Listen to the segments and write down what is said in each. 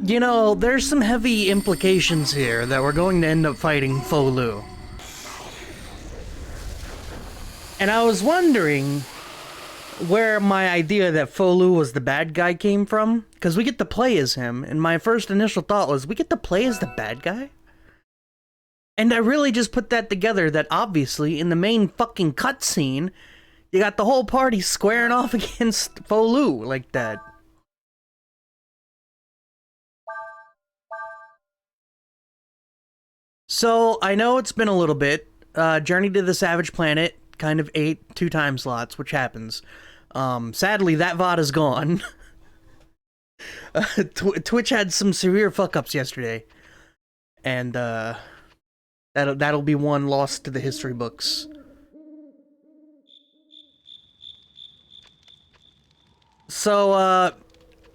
You know, there's some heavy implications here that we're going to end up fighting Fo Lu. And I was wondering where my idea that Fo Lu was the bad guy came from, because we get to play as him, and my first initial thought was, we get to play as the bad guy? And I really just put that together that obviously, in the main fucking cutscene, you got the whole party squaring off against Fo Lu like that. So, I know it's been a little bit. Journey to the Savage Planet kind of ate 2 time slots, which happens. Sadly, that VOD is gone. Twitch had some severe fuck-ups yesterday. And, that'll be one lost to the history books. So,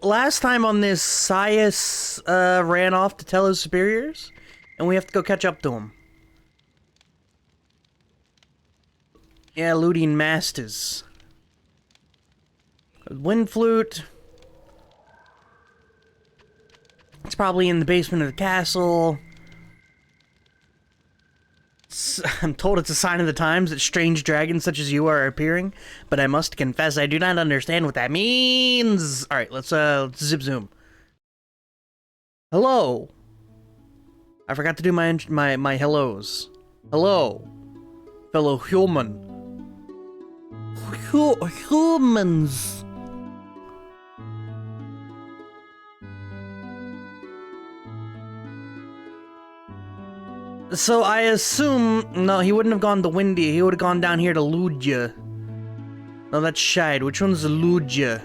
last time on this, Sias, ran off to tell his superiors, and we have to go catch up to him. Yeah, looting masters. Wind flute. It's probably in the basement of the castle. I'm told it's a sign of the times that strange dragons such as you are appearing, but I must confess I do not understand what that means. Alright, let's zip zoom. Hello. I forgot to do my hellos. Hello, fellow human. Humans. So I assume... No, he wouldn't have gone to Windy. He would have gone down here to Ludia. No, that's Shide. Which one's Ludia?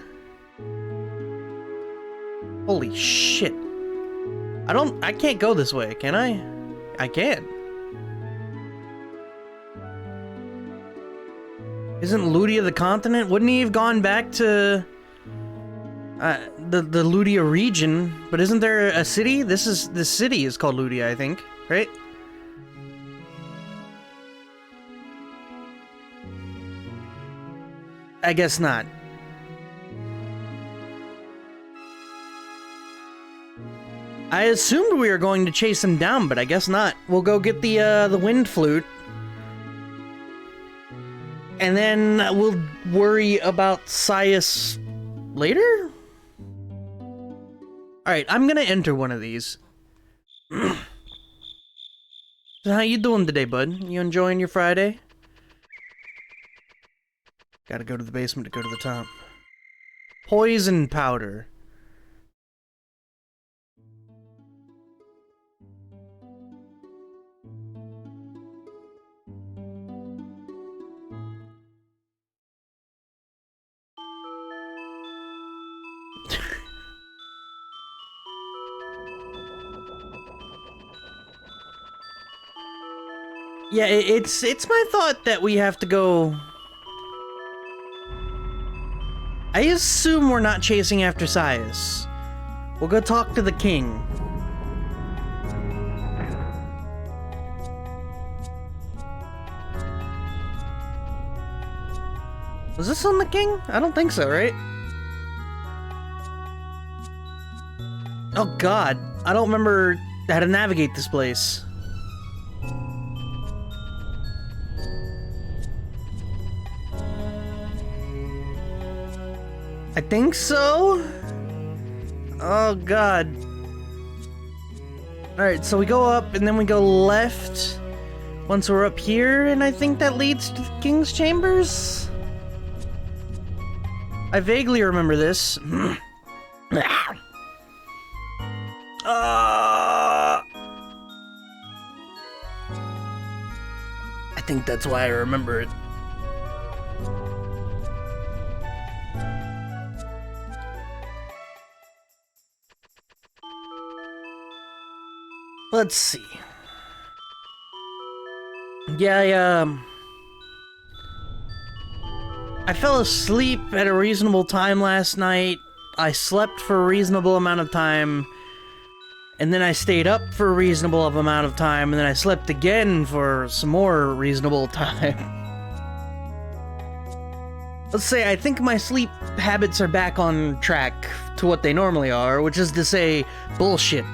Holy shit. I can't go this way, can I? I can. Isn't Ludia the continent? Wouldn't he have gone back to... the Ludia region? But isn't there a city? This city is called Ludia, I think. Right? I guess not. I assumed we were going to chase him down, but I guess not. We'll go get the wind flute. And then we'll worry about Sias later? Alright, I'm gonna enter one of these. So how you doing today, bud? You enjoying your Friday? Gotta go to the basement to go to the top. Poison powder. Yeah, it's my thought that we have to go... I assume we're not chasing after Sias. We'll go talk to the king. Was this on the king? I don't think so, right? Oh god, I don't remember how to navigate this place. I think so? Oh god. Alright, so we go up and then we go left once we're up here, and I think that leads to the king's chambers? I vaguely remember this. I think that's why I remember it. Let's see. Yeah, I fell asleep at a reasonable time last night. I slept for a reasonable amount of time. And then I stayed up for a reasonable amount of time. And then I slept again for some more reasonable time. Let's say I think my sleep habits are back on track to what they normally are, which is to say, bullshit.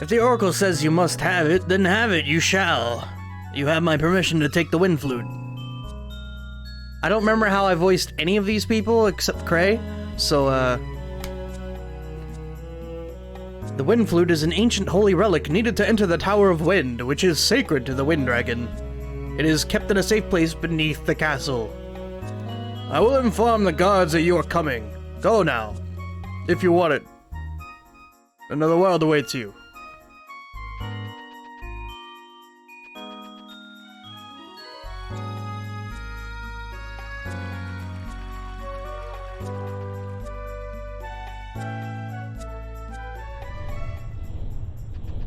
If the Oracle says you must have it, then have it, you shall. You have my permission to take the wind flute. I don't remember how I voiced any of these people except Cray, so, The wind flute is an ancient holy relic needed to enter the Tower of Wind, which is sacred to the Wind Dragon. It is kept in a safe place beneath the castle. I will inform the guards that you are coming. Go now, if you want it. Another world awaits you.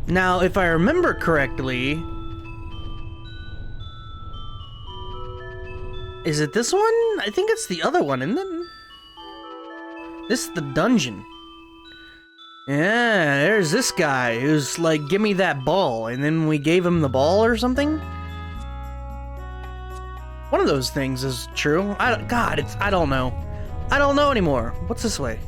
Now, if I remember correctly... Is it this one? I think it's the other one, isn't it? This is the dungeon. Yeah, there's this guy who's like, give me that ball, and then we gave him the ball or something? One of those things is true. I don't know. I don't know anymore. What's this way?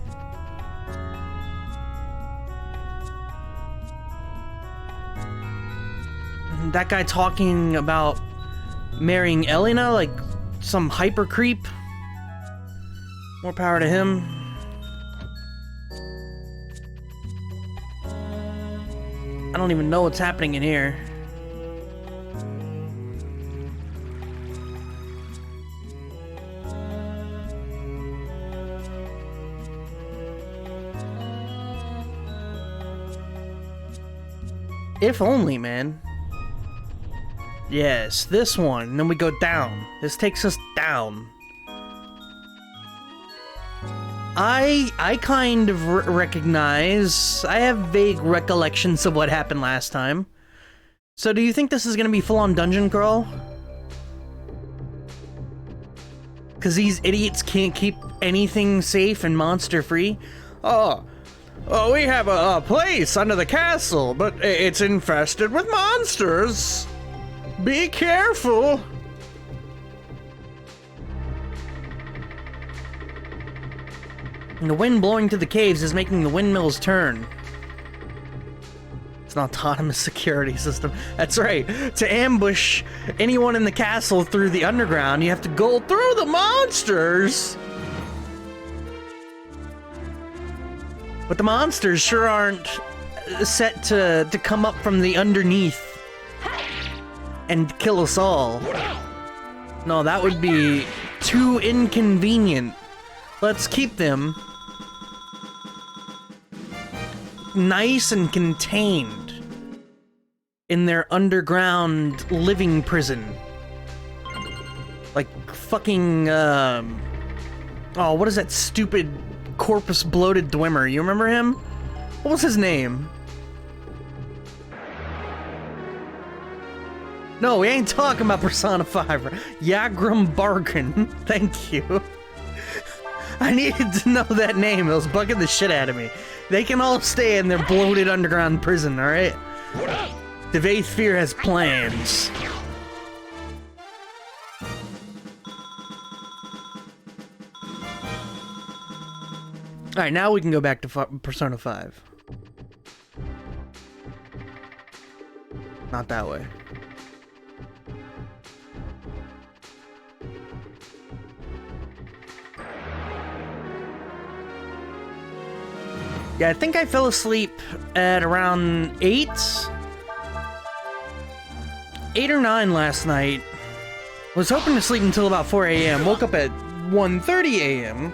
That guy talking about marrying Elena, like some hyper creep. More power to him. I don't even know what's happening in here. If only, man. Yes, this one. And then we go down. This takes us down. I kind of recognize... I have vague recollections of what happened last time. So do you think this is gonna be full-on dungeon crawl? Because these idiots can't keep anything safe and monster-free? Oh, we have a place under the castle, but it's infested with monsters. Be careful! And the wind blowing through the caves is making the windmills turn. It's an autonomous security system. That's right. To ambush anyone in the castle through the underground, you have to go through the monsters! But the monsters sure aren't set to come up from the underneath and kill us all. No, that would be too inconvenient. Let's keep them nice and contained in their underground living prison. Like fucking, oh, what is that stupid corpus bloated Dwemer? You remember him? What was his name? No, we ain't talking about Persona 5. Yagrum Bargain. Thank you. I needed to know that name. It was bugging the shit out of me. They can all stay in their bloated underground prison, alright? The Vaith Fear has plans. Alright, now we can go back to Persona 5. Not that way. Yeah, I think I fell asleep at around 8? 8 or 9 last night. Was hoping to sleep until about 4 a.m. Woke up at 1:30 a.m.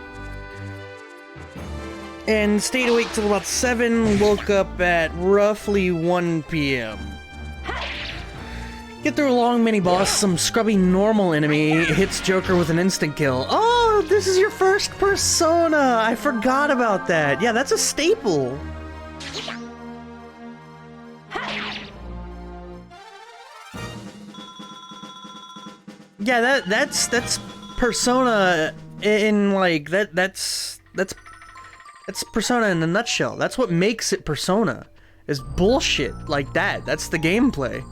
And stayed awake till about 7. Woke up at roughly 1 p.m. Get through a long mini-boss, some scrubby normal enemy hits Joker with an instant kill. Oh, this is your first Persona! I forgot about that. Yeah, that's a staple. Yeah, that's Persona in like that's Persona in a nutshell. That's what makes it Persona. Is bullshit like that. That's the gameplay.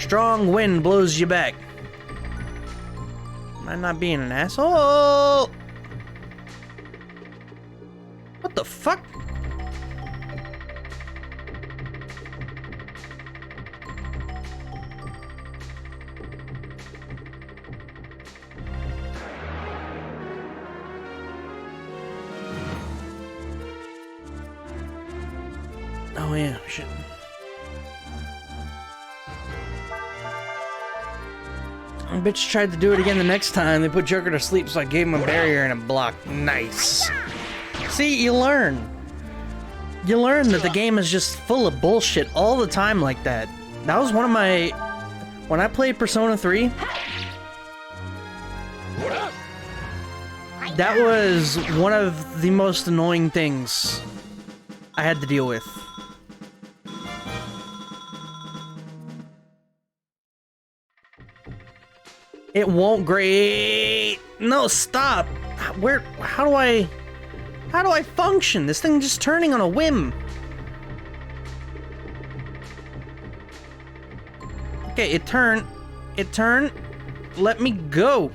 Strong wind blows you back. Am I not being an asshole? What the fuck? Oh yeah, shit. Bitch tried to do it again the next time. They put Joker to sleep, so I gave him a barrier and a block. Nice. See, you learn. You learn that the game is just full of bullshit all the time like that. That was one of my... When I played Persona 3... That was one of the most annoying things I had to deal with. It won't grade. No, stop. How do I function? This thing just turning on a whim. Okay, it turned. Let me go.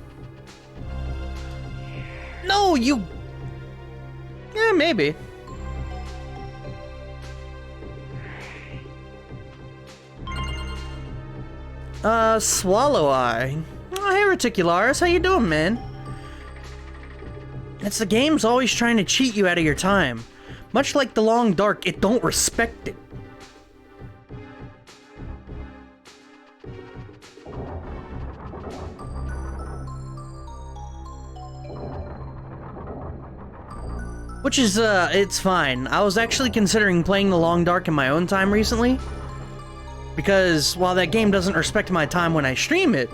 No, you. Yeah, maybe. Swallow Eye. Oh, hey, Reticularis, how you doing, man? It's the game's always trying to cheat you out of your time. Much like the Long Dark, it don't respect it. Which is, it's fine. I was actually considering playing the Long Dark in my own time recently. Because while that game doesn't respect my time when I stream it,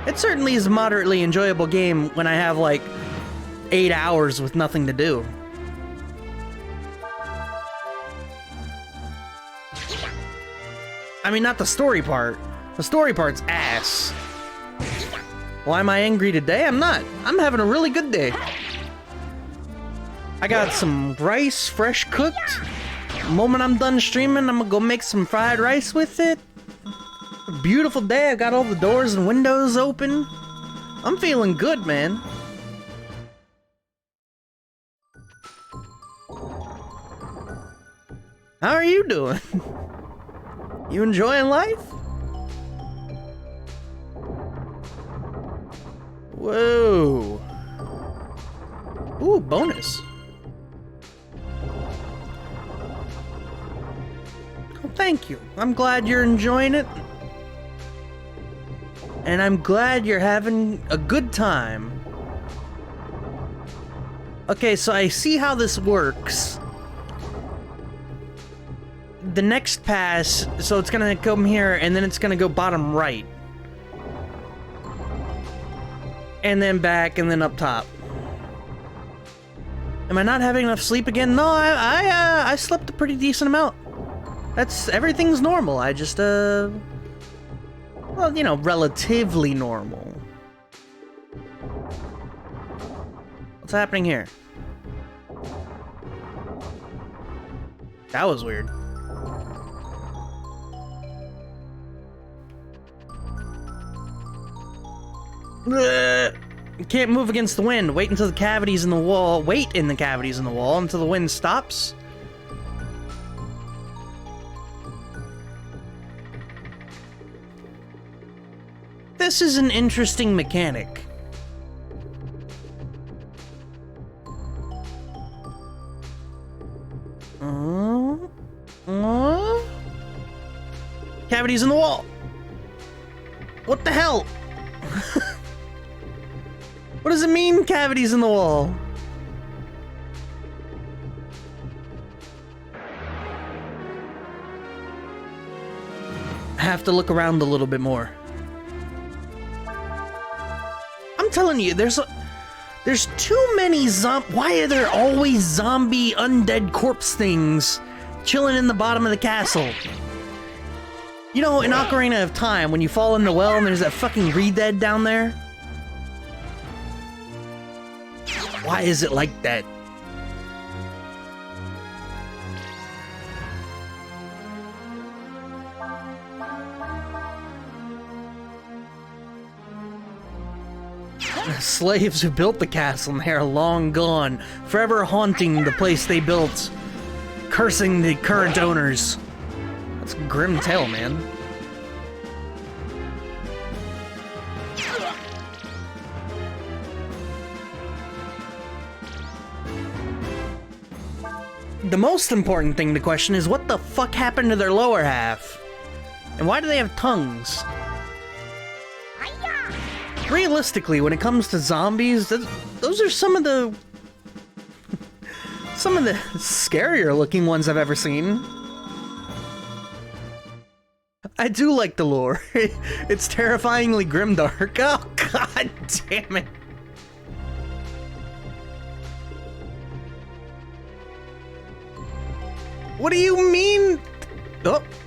it certainly is a moderately enjoyable game when I have, like, 8 hours with nothing to do. I mean, not the story part. The story part's ass. Why am I angry today? I'm not. I'm having a really good day. I got some rice, fresh cooked. The moment I'm done streaming, I'm gonna go make some fried rice with it. Beautiful day. I got all the doors and windows open. I'm feeling good, man. How are you doing? You enjoying life? Whoa. Ooh, bonus. Oh, thank you. I'm glad you're enjoying it. And I'm glad you're having a good time. Okay, so I see how this works. The next pass, so it's gonna come here, and then it's gonna go bottom right. And then back, and then up top. Am I not having enough sleep again? No, I slept a pretty decent amount. Everything's normal. I just, well, you know, relatively normal. What's happening here? That was weird. You can't move against the wind. Wait until the cavities in the wall. Wait in the cavities in the wall until the wind stops. This is an interesting mechanic. Cavities in the wall. What the hell? What does it mean, cavities in the wall? I have to look around a little bit more. I'm telling you, there's too many why are there always zombie undead corpse things chilling in the bottom of the castle? You know, in Ocarina of Time, when you fall in the well and there's that fucking re-dead down there? Why is it like that? Slaves who built the castle and they are long gone, forever haunting the place they built, cursing the current owners. That's a grim tale, man. The most important thing to question is what the fuck happened to their lower half? And why do they have tongues? Realistically, when it comes to zombies, those are some of the scarier looking ones I've ever seen. I do like the lore. It's terrifyingly grimdark. Oh, god damn it. What do you mean?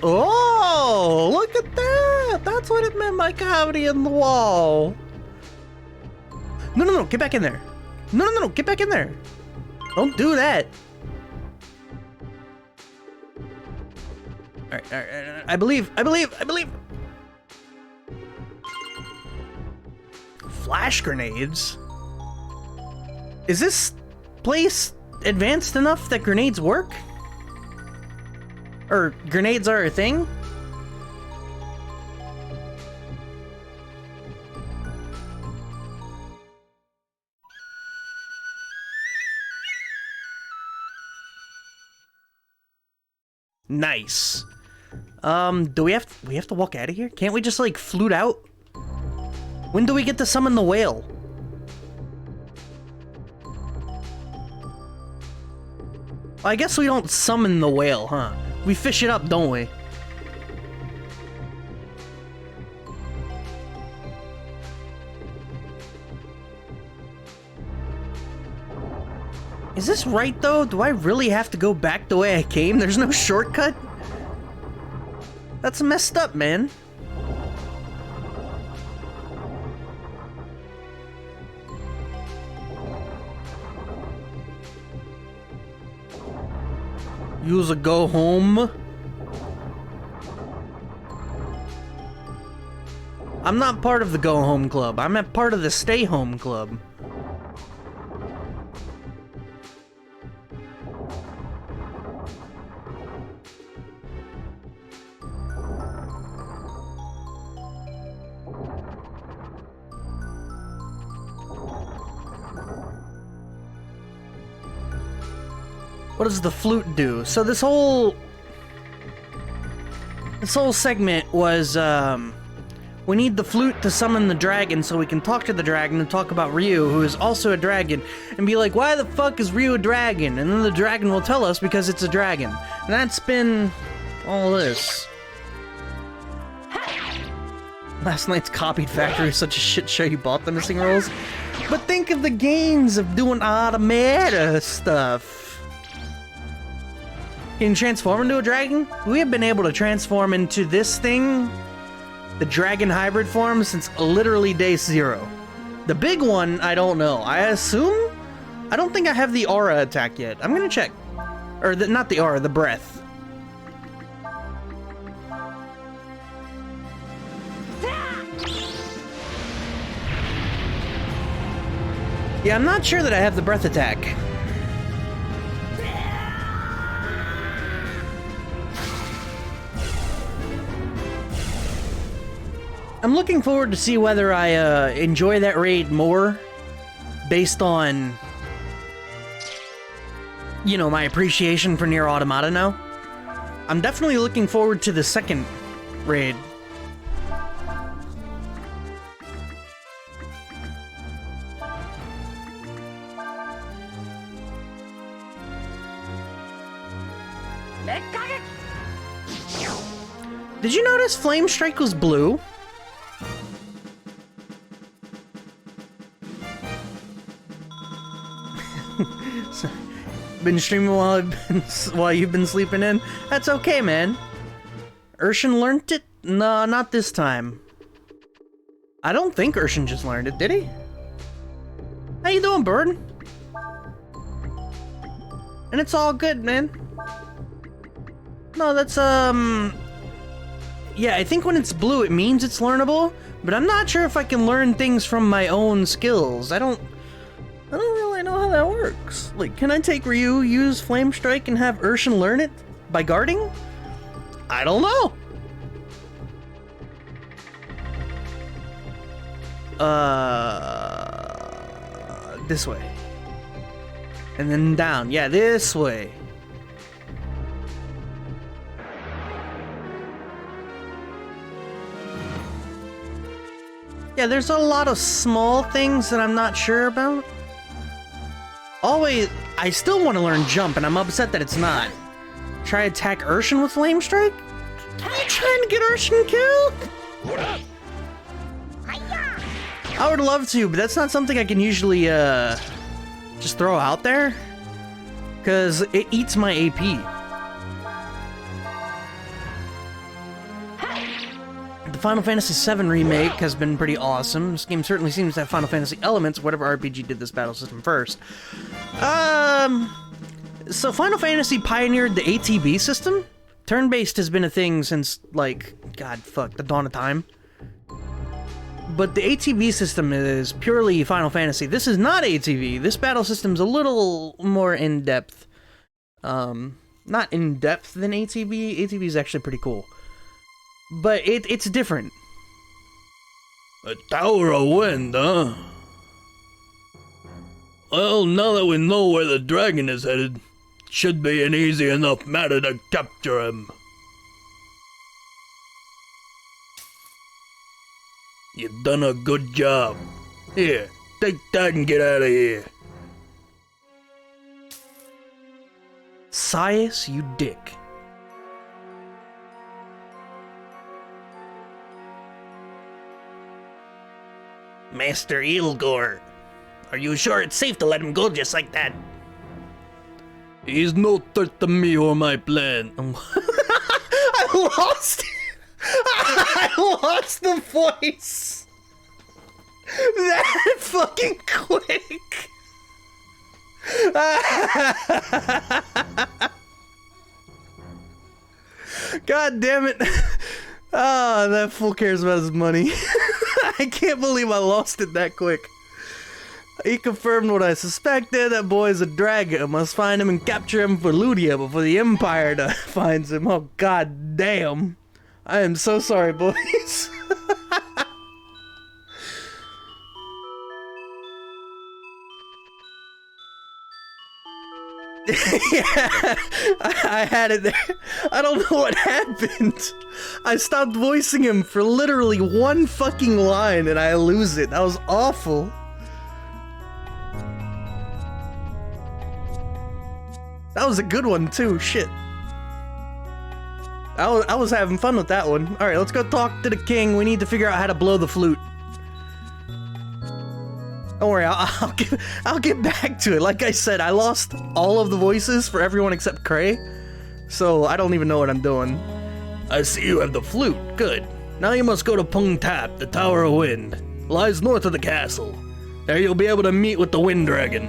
Oh, look at that! That's what it meant by cavity in the wall. No, get back in there. No, get back in there. Don't do that. All right, I believe. Flash grenades? Is this place advanced enough that grenades work? Or grenades are a thing? Nice. Do we have to walk out of here? Can't we just like flute out? When do we get to summon the whale? I guess we don't summon the whale, huh? We fish it up, don't we? Is this right, though? Do I really have to go back the way I came? There's no shortcut? That's messed up, man. Use a go home. I'm not part of the go home club. I'm a part of the stay home club. What does the flute do? So this whole segment was, we need the flute to summon the dragon so we can talk to the dragon and talk about Ryu, who is also a dragon, and be like, why the fuck is Ryu a dragon? And then the dragon will tell us because it's a dragon. And that's been all this. Last night's copied factory is such a shit show you bought the missing rolls. But think of the gains of doing automata stuff. Can you transform into a dragon? We have been able to transform into this thing, the dragon hybrid form, since literally day 0. The big one, I don't know. I assume? I don't think I have the aura attack yet. I'm gonna check. Or, not the aura, the breath. Yeah, I'm not sure that I have the breath attack. I'm looking forward to see whether I enjoy that raid more based on, you know, my appreciation for Nier Automata now. I'm definitely looking forward to the second raid. Did you notice Flame Strike was blue? Been streaming while you've been sleeping in? That's okay, man. Urshan learned it? No, not this time. I don't think Urshan just learned it, did he? How you doing, bird? And it's all good, man. No, that's, Yeah, I think when it's blue, it means it's learnable, but I'm not sure if I can learn things from my own skills. I don't really know how that works. Like, can I take Ryu, use Flame Strike, and have Urshan learn it by guarding? I don't know. This way. And then down. Yeah, this way. Yeah, there's a lot of small things that I'm not sure about. Always, I still want to learn jump, and I'm upset that it's not. Try attack Urshan with Flame Strike? Are you trying to get Urshan killed? I would love to, but that's not something I can usually, just throw out there. Because it eats my AP. The Final Fantasy VII Remake has been pretty awesome. This game certainly seems to have Final Fantasy elements, whatever RPG did this battle system first. So Final Fantasy pioneered the ATB system. Turn-based has been a thing since, like, the dawn of time. But the ATB system is purely Final Fantasy. This is not ATV. This battle system's a little more in-depth. Not in-depth than ATB. ATB is actually pretty cool. But it's different. A Tower of Wind, huh? Well, now that we know where the dragon is headed, should be an easy enough matter to capture him. You've done a good job. Here, take that and get out of here. Sias, you dick. Master Ilgor, are you sure it's safe to let him go just like that? He's no threat to me or my plan. I lost it. I lost the voice. That fucking quick. God damn it. Ah, that fool cares about his money. I can't believe I lost it that quick. He confirmed what I suspected. That boy's a dragon. I must find him and capture him for Ludia before the Empire finds him. Oh, god damn. I am so sorry, boys. Yeah, I had it there. I don't know what happened. I stopped voicing him for literally one fucking line and I lose it. That was awful. That was a good one too, shit. I was having fun with that one. Alright, let's go talk to the king. We need to figure out how to blow the flute. Don't worry, I'll get back to it. Like I said, I lost all of the voices for everyone except Cray, so I don't even know what I'm doing. I see you have the flute. Good. Now you must go to Pung Tap, the Tower of Wind. Lies north of the castle. There you'll be able to meet with the Wind Dragon.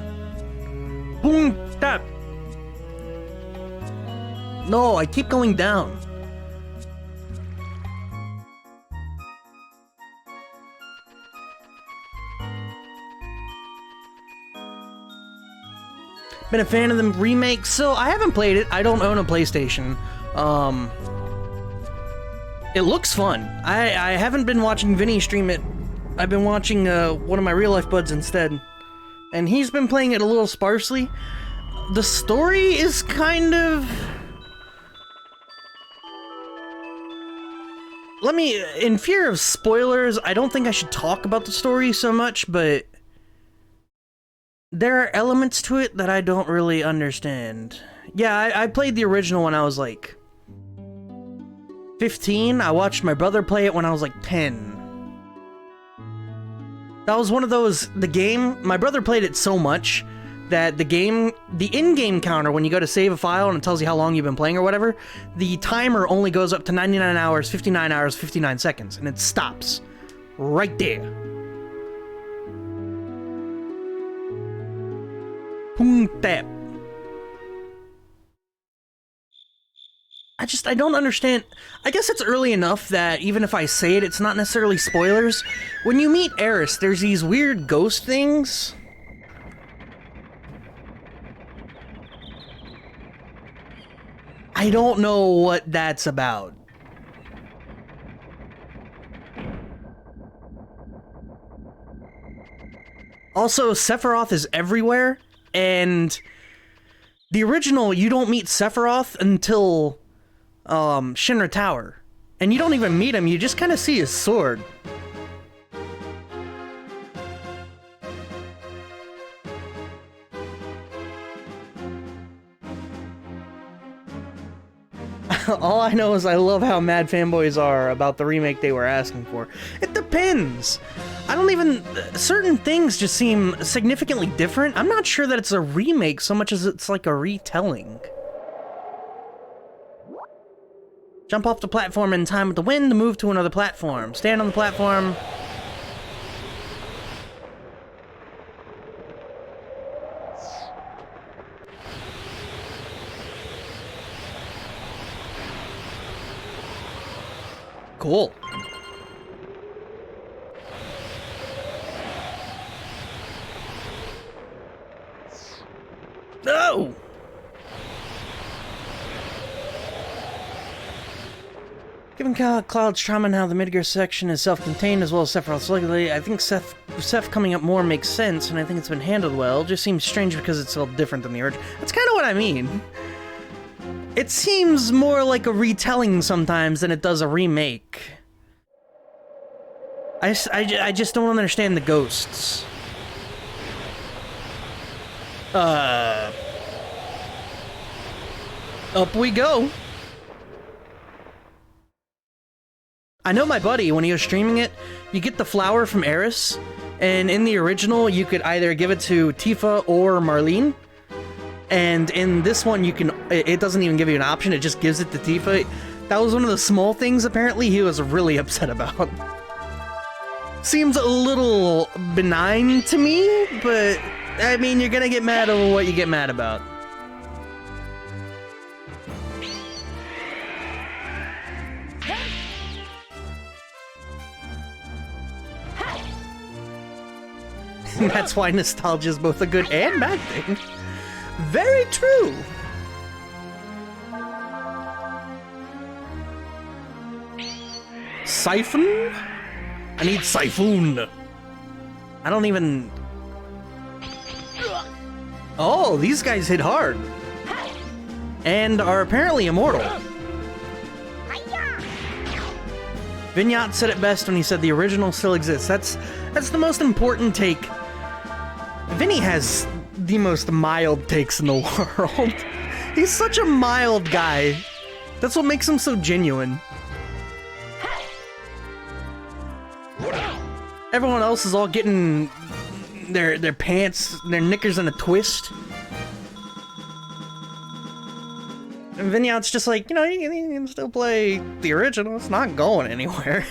Pung Tap. No, I keep going down. Been a fan of the remake, so I haven't played it. I don't own a PlayStation. It looks fun. I haven't been watching Vinny stream it. I've been watching one of my real life buds instead. And he's been playing it a little sparsely. The story is kind of... in fear of spoilers, I don't think I should talk about the story so much, but... there are elements to it that I don't really understand. Yeah, I played the original when I was like 15. I watched my brother play it when I was like 10. That was one of those, my brother played it so much that the in-game counter, when you go to save a file and it tells you how long you've been playing or whatever, the timer only goes up to 99 hours, 59 seconds, and it stops right there. Pung Tap. I don't understand. I guess it's early enough that even if I say it, it's not necessarily spoilers. When you meet Eris, there's these weird ghost things. I don't know what that's about. Also, Sephiroth is everywhere, and the original, you don't meet Sephiroth until Shinra Tower. And you don't even meet him, you just kind of see his sword. All I know is I love how mad fanboys are about the remake they were asking for. It depends. I don't even... certain things just seem significantly different. I'm not sure that it's a remake so much as it's like a retelling. Jump off the platform in time with the wind to move to another platform. Stand on the platform. Cool. No! Given Cloud's trauma and how the Midgar section is self-contained as well as Sephiroth's luckily, I think Seth coming up more makes sense, and I think it's been handled well. It just seems strange because it's so different than the original. That's kind of what I mean. It seems more like a retelling sometimes than it does a remake. I just don't understand the ghosts. Up we go. I know my buddy, when he was streaming it, you get the flower from Eris, and in the original, you could either give it to Tifa or Marlene. And in this one, you can, it doesn't even give you an option, it just gives it to Tifa. That was one of the small things, apparently, he was really upset about. Seems a little benign to me, but, I mean, you're gonna get mad over what you get mad about. That's why nostalgia is both a good and bad thing. Very true. Siphon? I need Siphon. I don't even... Oh, these guys hit hard. And are apparently immortal. Vignat said it best when he said the original still exists. That's the most important take. Vinny has the most mild takes in the world. He's such a mild guy. That's what makes him so genuine. Everyone else is all getting their pants, their knickers in a twist. And Vignat's just like, you know, you can still play the original. It's not going anywhere.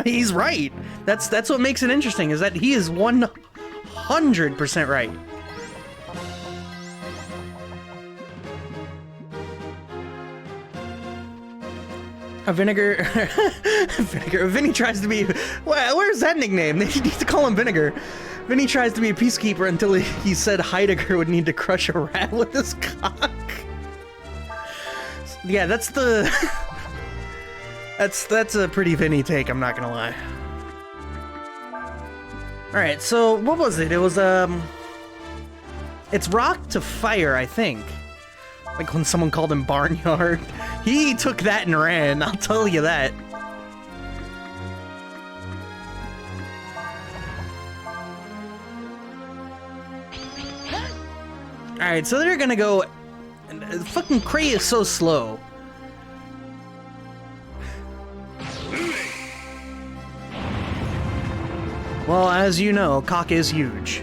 He's right. That's what makes it interesting, is that he is 100% right. A Vinegar... Vinegar... Vinny tries to be... Where's that nickname? They need to call him Vinegar. Vinny tries to be a peacekeeper until he said Heidegger would need to crush a rat with his cock. Yeah, that's the... That's a pretty Vinny take, I'm not gonna lie. Alright, so what was it? It was, it's rock to fire, I think. Like when someone called him Barnyard. He took that and ran, I'll tell you that. Alright, so they're gonna go... Fucking Cray is so slow. Well, as you know, cock is huge.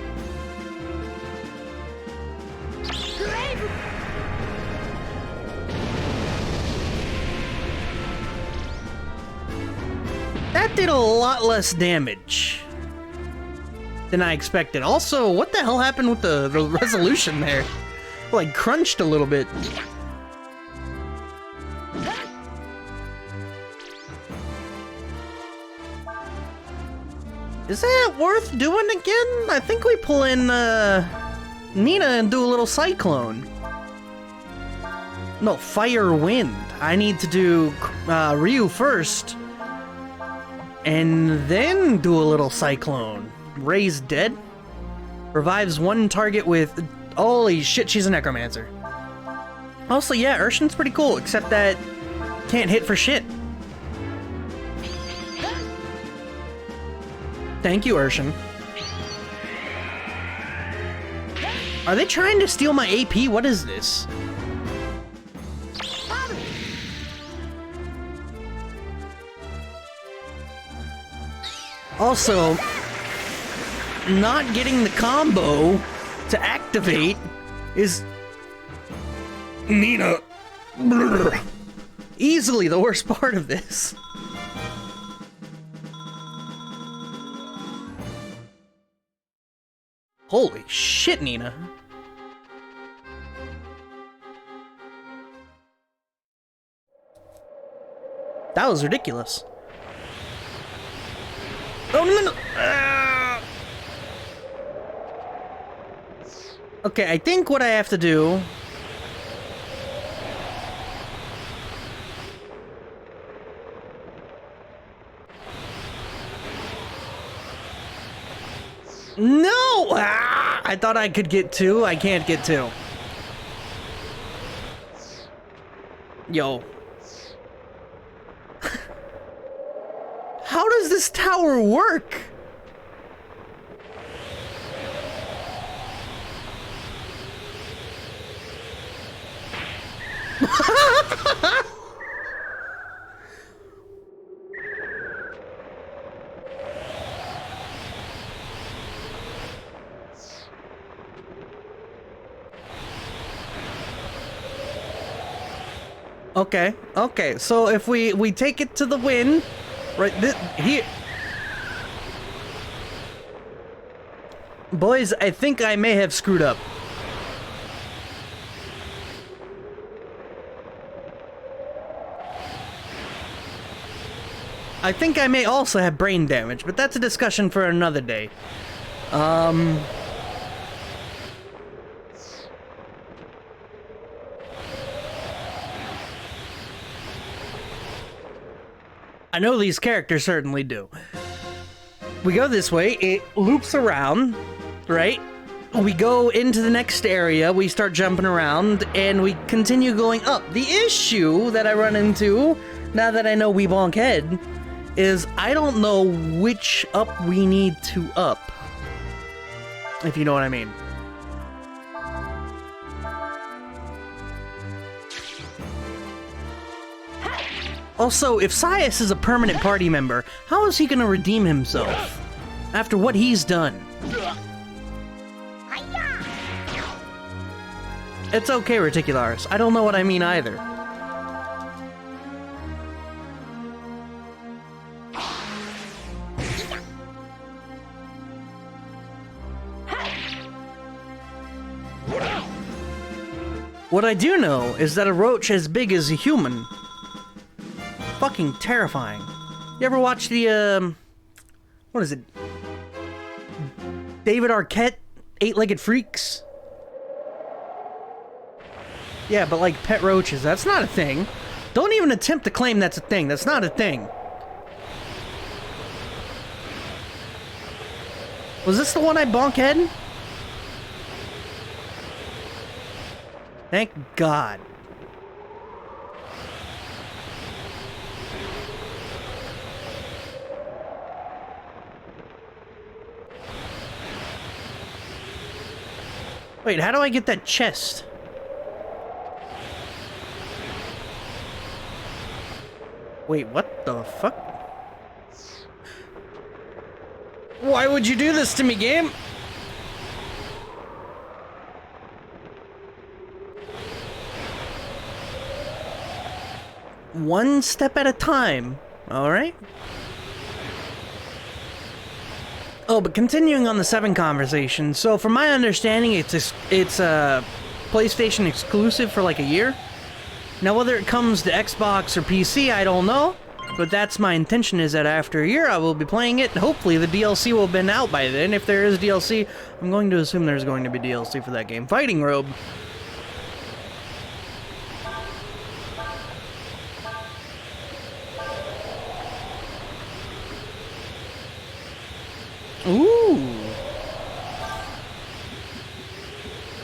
That did a lot less damage than I expected. Also, what the hell happened with the resolution there? Like, crunched a little bit. Is that worth doing again? I think we pull in, Nina and do a little cyclone. No, fire wind. I need to do, Ryu first. And then do a little cyclone. Raise dead. Revives one target with... Holy shit, she's a necromancer. Also, yeah, Urshan's pretty cool, except that can't hit for shit. Thank you, Urshan. Are they trying to steal my AP? What is this? Also, not getting the combo to activate is... Nina. Easily the worst part of this. Holy shit, Nina. That was ridiculous. Oh, no, no. Okay, I think what I have to do... No! Ah, I thought I could get two. I can't get two. Yo. How does this tower work? Okay, okay, so if we take it to the win, right here. Boys, I think I may have screwed up. I think I may also have brain damage, but that's a discussion for another day. I know these characters certainly do. We go this way, it loops around, right? We go into the next area, we start jumping around, and we continue going up. The issue that I run into, now that I know we bonk head, is I don't know which up we need to up. If you know what I mean. Also, if Sias is a permanent party member, how is he gonna redeem himself? After what he's done. It's okay, Reticularis. I don't know what I mean either. What I do know is that a roach as big as a human... Fucking terrifying. You ever watch the, what is it? David Arquette, Eight-Legged Freaks? Yeah, but like pet roaches, that's not a thing. Don't even attempt to claim that's a thing. That's not a thing. Was this the one I bonk head? Thank God. Wait, how do I get that chest? Wait, what the fuck? Why would you do this to me, game? One step at a time, alright? Oh, but continuing on the 7 conversation, so from my understanding, it's a PlayStation exclusive for like a year. Now, whether it comes to Xbox or PC, I don't know. But that's my intention, is that after a year I will be playing it, and hopefully the DLC will have been out by then. If there is DLC, I'm going to assume there's going to be DLC for that game. Fighting Robe. Ooh.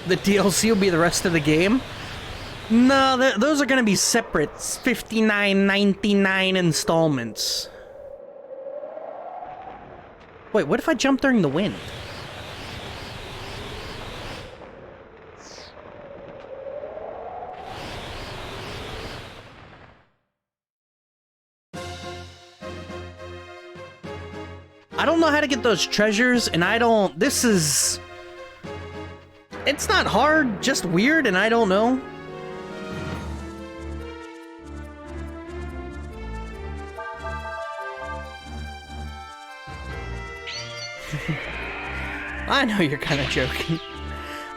The DLC will be the rest of the game? No, those are going to be separate $59.99 installments. Wait, what if I jump during the wind? I don't know how to get those treasures, and it's not hard, just weird, and I don't know. I know you're kind of joking.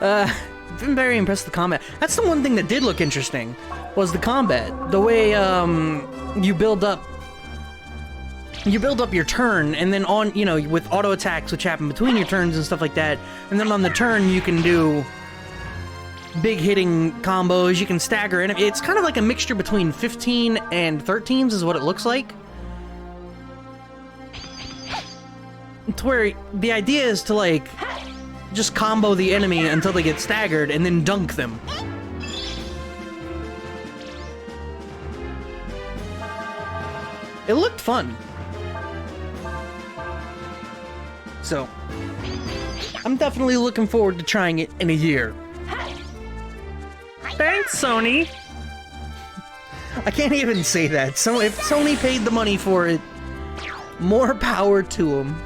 Been very impressed with the combat. That's the one thing that did look interesting, was the combat. The way, you build up your turn, and then on, you know, with auto attacks, which happen between your turns and stuff like that, and then on the turn you can do big hitting combos, you can stagger, and it's kind of like a mixture between 15 and 13s is what it looks like. To where the idea is to, like, just combo the enemy until they get staggered and then dunk them. It looked fun. So, I'm definitely looking forward to trying it in a year. Thanks, Sony! I can't even say that. So if Sony paid the money for it, more power to them.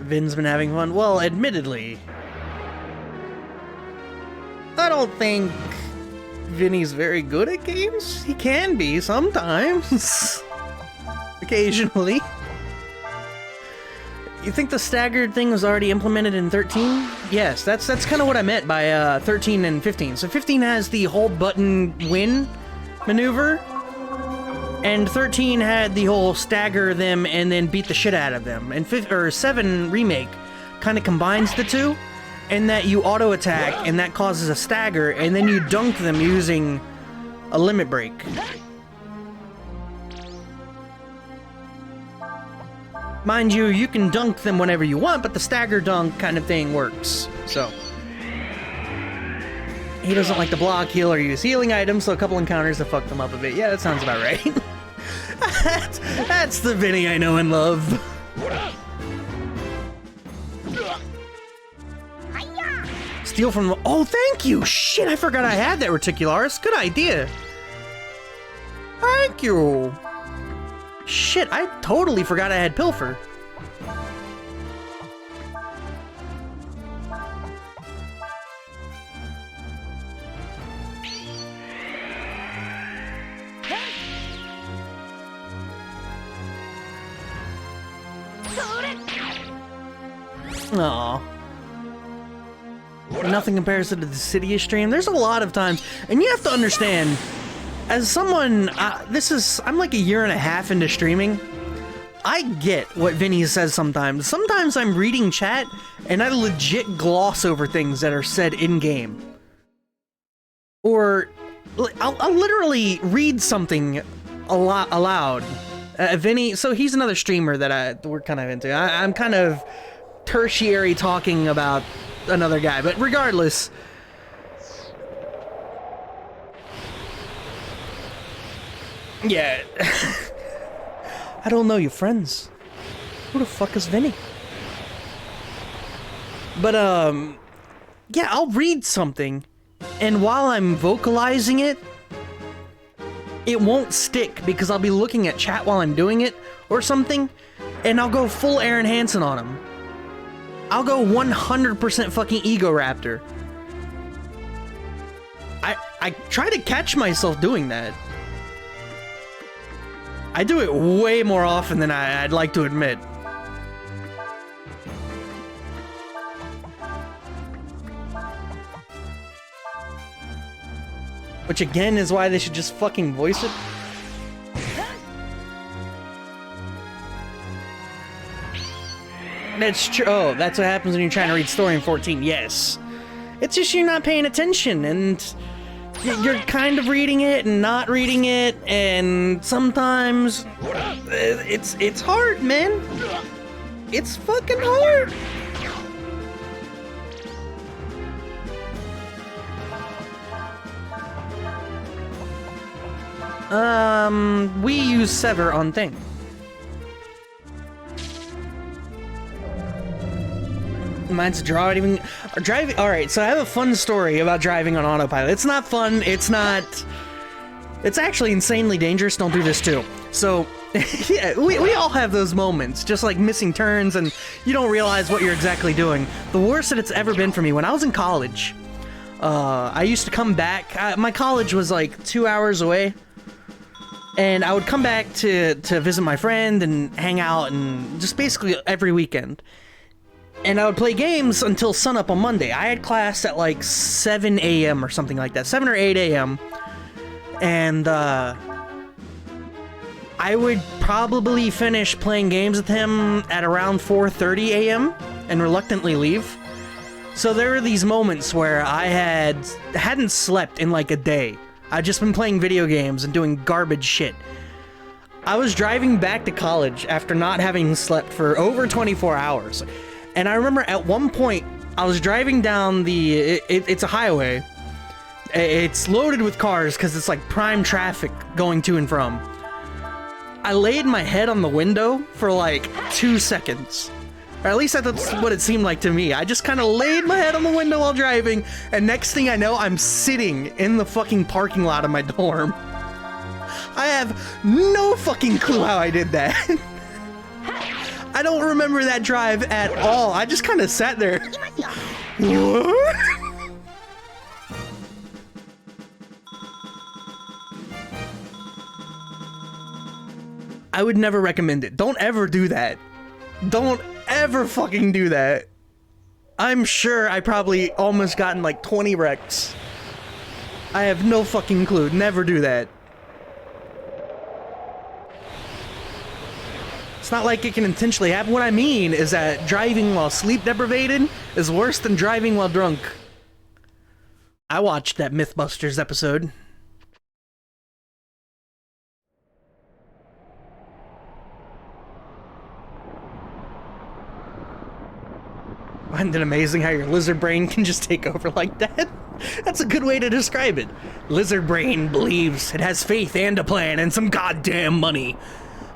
Vin's been having fun. Well, admittedly, I don't think Vinny's very good at games. He can be sometimes. Occasionally. You think the staggered thing was already implemented in 13? Yes, that's kind of what I meant by 13 and 15. So 15 has the hold button win maneuver, and 13 had the whole stagger them and then beat the shit out of them. And 7 Remake kind of combines the two, in that you auto attack and that causes a stagger, and then you dunk them using a limit break. Mind you, you can dunk them whenever you want, but the stagger dunk kind of thing works. So he doesn't like to block, heal, or use healing items, so a couple encounters to fuck them up a bit. Yeah, that sounds about right. That's the Vinny I know and love. Steal from the— oh, thank you! Shit, I forgot I had that Reticularis. Good idea. Thank you. Shit, I totally forgot I had Pilfer. Aww. Nothing compares to the Dissidia stream. There's a lot of times, and you have to understand, as someone, I'm like a year and a half into streaming. I get what Vinny says sometimes. Sometimes I'm reading chat, and I legit gloss over things that are said in-game. Or, I'll literally read something aloud. Vinny, so he's another streamer that we're kind of into. I'm kind of tertiary talking about another guy, but regardless, yeah. I don't know you friends. Who the fuck is Vinny? But yeah, I'll read something, and while I'm vocalizing it, it won't stick because I'll be looking at chat while I'm doing it or something, and I'll go full Aaron Hansen on him. I'll go 100% fucking Ego Raptor. I try to catch myself doing that. I do it way more often than I'd like to admit. Which again is why they should just fucking voice it. That's true. Oh, that's what happens when you're trying to read story in 14. Yes. It's just you're not paying attention, and you're kind of reading it and not reading it, and sometimes it's hard, man. It's fucking hard. We use Sever on thing. Mine's driving. Alright, so I have a fun story about driving on autopilot. It's not fun, it's actually insanely dangerous. Don't do this too. So, yeah, we all have those moments, just like missing turns and you don't realize what you're exactly doing. The worst that it's ever been for me, when I was in college, I used to come back. My college was like 2 hours away. And I would come back to visit my friend and hang out and just basically every weekend. And I would play games until sunup on Monday. I had class at like 7 a.m. or something like that, 7 or 8 a.m. And I would probably finish playing games with him at around 4:30 a.m. and reluctantly leave. So there were these moments where I hadn't slept in like a day. I've just been playing video games and doing garbage shit. I was driving back to college after not having slept for over 24 hours. And I remember at one point, I was driving down it's a highway. It's loaded with cars because it's like prime traffic going to and from. I laid my head on the window for like 2 seconds. Or at least that's what it seemed like to me. I just kind of laid my head on the window while driving, and next thing I know, I'm sitting in the fucking parking lot of my dorm. I have no fucking clue how I did that. I don't remember that drive at all. I just kind of sat there. What? I would never recommend it. Don't ever do that. Don't ever fucking do that. I'm sure I probably almost gotten like 20 wrecks. I have no fucking clue. Never do that. It's not like it can intentionally happen. What I mean is that driving while sleep deprivated is worse than driving while drunk. I watched that Mythbusters episode. Isn't it amazing how your lizard brain can just take over like that? That's a good way to describe it. Lizard brain believes it has faith and a plan and some goddamn money.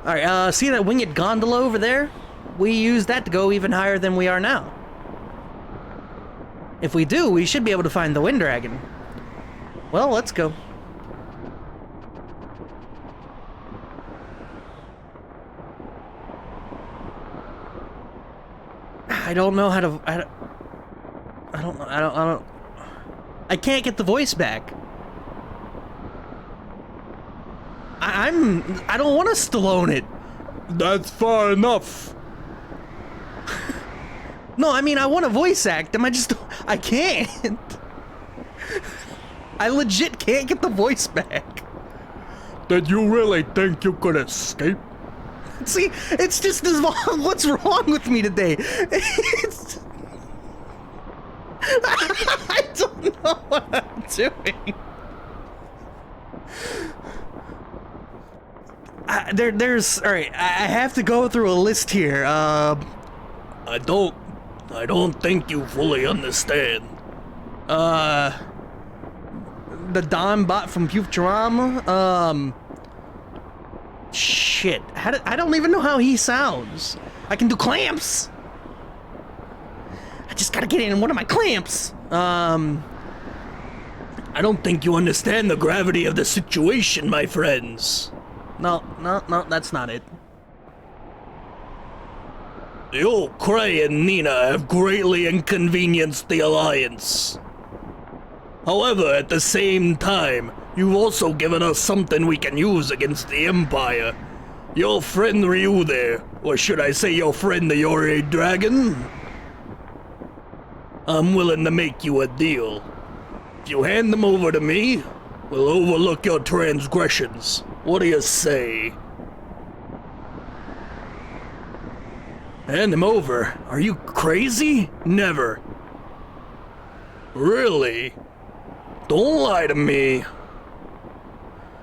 Alright, see that winged gondola over there? We use that to go even higher than we are now. If we do, we should be able to find the wind dragon. Well, let's go. I don't know how to. I can't get the voice back. I don't want to Stallone it. That's far enough. No, I mean, I want to voice act him. I can't. I legit can't get the voice back. Did you really think you could escape? See, it's just as long. What's wrong with me today? I don't know what I'm doing. There's all right. I have to go through a list here. I don't think you fully understand. The Don bot from Futurama. Shit. I don't even know how he sounds. I can do clamps. I just gotta get in one of my clamps. I don't think you understand the gravity of the situation, my friends. No, that's not it. The old Cray and Nina have greatly inconvenienced the Alliance. However, at the same time, you've also given us something we can use against the Empire. Your friend Ryu there, or should I say your friend the Yore Dragon? I'm willing to make you a deal. If you hand them over to me, we'll overlook your transgressions. What do you say? Hand them over? Are you crazy? Never. Really? Don't lie to me.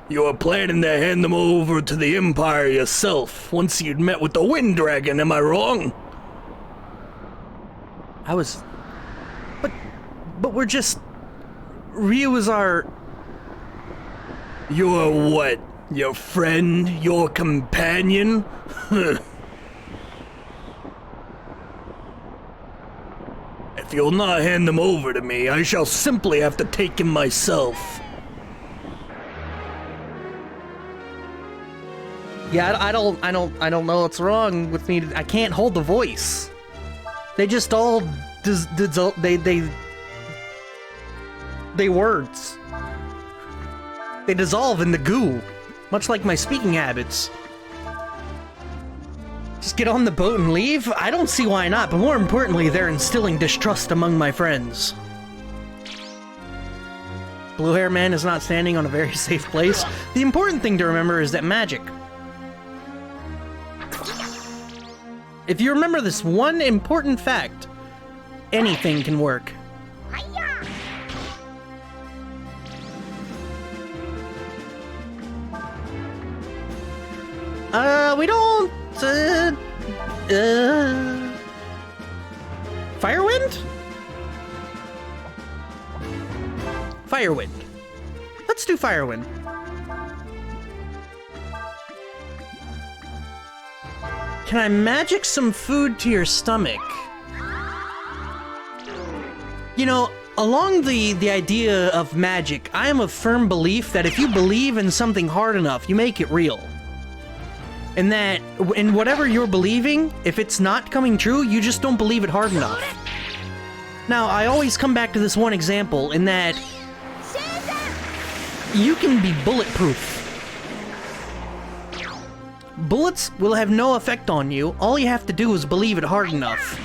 You were planning to hand them over to the Empire yourself once you'd met with the Wind Dragon, am I wrong? I was... But we're just... Ryu is our... You're what? Your friend? Your companion? If you'll not hand them over to me, I shall simply have to take him myself. Yeah, I don't know what's wrong with me. I can't hold the voice. They just all they words. They dissolve in the goo, much like my speaking habits. Just get on the boat and leave? I don't see why not, but more importantly, they're instilling distrust among my friends. Blue Hair Man is not standing on a very safe place. The important thing to remember is that magic. If you remember this one important fact, anything can work. We don't, Firewind? Firewind. Let's do Firewind. Can I magic some food to your stomach? You know, along the idea of magic, I am of firm belief that if you believe in something hard enough, you make it real. And that, in whatever you're believing, if it's not coming true, you just don't believe it hard enough. Now, I always come back to this one example, in that you can be bulletproof. Bullets will have no effect on you. All you have to do is believe it hard enough.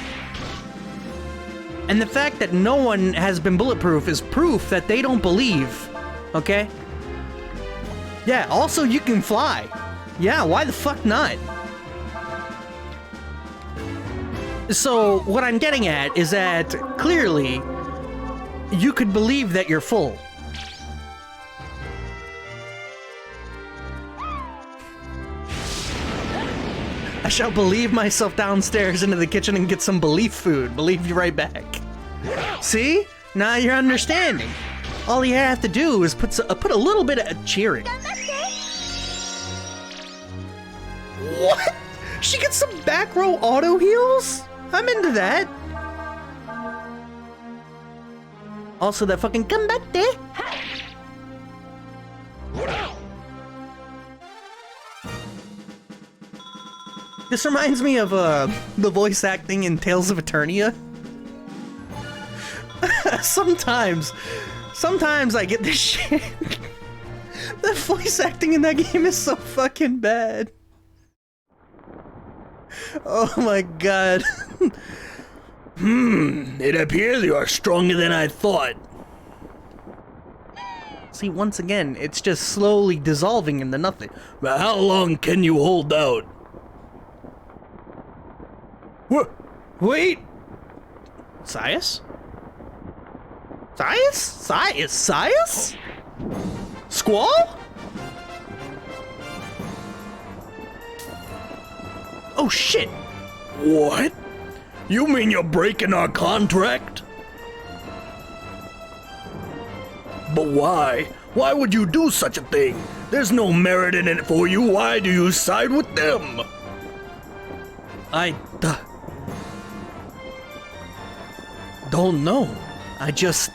And the fact that no one has been bulletproof is proof that they don't believe. Okay? Yeah, also you can fly. Yeah, why the fuck not? So, what I'm getting at is that, clearly, you could believe that you're full. I shall believe myself downstairs into the kitchen and get some belief food. Believe you right back. See? Now you're understanding. All you have to do is put a little bit of cheering. What? She gets some back row auto heals? I'm into that. Also, that fucking combate. This reminds me of the voice acting in Tales of Eternia. Sometimes I get this shit. The voice acting in that game is so fucking bad. Oh my god. It appears you are stronger than I thought. See, once again, it's just slowly dissolving into nothing. But how long can you hold out? Wait! Sias? Sias? Squall? Oh shit! What? You mean you're breaking our contract? But why? Why would you do such a thing? There's no merit in it for you. Why do you side with them? I don't know. I just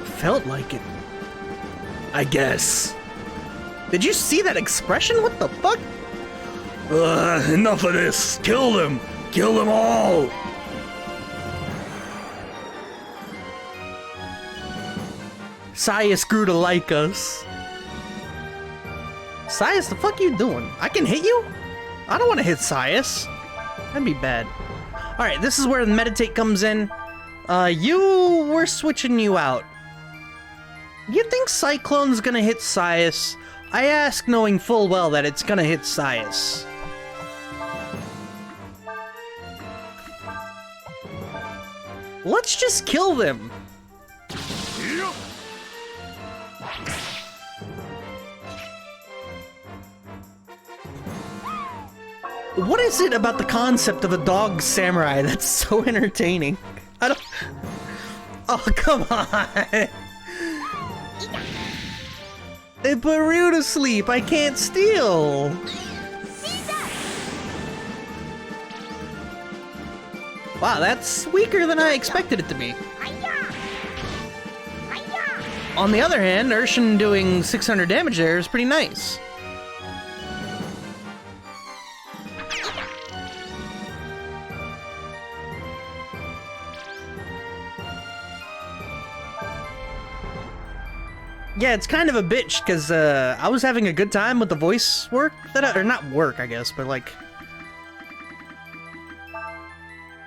felt like it. I guess. Did you see that expression? What the fuck? Enough of this. Kill them. Kill them all. Sias grew to like us. Sias, the fuck you doing? I can hit you? I don't want to hit Sias. That'd be bad. Alright, this is where the meditate comes in. We're switching you out. You think Cyclone's gonna hit Sias? I ask knowing full well that it's gonna hit Sias. Let's just kill them. What is it about the concept of a dog samurai that's so entertaining? I don't... Oh, come on! They put Ryu to sleep. I can't steal. Wow, that's weaker than I expected it to be. On the other hand, Urshin doing 600 damage there is pretty nice. Yeah, it's kind of a bitch, because I was having a good time with the voice work or not work, I guess, but like...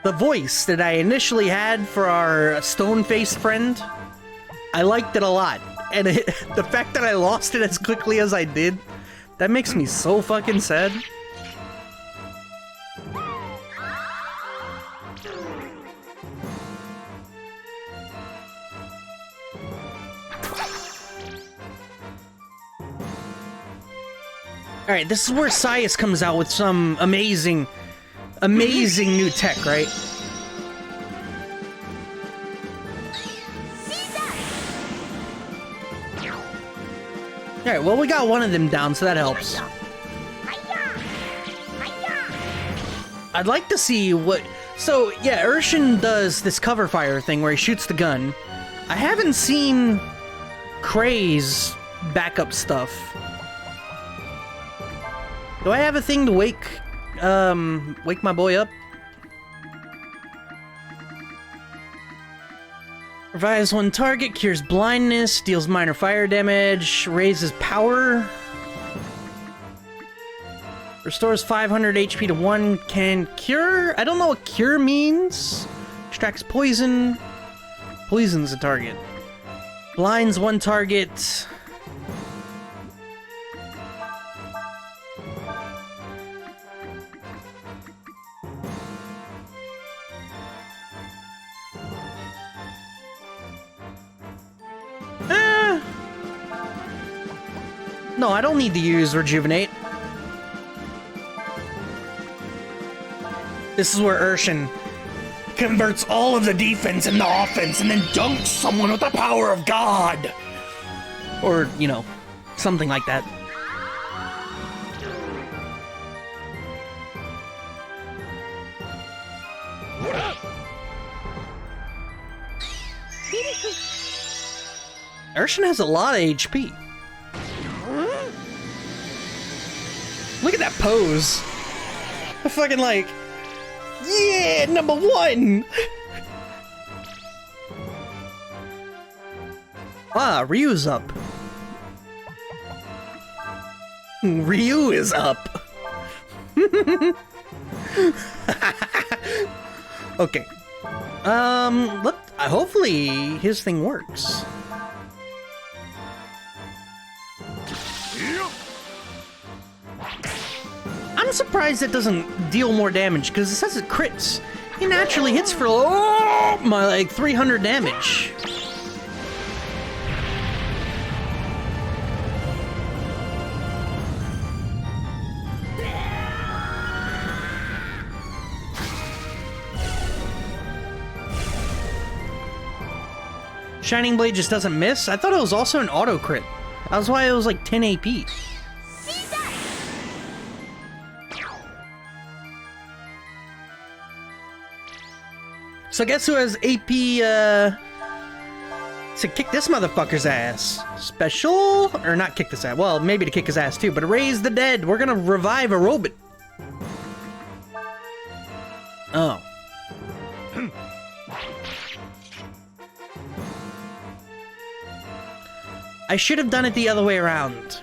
The voice that I initially had for our stone-faced friend, I liked it a lot. And the fact that I lost it as quickly as I did, that makes me so fucking sad. Alright, this is where Sias comes out with some amazing new tech, right? Alright, well, we got one of them down, so that helps. I'd like to see what... So, yeah, Urshin does this cover fire thing where he shoots the gun. I haven't seen Kray's backup stuff. Do I have a thing to wake my boy up? Revives one target, cures blindness, deals minor fire damage, raises power. Restores 500 HP to 1, can cure? I don't know what cure means. Extracts poison. Poisons a target. Blinds one target. No, I don't need to use Rejuvenate. This is where Urshin converts all of the defense into offense and then dunks someone with the power of God. Or, you know, something like that. Urshin has a lot of HP. Look at that pose. I'm fucking like, yeah, #1. Ah, Ryu's up. Ryu is up. Okay. Hopefully his thing works. I'm surprised it doesn't deal more damage, because it says it crits. He naturally hits for, like 300 damage. Shining Blade just doesn't miss? I thought it was also an auto crit. That was why it was like 10 AP. So guess who has AP, to kick this motherfucker's ass? Special? Or not kick this ass. Well, maybe to kick his ass too, but raise the dead. We're gonna revive a robot. Oh. I should have done it the other way around.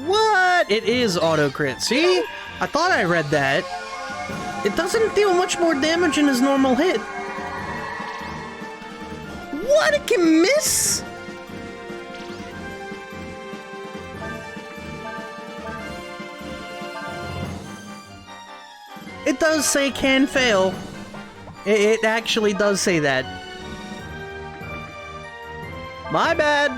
What? It is auto crit. See? I thought I read that. It doesn't deal much more damage than his normal hit. What? It can miss? It does say can fail. It actually does say that. My bad.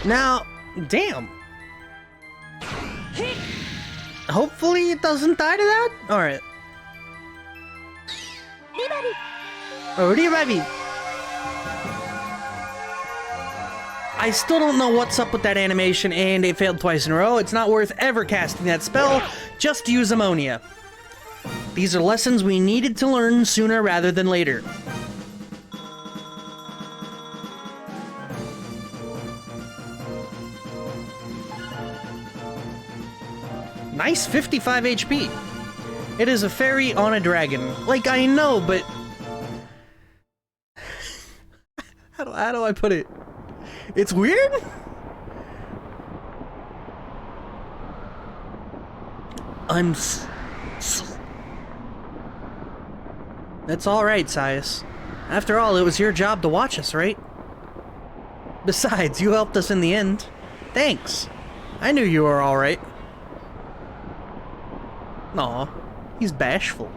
Now, damn. Hopefully it doesn't die to that? Alright. Oh, Ribabi. I still don't know what's up with that animation, and it failed twice in a row. It's not worth ever casting that spell. Just use ammonia. These are lessons we needed to learn sooner rather than later. Nice 55 HP. It is a fairy on a dragon. Like, I know, but... how do I put it? It's weird? That's alright, Sias. After all, it was your job to watch us, right? Besides, you helped us in the end. Thanks. I knew you were alright. Aw, he's bashful.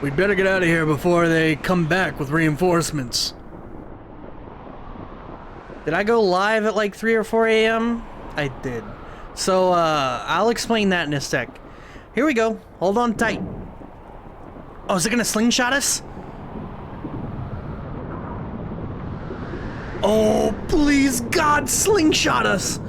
We'd better get out of here before they come back with reinforcements. Did I go live at like 3 or 4 a.m.? I did. So, I'll explain that in a sec. Here we go. Hold on tight. Oh, is it gonna slingshot us? Oh, please, God, slingshot us!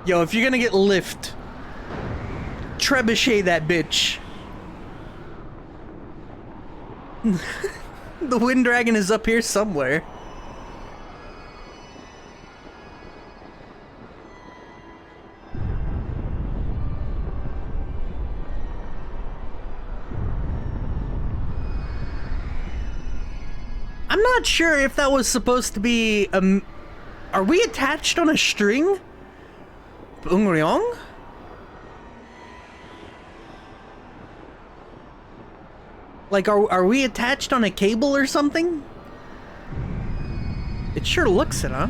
Yo, if you're gonna get lift, trebuchet that bitch. The wind dragon is up here somewhere. I'm not sure if that was supposed to be are we attached on a string? Ungryong? Like, are we attached on a cable or something? It sure looks it, huh?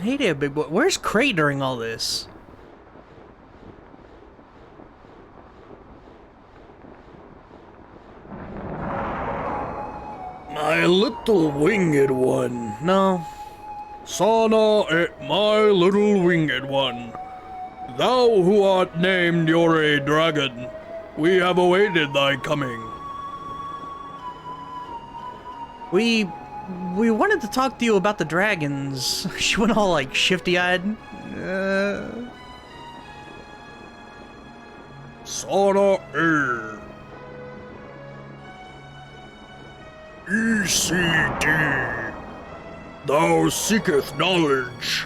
Hey there, big boy. Where's Cray during all this? My little winged one. No. Sana et my little winged one. Thou who art named you're a dragon, we have awaited thy coming. We wanted to talk to you about the dragons. She went all like shifty-eyed. Sana e. ECD. Thou seeketh knowledge.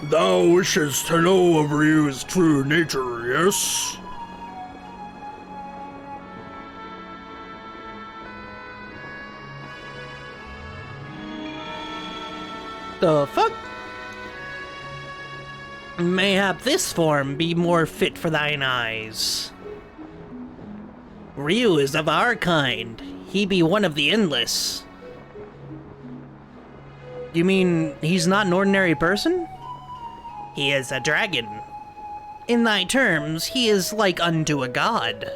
Thou wishest to know of Ryu's true nature, yes? The fuck? Mayhap this form be more fit for thine eyes. Ryu is of our kind. He be one of the endless. You mean he's not an ordinary person? He is a dragon. In thy terms, he is like unto a god.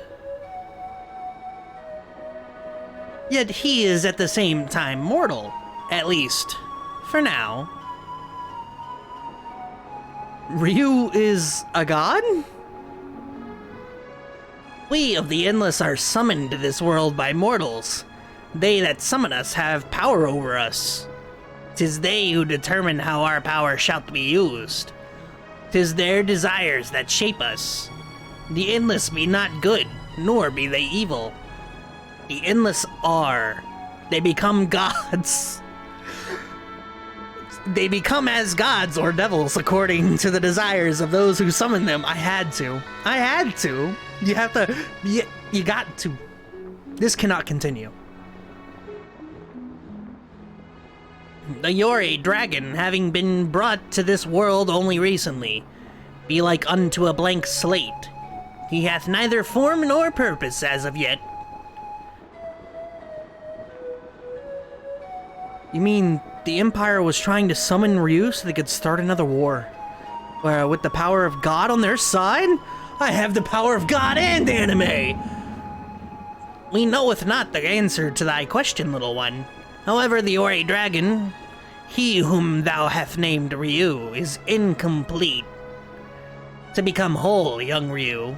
Yet he is at the same time mortal, at least, for now. Ryu is a god? We of the Endless are summoned to this world by mortals. They that summon us have power over us. 'Tis they who determine how our power shall be used. 'Tis their desires that shape us. The Endless be not good, nor be they evil. The Endless are they become gods. They become as gods or devils according to the desires of those who summon them. I had to. You have to. You got to. This cannot continue. The Yori dragon, having been brought to this world only recently, be like unto a blank slate. He hath neither form nor purpose as of yet. You mean the Empire was trying to summon Ryu so they could start another war? With the power of God on their side? I have the power of God and anime! We knoweth not the answer to thy question, little one. However, the Ori dragon, he whom thou hast named Ryu, is incomplete. To become whole, young Ryu,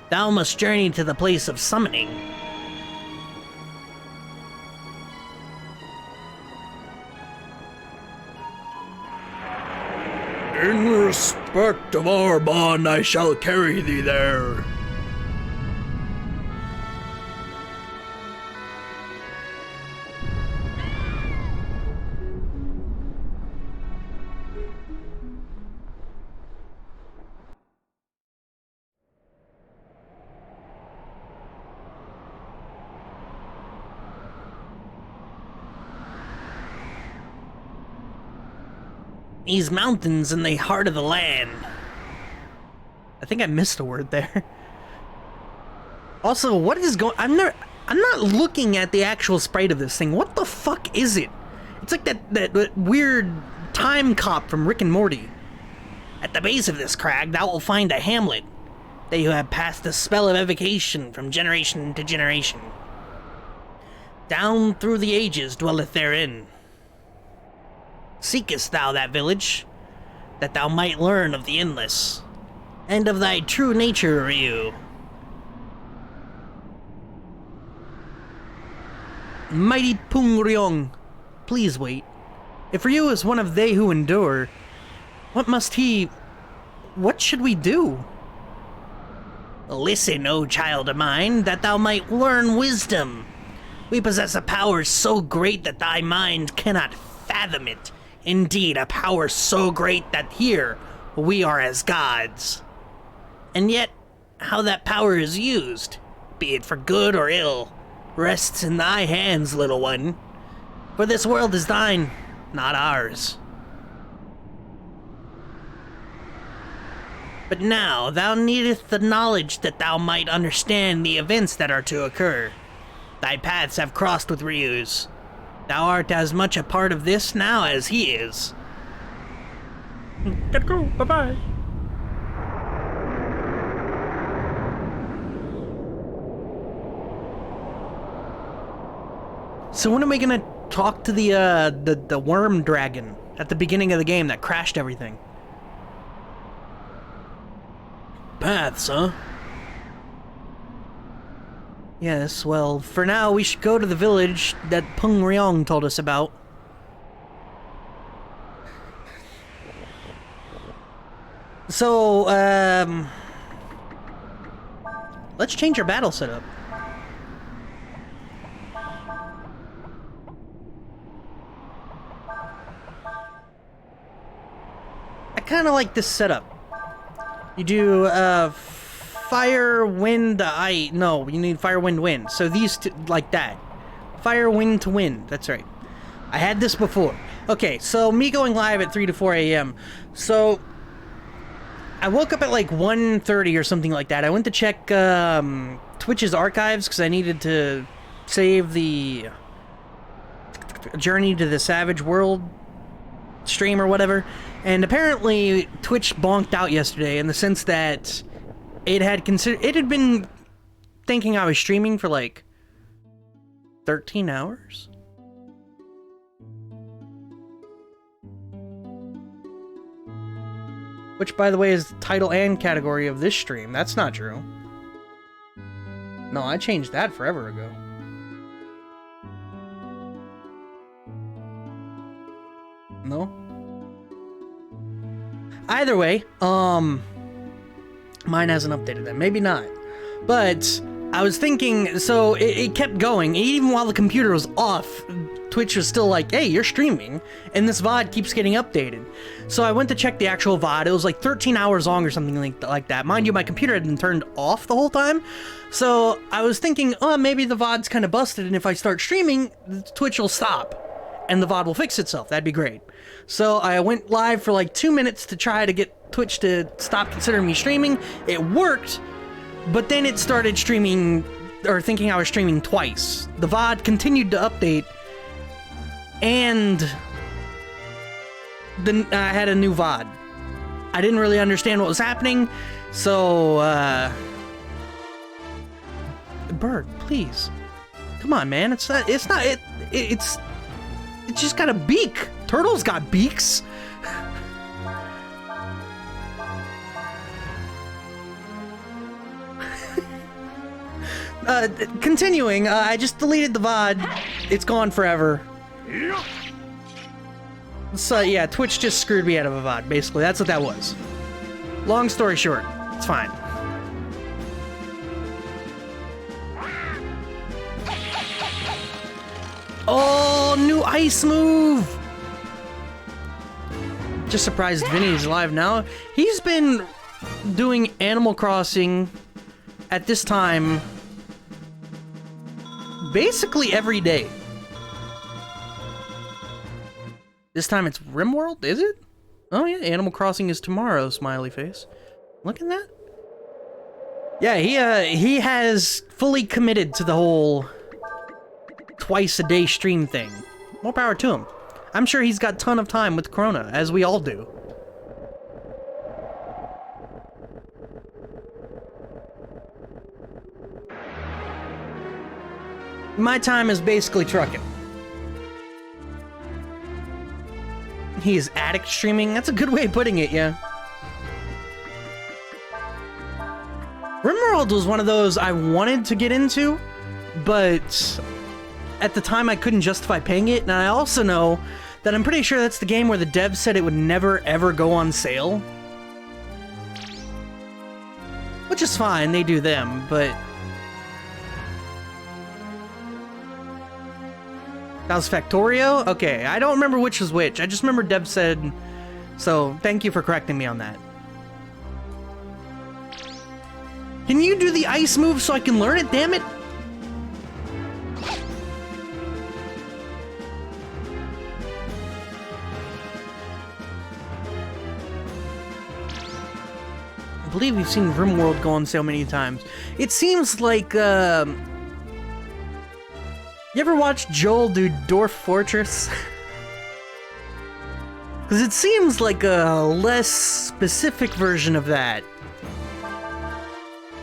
thou must journey to the place of summoning. In respect of our bond, I shall carry thee there. These mountains in the heart of the land. I think I missed a word there. Also, what is going... I'm not looking at the actual sprite of this thing. What the fuck is it? It's like that weird time cop from Rick and Morty. At the base of this crag, thou will find a hamlet. They who have passed the spell of evocation from generation to generation. Down through the ages dwelleth therein. Seekest thou that village, that thou might learn of the endless, and of thy true nature, Ryu. Mighty Pungryong, please wait. If Ryu is one of they who endure, what should we do? Listen, O child of mine, that thou might learn wisdom. We possess a power so great that thy mind cannot fathom it. Indeed, a power so great that here we are as gods. And yet, how that power is used, be it for good or ill, rests in thy hands, little one. For this world is thine, not ours. But now thou needest the knowledge that thou might understand the events that are to occur. Thy paths have crossed with Ryu's. Thou art as much a part of this now as he is. Gotta go, bye-bye. So when am I gonna talk to the worm dragon at the beginning of the game that crashed everything? Paths, huh? Yes, well, for now we should go to the village that Peng Ryong told us about. So, let's change our battle setup. I kinda like this setup. You do, fire, wind, ice. No, you need fire, wind, wind. So these two, like that. Fire, wind to wind. That's right. I had this before. Okay, so me going live at 3 to 4 a.m. So I woke up at like 1:30 or something like that. I went to check Twitch's archives because I needed to save the Journey to the Savage World stream or whatever. And apparently Twitch bonked out yesterday in the sense that it had been thinking I was streaming for like 13 hours. Which, by the way, is the title and category of this stream. That's not true. No, I changed that forever ago. No? Either way, mine hasn't updated that. Maybe not. But I was thinking, so it kept going, even while the computer was off. Twitch was still like, hey, you're streaming, and this VOD keeps getting updated. So I went to check the actual VOD. It was like 13 hours long or something like that. Mind you, my computer had been turned off the whole time. So I was thinking, oh, maybe the VOD's kind of busted, and if I start streaming, Twitch will stop, and the VOD will fix itself. That'd be great. So I went live for like 2 minutes to try to get Twitch to stop considering me streaming. It worked, but then it started streaming, or thinking I was streaming twice. The VOD continued to update, and then I had a new VOD. I didn't really understand what was happening, so, Bird, please. Come on, man, it's just got a beak. Turtles got beaks. Continuing, I just deleted the VOD. It's gone forever. So yeah, Twitch just screwed me out of a VOD, basically. That's what that was. Long story short, it's fine. Oh, new ice move! Just surprised Vinny's alive now. He's been doing Animal Crossing at this time basically every day. This time it's RimWorld, is it? Oh yeah, Animal Crossing is tomorrow, smiley face. Look at that. Yeah, he has fully committed to the whole twice a day stream thing. More power to him. I'm sure he's got a ton of time with Corona, as we all do. My time is basically trucking. He is addict streaming? That's a good way of putting it, yeah. RimWorld was one of those I wanted to get into, but at the time I couldn't justify paying it, and I also know that I'm pretty sure that's the game where the devs said it would never ever go on sale. Which is fine, they do them, but that was Factorio? Okay, I don't remember which was which. I just remember Deb said, so thank you for correcting me on that. Can you do the ice move so I can learn it, damn it? I believe we've seen RimWorld go on sale many times. It seems like, you ever watch Joel do Dwarf Fortress? Because it seems like a less specific version of that.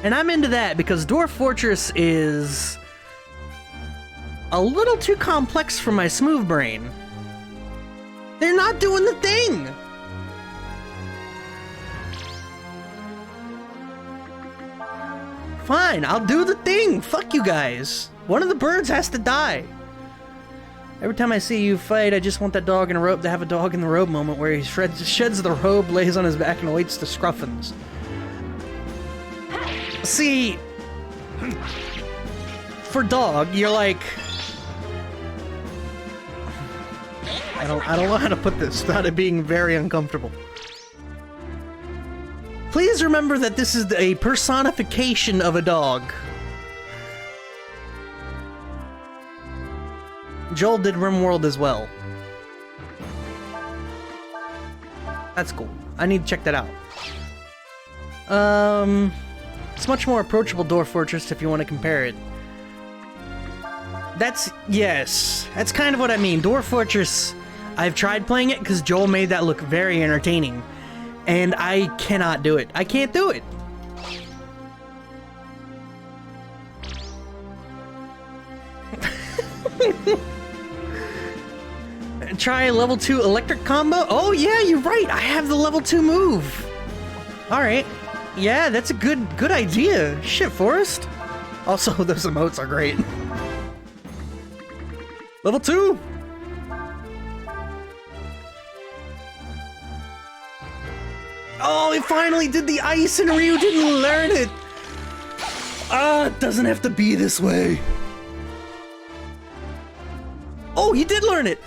And I'm into that because Dwarf Fortress is a little too complex for my smooth brain. They're not doing the thing! Fine, I'll do the thing! Fuck you guys! One of the birds has to die! Every time I see you fight, I just want that dog in a robe to have a dog in the robe moment where he sheds the robe, lays on his back, and awaits the scruffins. See, for dog, you're like, I don't know how to put this without it being very uncomfortable. Please remember that this is a personification of a dog. Joel did RimWorld as well. That's cool. I need to check that out. It's much more approachable Dwarf Fortress if you want to compare it. Yes, that's kind of what I mean. Dwarf Fortress, I've tried playing it because Joel made that look very entertaining. And I cannot do it. I can't do it. Try a level 2 electric combo? Oh yeah, you're right. I have the level 2 move. Alright. Yeah, that's a good idea. Shit, Forrest. Also, those emotes are great. Level 2! Oh, he finally did the ice and Ryu didn't learn it! It doesn't have to be this way. Oh, he did learn it.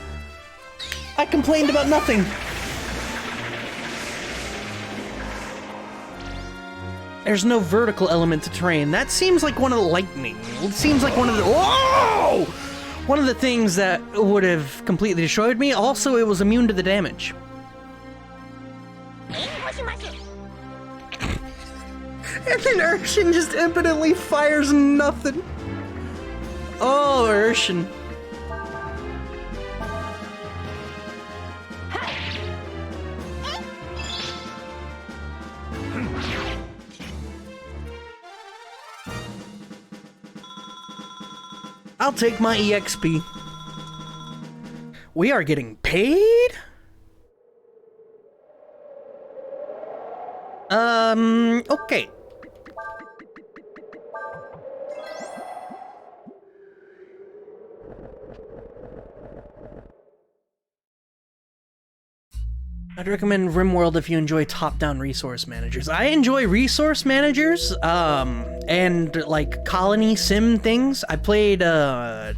I complained about nothing. There's no vertical element to terrain. That seems like one of the lightning. It seems like one of the... Whoa! One of the things that would have completely destroyed me. Also, it was immune to the damage. And then Urshan just impotently fires nothing. Oh, Urshan. I'll take my EXP. We are getting paid? Okay. I'd recommend RimWorld if you enjoy top-down resource managers. I enjoy resource managers, and like colony sim things. I played, oh,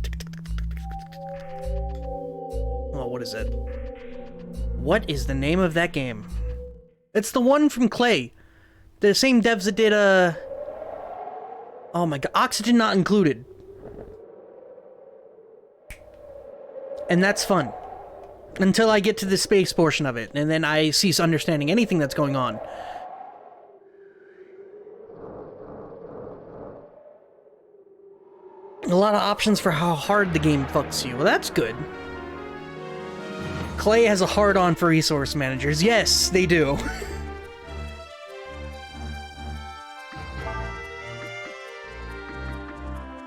what is it? What is the name of that game? It's the one from Clay. The same devs that did, oh my god, Oxygen Not Included. And that's fun. Until I get to the space portion of it, and then I cease understanding anything that's going on. A lot of options for how hard the game fucks you. Well, that's good. Clay has a hard-on for resource managers. Yes, they do.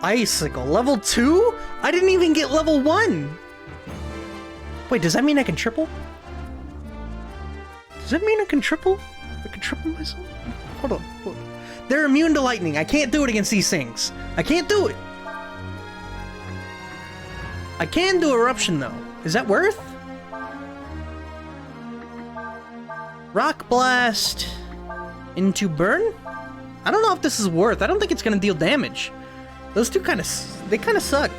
Icicle, level 2? I didn't even get level 1! Wait, does that mean I can triple? Does that mean I can triple? I can triple myself? Hold on, hold on. They're immune to lightning. I can't do it against these things. I can't do it. I can do eruption though. Is that worth? Rock blast into burn? I don't know if this is worth. I don't think it's gonna deal damage. Those two kind of suck.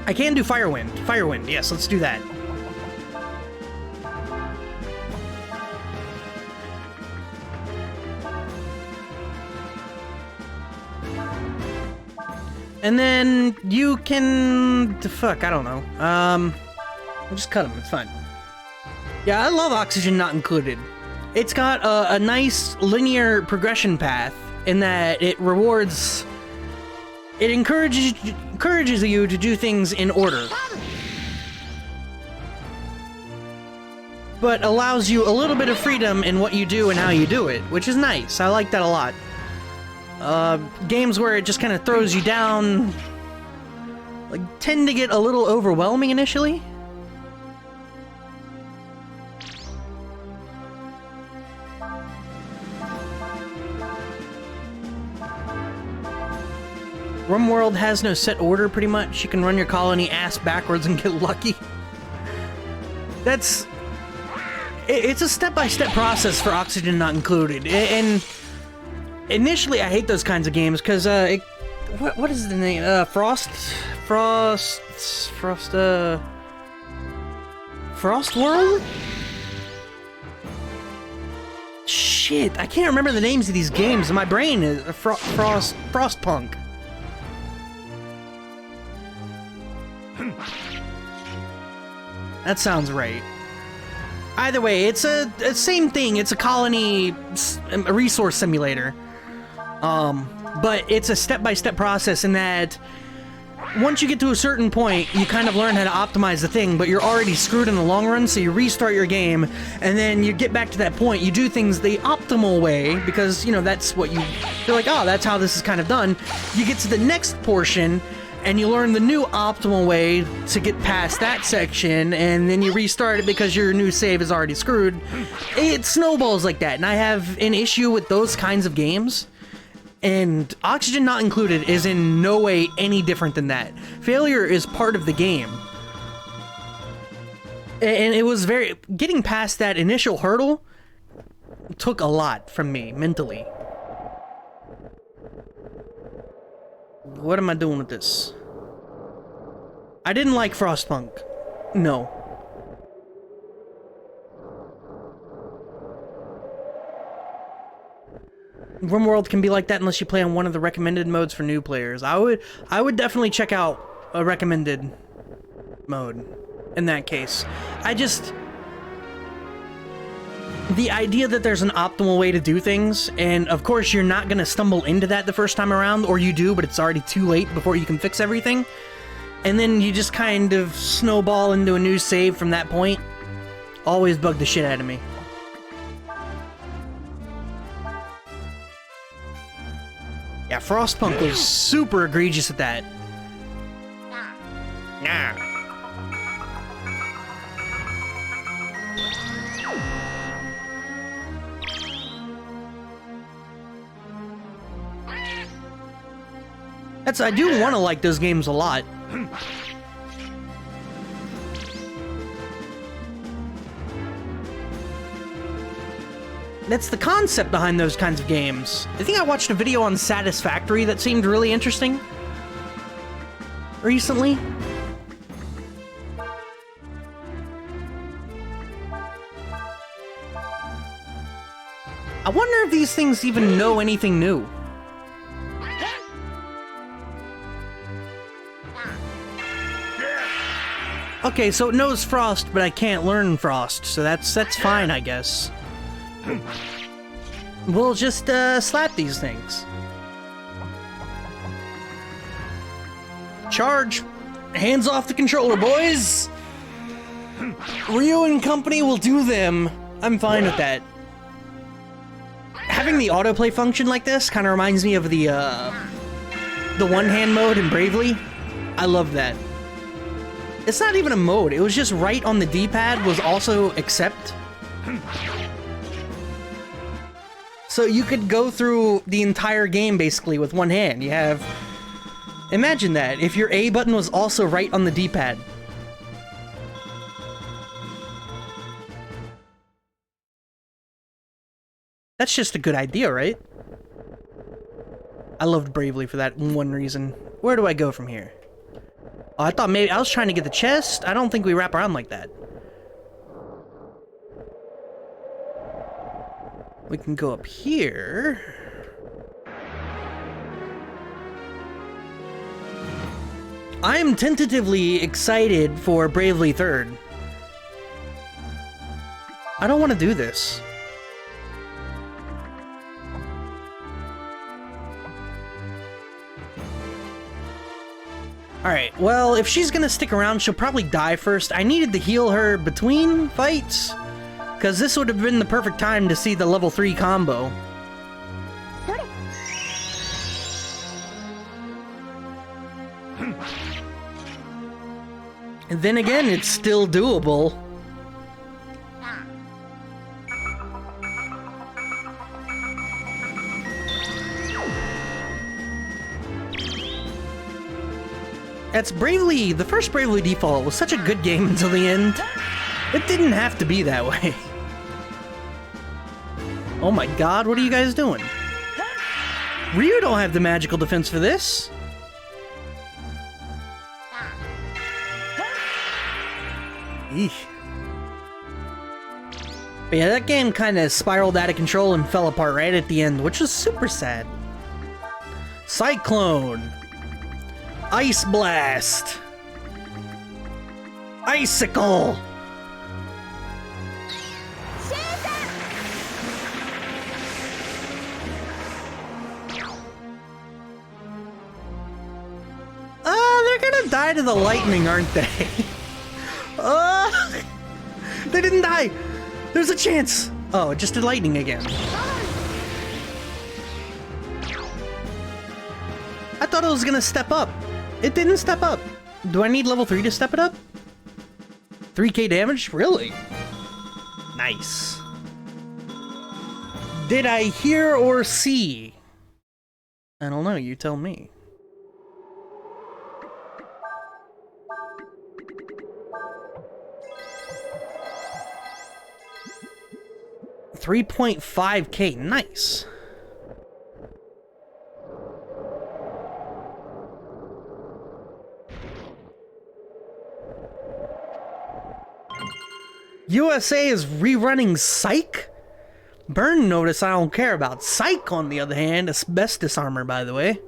I can do Firewind. Firewind, yes, let's do that. And then you can... fuck, I don't know. I'll just cut them, it's fine. Yeah, I love Oxygen Not Included. It's got a nice linear progression path in that it rewards... It encourages you to do things in order. But allows you a little bit of freedom in what you do and how you do it, which is nice. I like that a lot. Games where it just kind of throws you down, like, tend to get a little overwhelming initially. RimWorld has no set order, pretty much. You can run your colony ass backwards and get lucky. It's a step-by-step process for Oxygen Not Included. And initially, I hate those kinds of games, because, what is the name? Frost World? Shit, I can't remember the names of these games. My brain is Frostpunk. That sounds right. Either way, it's a same thing. It's a colony a resource simulator. But it's a step-by-step process in that once you get to a certain point, you kind of learn how to optimize the thing, but you're already screwed in the long run, so you restart your game, and then you get back to that point, you do things the optimal way, because, you know, that's what you're like, oh, that's how this is kind of done. You get to the next portion, and you learn the new optimal way to get past that section, and then you restart it because your new save is already screwed. It snowballs like that, and I have an issue with those kinds of games. And Oxygen Not Included is in no way any different than that. Failure is part of the game. And it was getting past that initial hurdle took a lot from me, mentally. What am I doing with this? I didn't like Frostpunk. No. RimWorld can be like that unless you play on one of the recommended modes for new players. I would definitely check out a recommended mode in that case. The idea that there's an optimal way to do things, and of course you're not gonna stumble into that the first time around, or you do, but it's already too late before you can fix everything, and then you just kind of snowball into a new save from that point, always bugged the shit out of me. Yeah, Frostpunk was super egregious at that. Nah. I do want to like those games a lot. That's the concept behind those kinds of games. I think I watched a video on Satisfactory that seemed really interesting recently. I wonder if these things even know anything new. Okay, so it knows Frost, but I can't learn Frost, so that's fine, I guess. We'll just slap these things. Charge! Hands off the controller, boys! Ryu and company will do them. I'm fine with that. Having the autoplay function like this kind of reminds me of the one-hand mode in Bravely. I love that. It's not even a mode, it was just right on the D-pad was also accept. So you could go through the entire game basically with one hand. You have... Imagine that, if your A button was also right on the D-pad. That's just a good idea, right? I loved Bravely for that one reason. Where do I go from here? Oh, I thought maybe... I was trying to get the chest. I don't think we wrap around like that. We can go up here. I am tentatively excited for Bravely 3rd. I don't want to do this. Alright, well, if she's gonna stick around, she'll probably die first. I needed to heal her between fights, because this would have been the perfect time to see the level 3 combo. And then again, it's still doable. That's Bravely, the first Bravely Default was such a good game until the end. It didn't have to be that way. Oh my god, what are you guys doing? Ryu don't have the magical defense for this. Eesh. But yeah, that game kind of spiraled out of control and fell apart right at the end, which was super sad. Cyclone. Ice Blast! Icicle! They're gonna die to the lightning, aren't they? They didn't die! There's a chance! Oh, it just did lightning again. I thought it was gonna step up. It didn't step up. Do I need level 3 to step it up? 3k damage? Really? Nice. Did I hear or see? I don't know, you tell me. $3.5k, nice. USA is rerunning Psych? Burn Notice I don't care about. Psych, on the other hand, asbestos armor, by the way.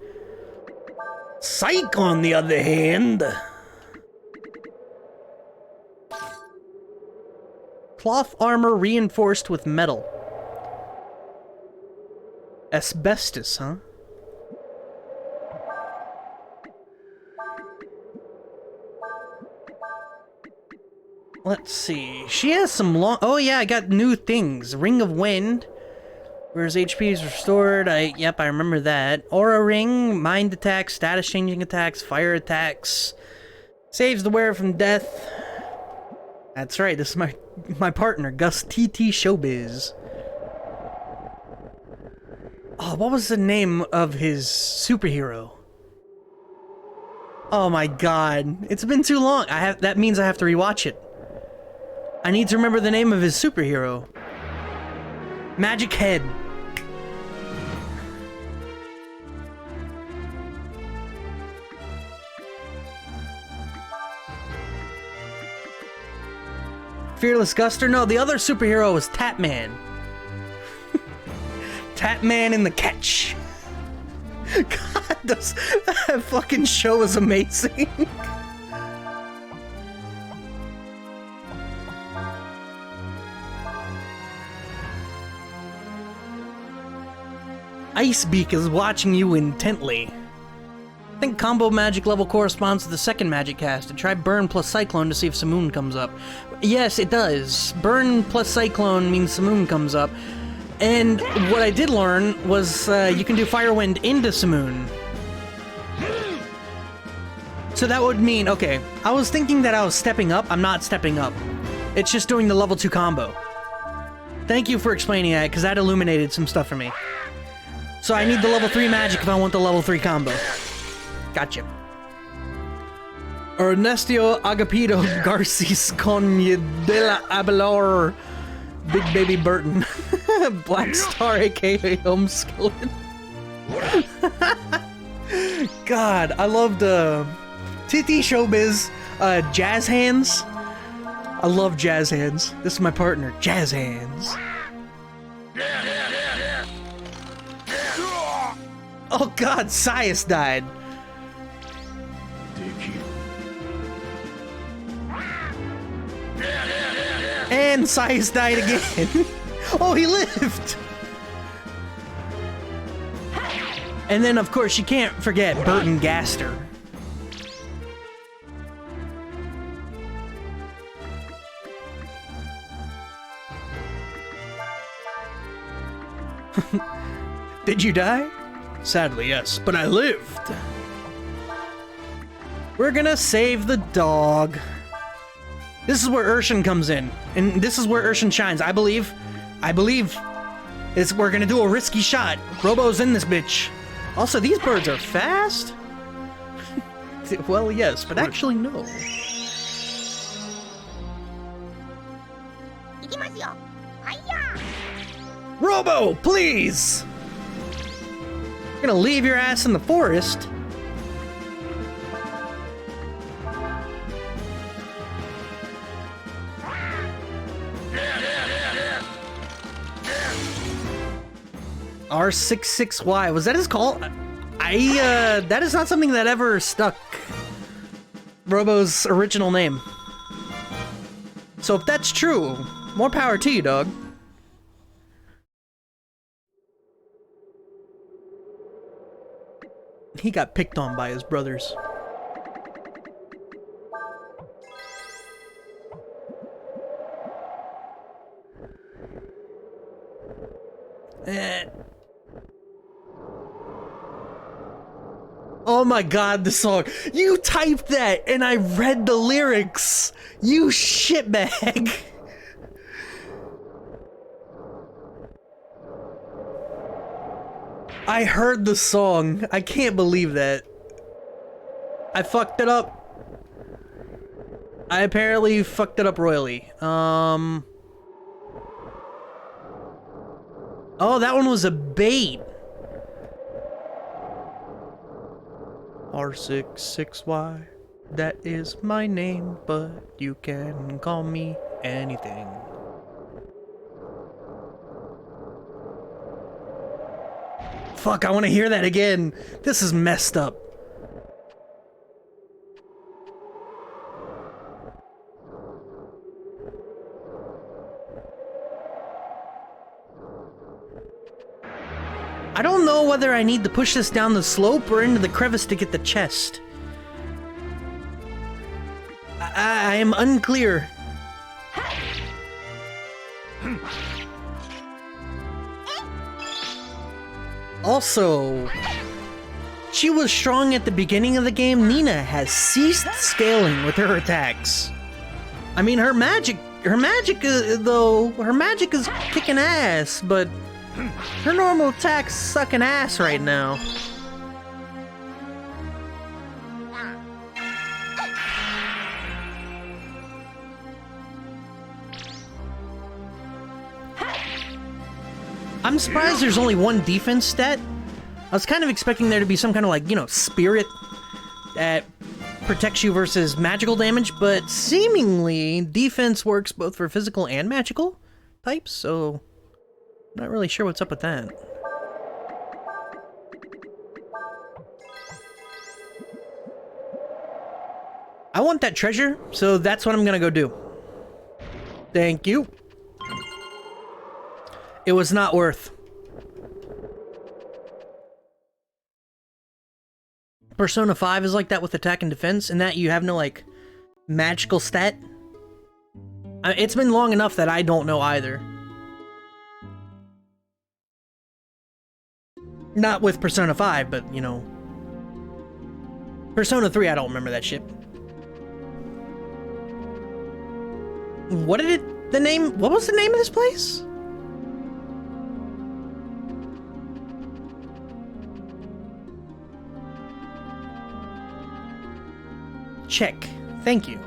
Psych, on the other hand. Cloth armor reinforced with metal. Asbestos, huh? Let's see. She has some long... Oh, yeah, I got new things. Ring of Wind. Whereas HP is restored. Yep, I remember that. Aura Ring. Mind attacks. Status changing attacks. Fire attacks. Saves the wearer from death. That's right. This is my partner, Gus TT Showbiz. Oh, what was the name of his superhero? Oh my god. It's been too long. That means I have to rewatch it. I need to remember the name of his superhero. Magic Head. Fearless Guster? No, the other superhero was Tatman. Tatman in the Catch. God, that fucking show is amazing. Icebeak is watching you intently. I think combo magic level corresponds to the second magic cast. Try Burn plus Cyclone to see if Simoon comes up. Yes, it does. Burn plus Cyclone means Simoon comes up. And what I did learn was you can do Firewind into Simoon. So that would mean, okay, I was thinking that I was stepping up. I'm not stepping up. It's just doing the level 2 combo. Thank you for explaining that, because that illuminated some stuff for me. So I need the level 3 magic if I want the level 3 combo. Gotcha. Ernesto Agapito Garcis Conye de la Abelor Big Baby Burton. Black Star, aka Home Skeleton. God, I loved TT Showbiz, Jazz Hands. I love Jazz Hands. This is my partner, Jazz Hands. Oh god, Sias died. And Sias died again. Oh, he lived! And then, of course, you can't forget Burton Gaster. Did you die? Sadly, yes, but I lived. We're gonna save the dog. This is where Urshan comes in, and this is where Urshan shines. I believe we're gonna do a risky shot. Robo's in this bitch. Also, these birds are fast? Well, yes, but actually no. Robo, please! You're gonna leave your ass in the forest? R66Y, was that his call? That is not something that ever stuck. Robo's original name. So if that's true, more power to you, dog. He got picked on by his brothers. Oh my god, the song. You typed that and I read the lyrics. You shitbag. I heard the song. I can't believe that. I fucked it up. I apparently fucked it up royally. Oh, that one was a bait. R66Y, that is my name, but you can call me anything. Fuck, I want to hear that again. This is messed up. I don't know whether I need to push this down the slope or into the crevice to get the chest. I am unclear. Also, she was strong at the beginning of the game. Nina has ceased scaling with her attacks. I mean, her magic is kicking ass, but her normal attacks sucking ass right now. I'm surprised there's only one defense stat. I was kind of expecting there to be some kind of, like, you know, spirit that protects you versus magical damage, but seemingly defense works both for physical and magical types, so not really sure what's up with that. I want that treasure, so that's what I'm gonna go do. Thank you. It was not worth. Persona 5 is like that with attack and defense, and that you have no, like, magical stat. It's been long enough that I don't know either. Not with Persona 5, but, you know. Persona 3, I don't remember that shit. What was the name of this place? Check. Thank you.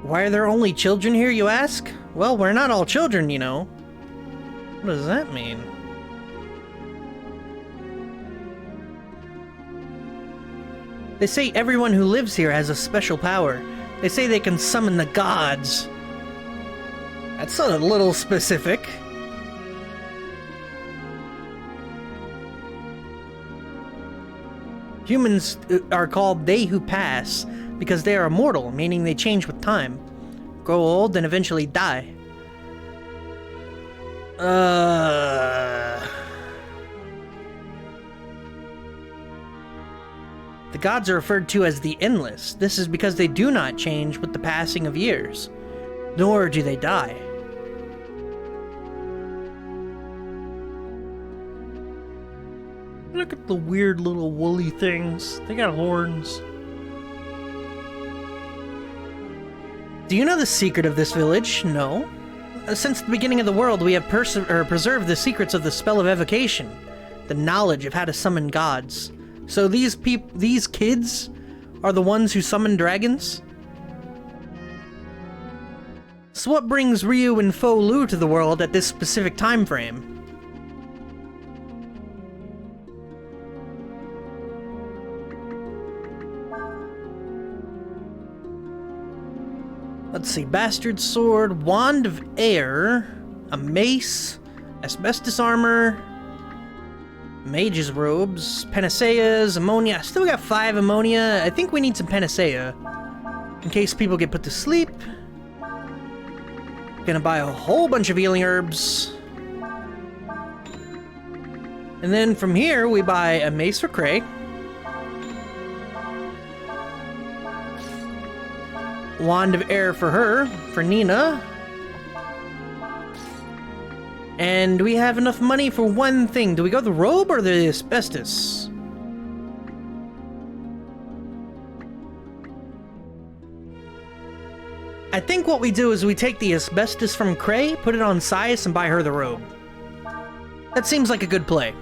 Why are there only children here, you ask? Well, we're not all children, you know. What does that mean? They say everyone who lives here has a special power. They say they can summon the gods. That's a little specific. Humans are called they who pass because they are immortal, meaning they change with time, grow old, and eventually die. The gods are referred to as the Endless. This is because they do not change with the passing of years, nor do they die. Look at the weird little woolly things. They got horns. Do you know the secret of this village? No. Since the beginning of the world, we have preserved the secrets of the spell of evocation, the knowledge of how to summon gods. So these kids are the ones who summon dragons? So what brings Ryu and Fo Lu to the world at this specific time frame? Let's see, Bastard Sword, Wand of Air, a Mace, Asbestos Armor, Mage's Robes, Panaceas, Ammonia. I still got 5 Ammonia. I think we need some Panacea in case people get put to sleep. Gonna buy a whole bunch of healing herbs. And then from here, we buy a Mace for Cray. Wand of Air for her, for Nina. And we have enough money for one thing. Do we go the robe or the asbestos? I think what we do is we take the asbestos from Cray, put it on Sias, and buy her the robe. That seems like a good play.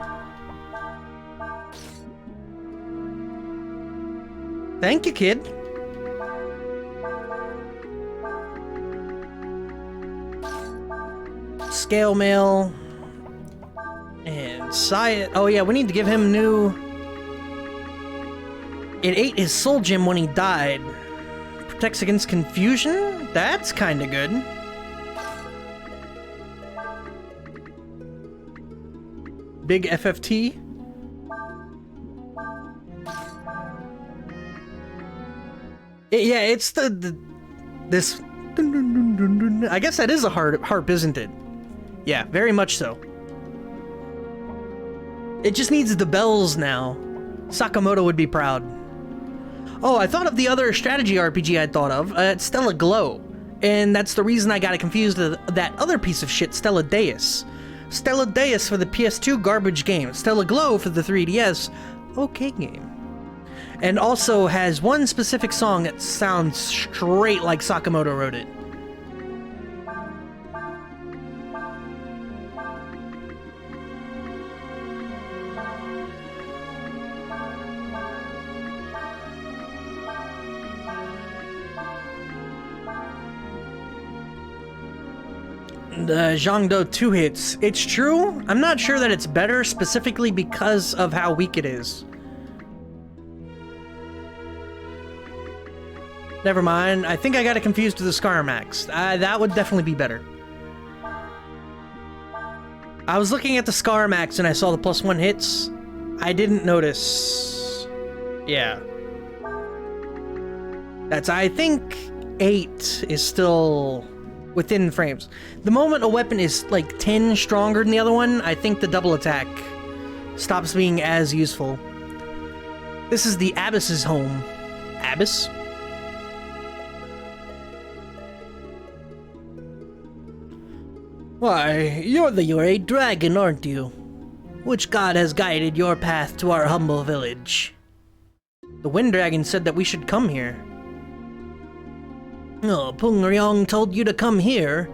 Thank you, kid. Scale mail. And Sias. Oh yeah, we need to give him new. It ate his soul gem when he died. protects against confusion? That's kinda good. Big FFT. Yeah, it's this. I guess that is a harp, isn't it? Yeah, very much so. It just needs the bells now. Sakamoto would be proud. Oh, I thought of the other strategy RPG I'd thought of. It's Stella Glow. And that's the reason I got it confused with that other piece of shit, Stella Deus. Stella Deus for the PS2, garbage game. Stella Glow for the 3DS, okay game. And also has one specific song that sounds straight like Sakamoto wrote it. The Zhangdo 2 hits. It's true. I'm not sure that it's better specifically because of how weak it is. Never mind. I think I got it confused with the Scarmax. That would definitely be better. I was looking at the Scarmax and I saw the +1 hits. I didn't notice. Yeah. That's, I think, 8 is still within frames. The moment a weapon is like 10 stronger than the other one, I think the double attack stops being as useful. This is the Abyss's home. Abyss? Why, you're the great dragon, aren't you? Which god has guided your path to our humble village? The Wind Dragon said that we should come here. Oh, Pungryong told you to come here.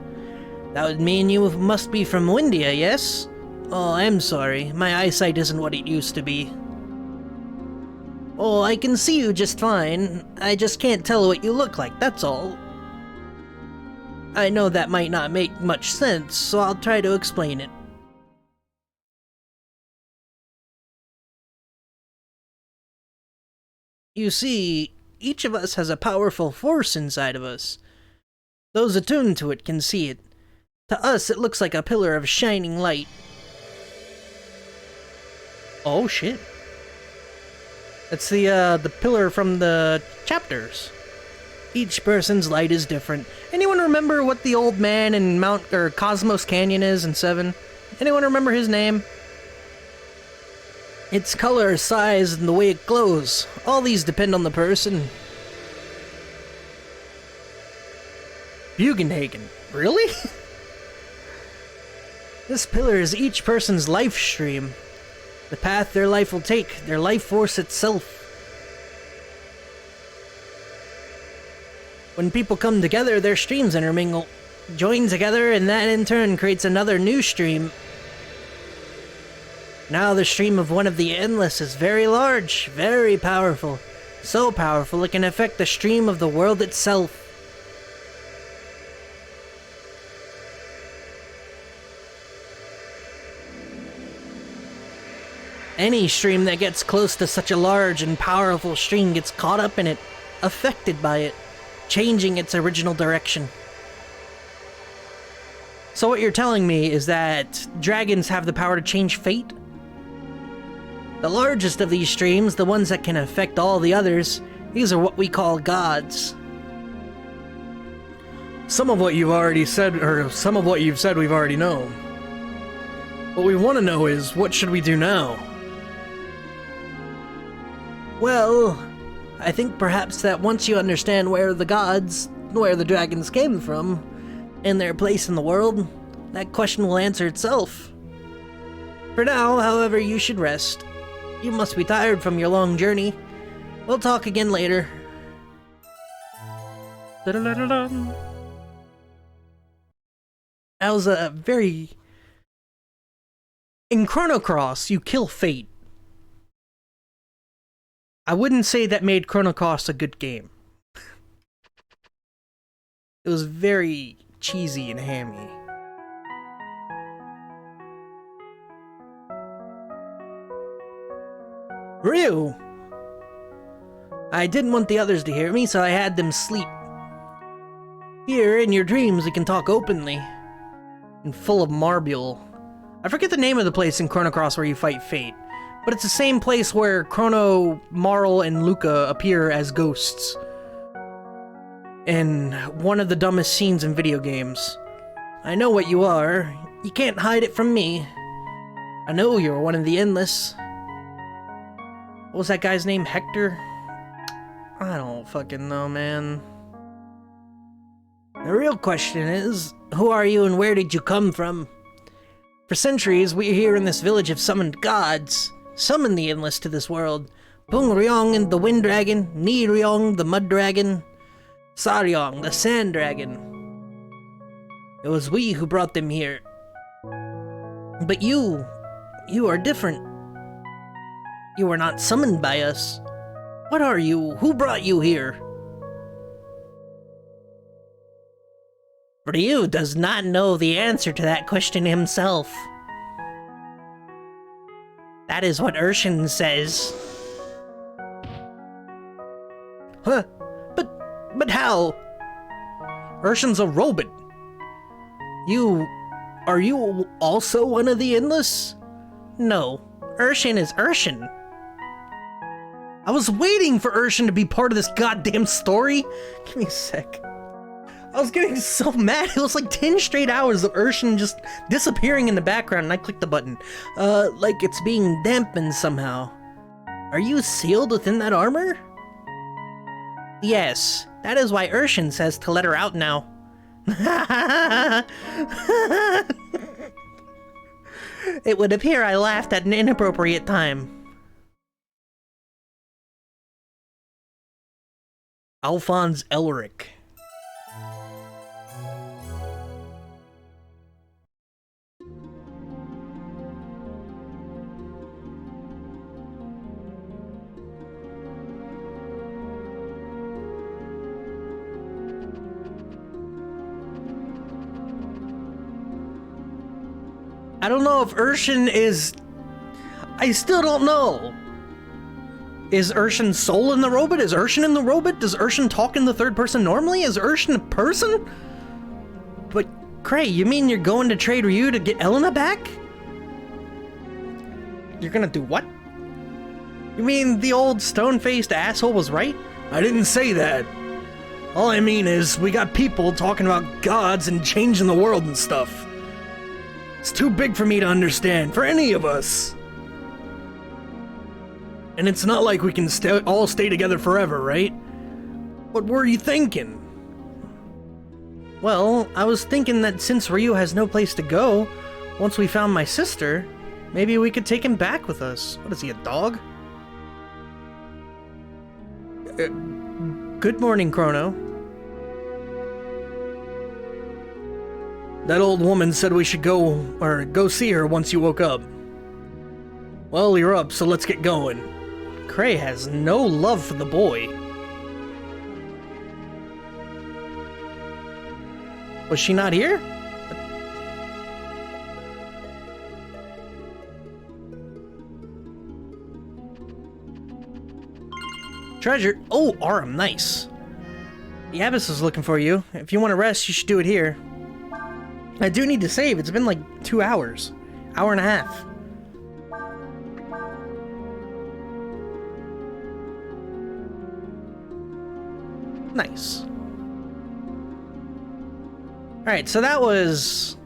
That would mean you must be from Windia, yes? Oh, I'm sorry. My eyesight isn't what it used to be. Oh, I can see you just fine. I just can't tell what you look like, that's all. I know that might not make much sense, so I'll try to explain it. You see, each of us has a powerful force inside of us. Those attuned to it can see it. To us, it looks like a pillar of shining light. Oh shit. That's the pillar from the chapters. Each person's light is different. Anyone remember what the old man in Cosmos Canyon is in 7? Anyone remember his name? Its color, size, and the way it glows. All these depend on the person. Bugenhagen. Really? This pillar is each person's life stream. The path their life will take, their life force itself. When people come together, their streams intermingle, join together, and that in turn creates another new stream. Now the stream of one of the Endless is very large, very powerful. So powerful it can affect the stream of the world itself. Any stream that gets close to such a large and powerful stream gets caught up in it, affected by it, changing its original direction. So what you're telling me is that dragons have the power to change fate? The largest of these streams, the ones that can affect all the others, these are what we call gods. Some of what you've already said, or some of what you've said we've already known. What we want to know is, what should we do now? Well, I think perhaps that once you understand where the dragons came from, and their place in the world, that question will answer itself. For now, however, you should rest. You must be tired from your long journey. We'll talk again later. That was a very... In Chrono Cross, you kill fate. I wouldn't say that made Chrono Cross a good game. It was very cheesy and hammy. Ryu! I didn't want the others to hear me, so I had them sleep. Here, in your dreams, we can talk openly. And full of Marbule. I forget the name of the place in Chrono Cross where you fight Fate, but it's the same place where Chrono, Marl, and Luca appear as ghosts. In one of the dumbest scenes in video games. I know what you are. You can't hide it from me. I know you're one of the Endless. What was that guy's name? Hector? I don't fucking know, man. The real question is, who are you and where did you come from? For centuries, we here in this village have summoned gods, summoned the Endless to this world. Pung Ryong and the Wind Dragon, Ni Ryong the Mud Dragon, Saryong the Sand Dragon. It was we who brought them here. But you are different. You were not summoned by us. What are you? Who brought you here? Ryu does not know the answer to that question himself. That is what Urshan says. Huh? But how? Urshan's a robot. Are you also one of the Endless? No, Urshan is Urshan. I was waiting for Urshan to be part of this goddamn story. Give me a sec. I was getting so mad. It was like 10 straight hours of Urshan just disappearing in the background, and I clicked the button. Like it's being dampened somehow. Are you sealed within that armor? Yes, that is why Urshan says to let her out now. It would appear I laughed at an inappropriate time. Alphonse Elric. I don't know if Urshan is... I still don't know. Is Urshan's soul in the robot? Is Urshan in the robot? Does Urshan talk in the third person normally? Is Urshan a person? But, Cray, you mean you're going to trade Ryu to get Elena back? You're gonna do what? You mean the old stone-faced asshole was right? I didn't say that. All I mean is, we got people talking about gods and changing the world and stuff. It's too big for me to understand, for any of us. And it's not like we can all stay together forever, right? What were you thinking? Well, I was thinking that since Ryu has no place to go, once we found my sister, maybe we could take him back with us. What is he, a dog? Good morning, Chrono. That old woman said we should go see her once you woke up. Well, you're up, so let's get going. Cray has no love for the boy. Was she not here? Treasure. Oh, Aram, nice. The Abbess is looking for you. If you want to rest, you should do it here. I do need to save. It's been like 2 hours. Hour and a half. Nice. Alright, so that was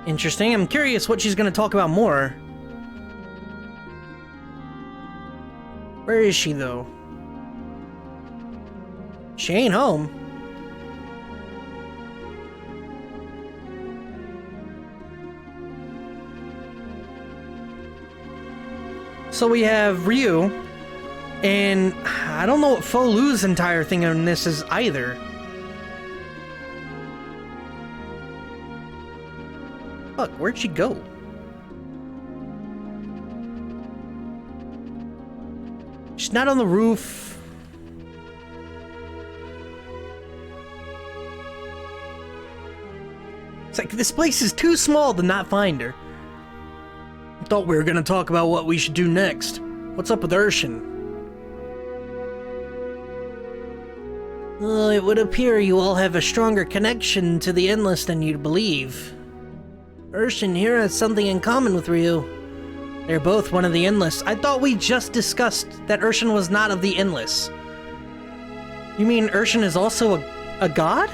interesting. I'm curious what she's going to talk about more. Where is she, though? She ain't home. So we have Ryu, and I don't know what Fo Lu's entire thing on this is either. Fuck, where'd she go? She's not on the roof. It's like this place is too small to not find her. Thought we were gonna talk about what we should do next. What's up with Urshan? It would appear you all have a stronger connection to the Endless than you'd believe. Urshan here has something in common with Ryu. They're both one of the Endless. I thought we just discussed that Urshan was not of the Endless. You mean Urshan is also a god?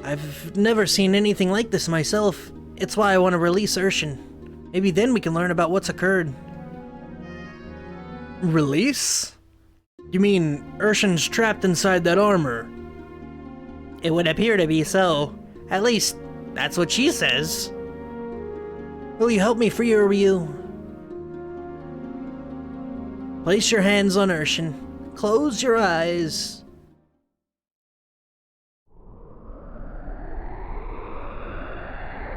I've never seen anything like this myself. It's why I want to release Urshan. Maybe then we can learn about what's occurred. Release? You mean Urshan's trapped inside that armor? It would appear to be so. At least, that's what she says. Will you help me free her, Ryu? Place your hands on Urshan. Close your eyes.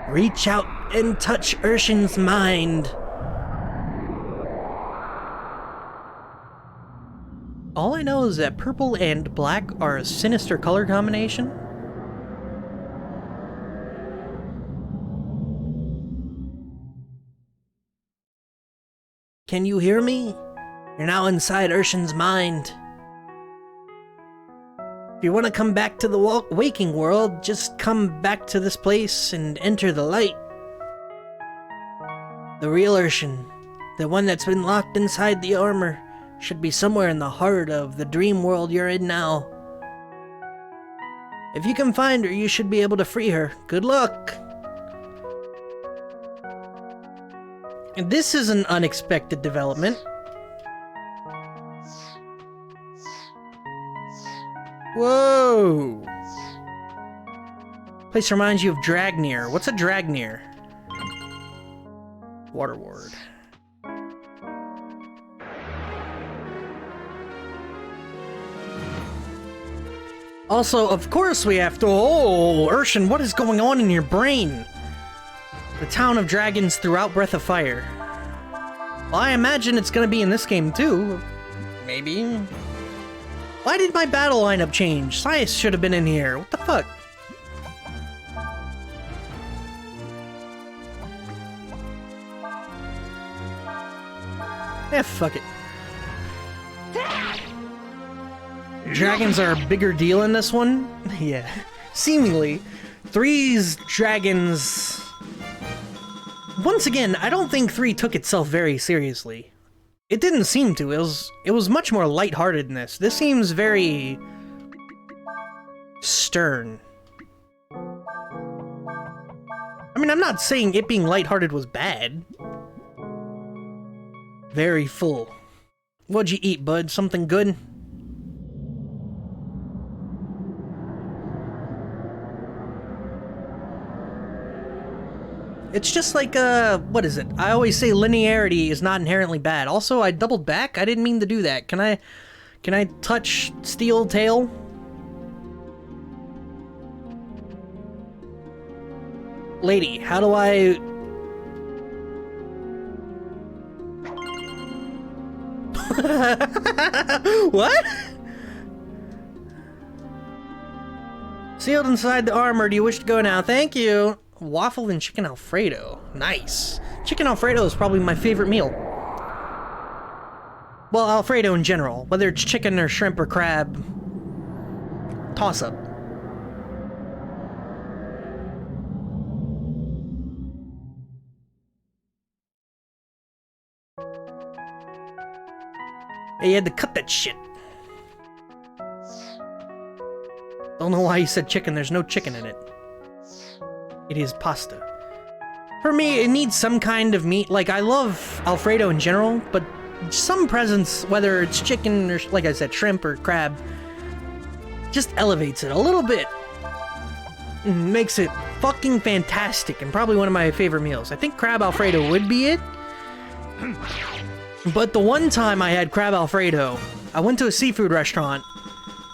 Reach out and touch Urshan's mind. All I know is that purple and black are a sinister color combination. Can you hear me? You're now inside Urshan's mind. If you want to come back to the waking world, just come back to this place and enter the light. The real Urshan, the one that's been locked inside the armor, should be somewhere in the heart of the dream world you're in now. If you can find her, you should be able to free her. Good luck! And this is an unexpected development. Whoa! Place reminds you of Dragnir. What's a Dragnir? Water Ward. Also, of course we have to— oh, Urshan, what is going on in your brain? The town of dragons throughout Breath of Fire. Well, I imagine it's gonna be in this game too. Maybe. Why did my battle lineup change? Sias should have been in here. What the fuck? Eh, fuck it. Dragons are a bigger deal in this one? Yeah. Seemingly. 3's dragons... Once again, I don't think 3 took itself very seriously. It didn't seem to. It was much more lighthearted in this. This seems very... stern. I mean, I'm not saying it being lighthearted was bad. Very full. What'd you eat, bud? Something good? It's just like, what is it? I always say linearity is not inherently bad. Also, I doubled back. I didn't mean to do that. Can I touch Steel Tail? Lady, how do I... What? Sealed inside the armor. Do you wish to go now? Thank you. Waffle and chicken Alfredo. Nice. Chicken Alfredo is probably my favorite meal. Well, Alfredo in general. Whether it's chicken or shrimp or crab. Toss-up. Hey, you had to cut that shit. Don't know why you said chicken. There's no chicken in it. It is pasta. For me, it needs some kind of meat. Like, I love Alfredo in general, but some presence, whether it's chicken or, like I said, shrimp or crab, just elevates it a little bit. And makes it fucking fantastic and probably one of my favorite meals. I think crab Alfredo would be it. But the one time I had crab Alfredo, I went to a seafood restaurant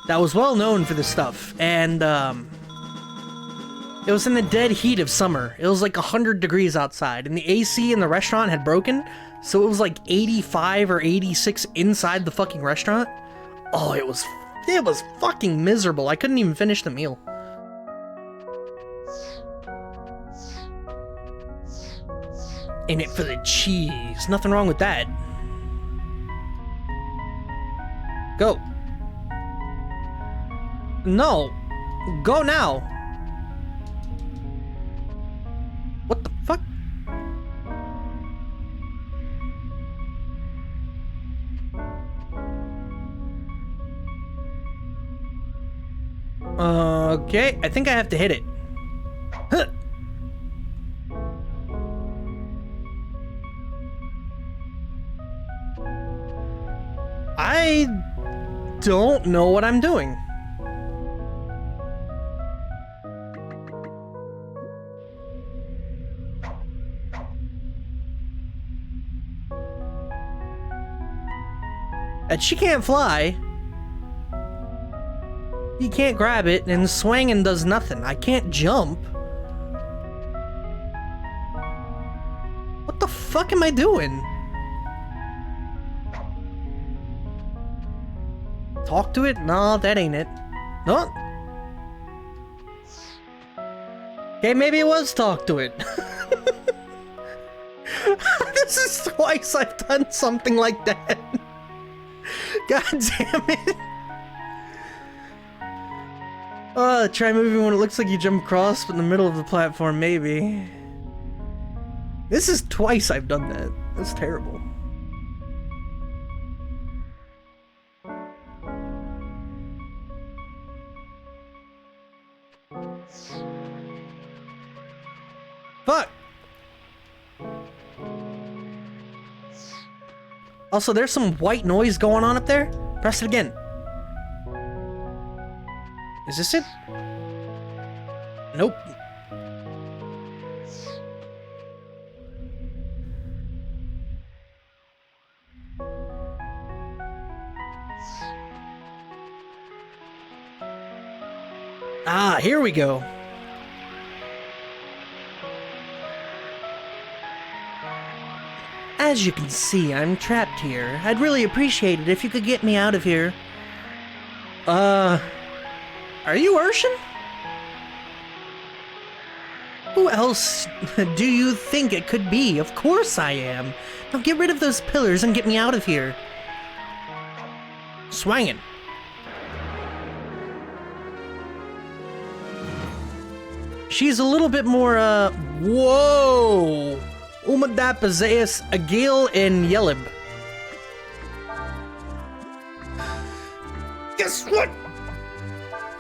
that was well known for this stuff, and, it was in the dead heat of summer. It was like 100 degrees outside, and the AC in the restaurant had broken, so it was like 85 or 86 inside the fucking restaurant. Oh, it was fucking miserable. I couldn't even finish the meal. In it for the cheese. Nothing wrong with that. Go. No. Go now. What the fuck? Okay, I think I have to hit it. Huh. I don't know what I'm doing. And she can't fly. You can't grab it, and swinging does nothing. I can't jump. What the fuck am I doing? Talk to it? No, that ain't it. No. Okay, maybe it was talk to it. This is twice I've done something like that. God damn it. Try moving when it looks like you jump across, but in the middle of the platform, maybe. This is twice I've done that. That's terrible. Fuck! Also, there's some white noise going on up there. Press it again. Is this it? Nope. Ah, here we go. As you can see, I'm trapped here. I'd really appreciate it if you could get me out of here. Are you Urshan? Who else do you think it could be? Of course I am. Now get rid of those pillars and get me out of here. Swangin'. She's a little bit more, whoa! Umadapazeus, Agil, and Yelib. Guess what?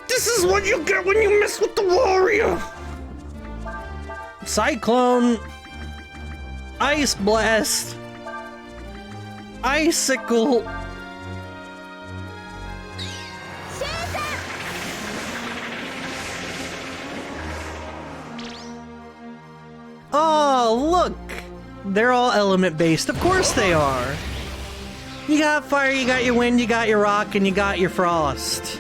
This is what you get when you mess with the warrior! Cyclone, Ice Blast, Icicle. Oh, look! They're all element based. Of course they are. You got fire, you got your wind, you got your rock, and you got your frost.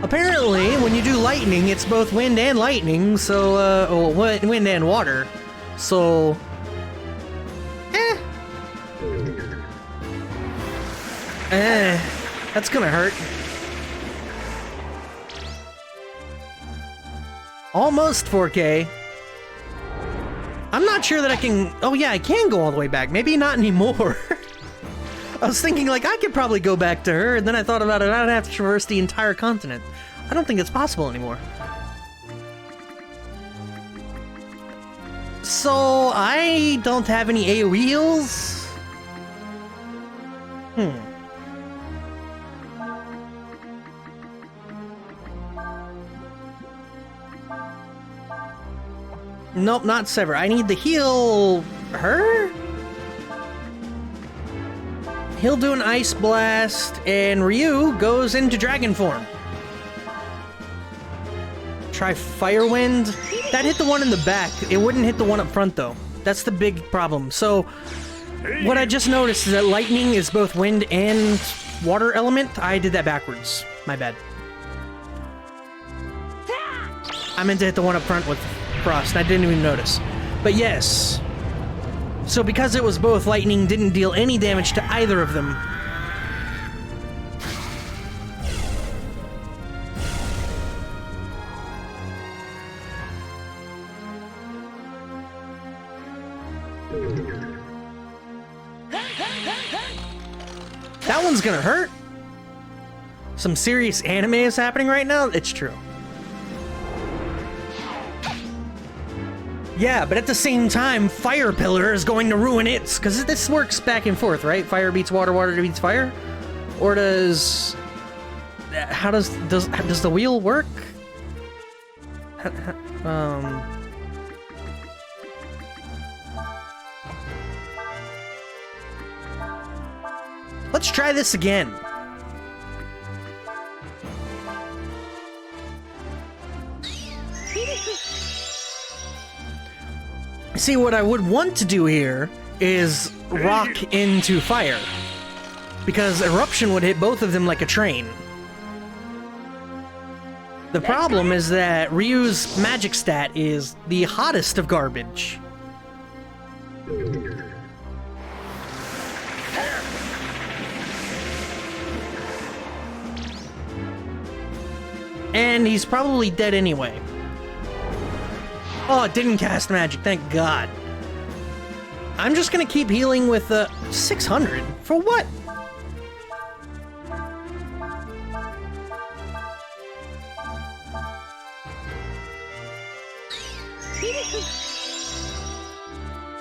Apparently, when you do lightning, it's both wind and lightning, so, wind and water. So, that's gonna hurt. Almost 4K. I'm not sure that I can... Oh yeah, I can go all the way back. Maybe not anymore. I was thinking, like, I could probably go back to her, and then I thought about it, I'd have to traverse the entire continent. I don't think it's possible anymore. So, I don't have any AoE heals? Nope, not Sever. I need to heal her? He'll do an Ice Blast, and Ryu goes into Dragon form. Try Fire Wind. That hit the one in the back. It wouldn't hit the one up front, though. That's the big problem. So, what I just noticed is that Lightning is both wind and water element. I did that backwards. My bad. I meant to hit the one up front with Frost, and I didn't even notice. But yes. So because it was both, Lightning didn't deal any damage to either of them. That one's gonna hurt. some serious anime is happening right now, it's true. Yeah, but at the same time, Fire Pillar is going to ruin it, because this works back and forth, right? Fire beats water, water beats fire? Or does... How does the wheel work? Let's try this again. See, what I would want to do here is rock into fire, because eruption would hit both of them like a train. The problem is that Ryu's magic stat is the hottest of garbage. And he's probably dead anyway. Oh, it didn't cast magic, thank God. I'm just gonna keep healing with 600. For what?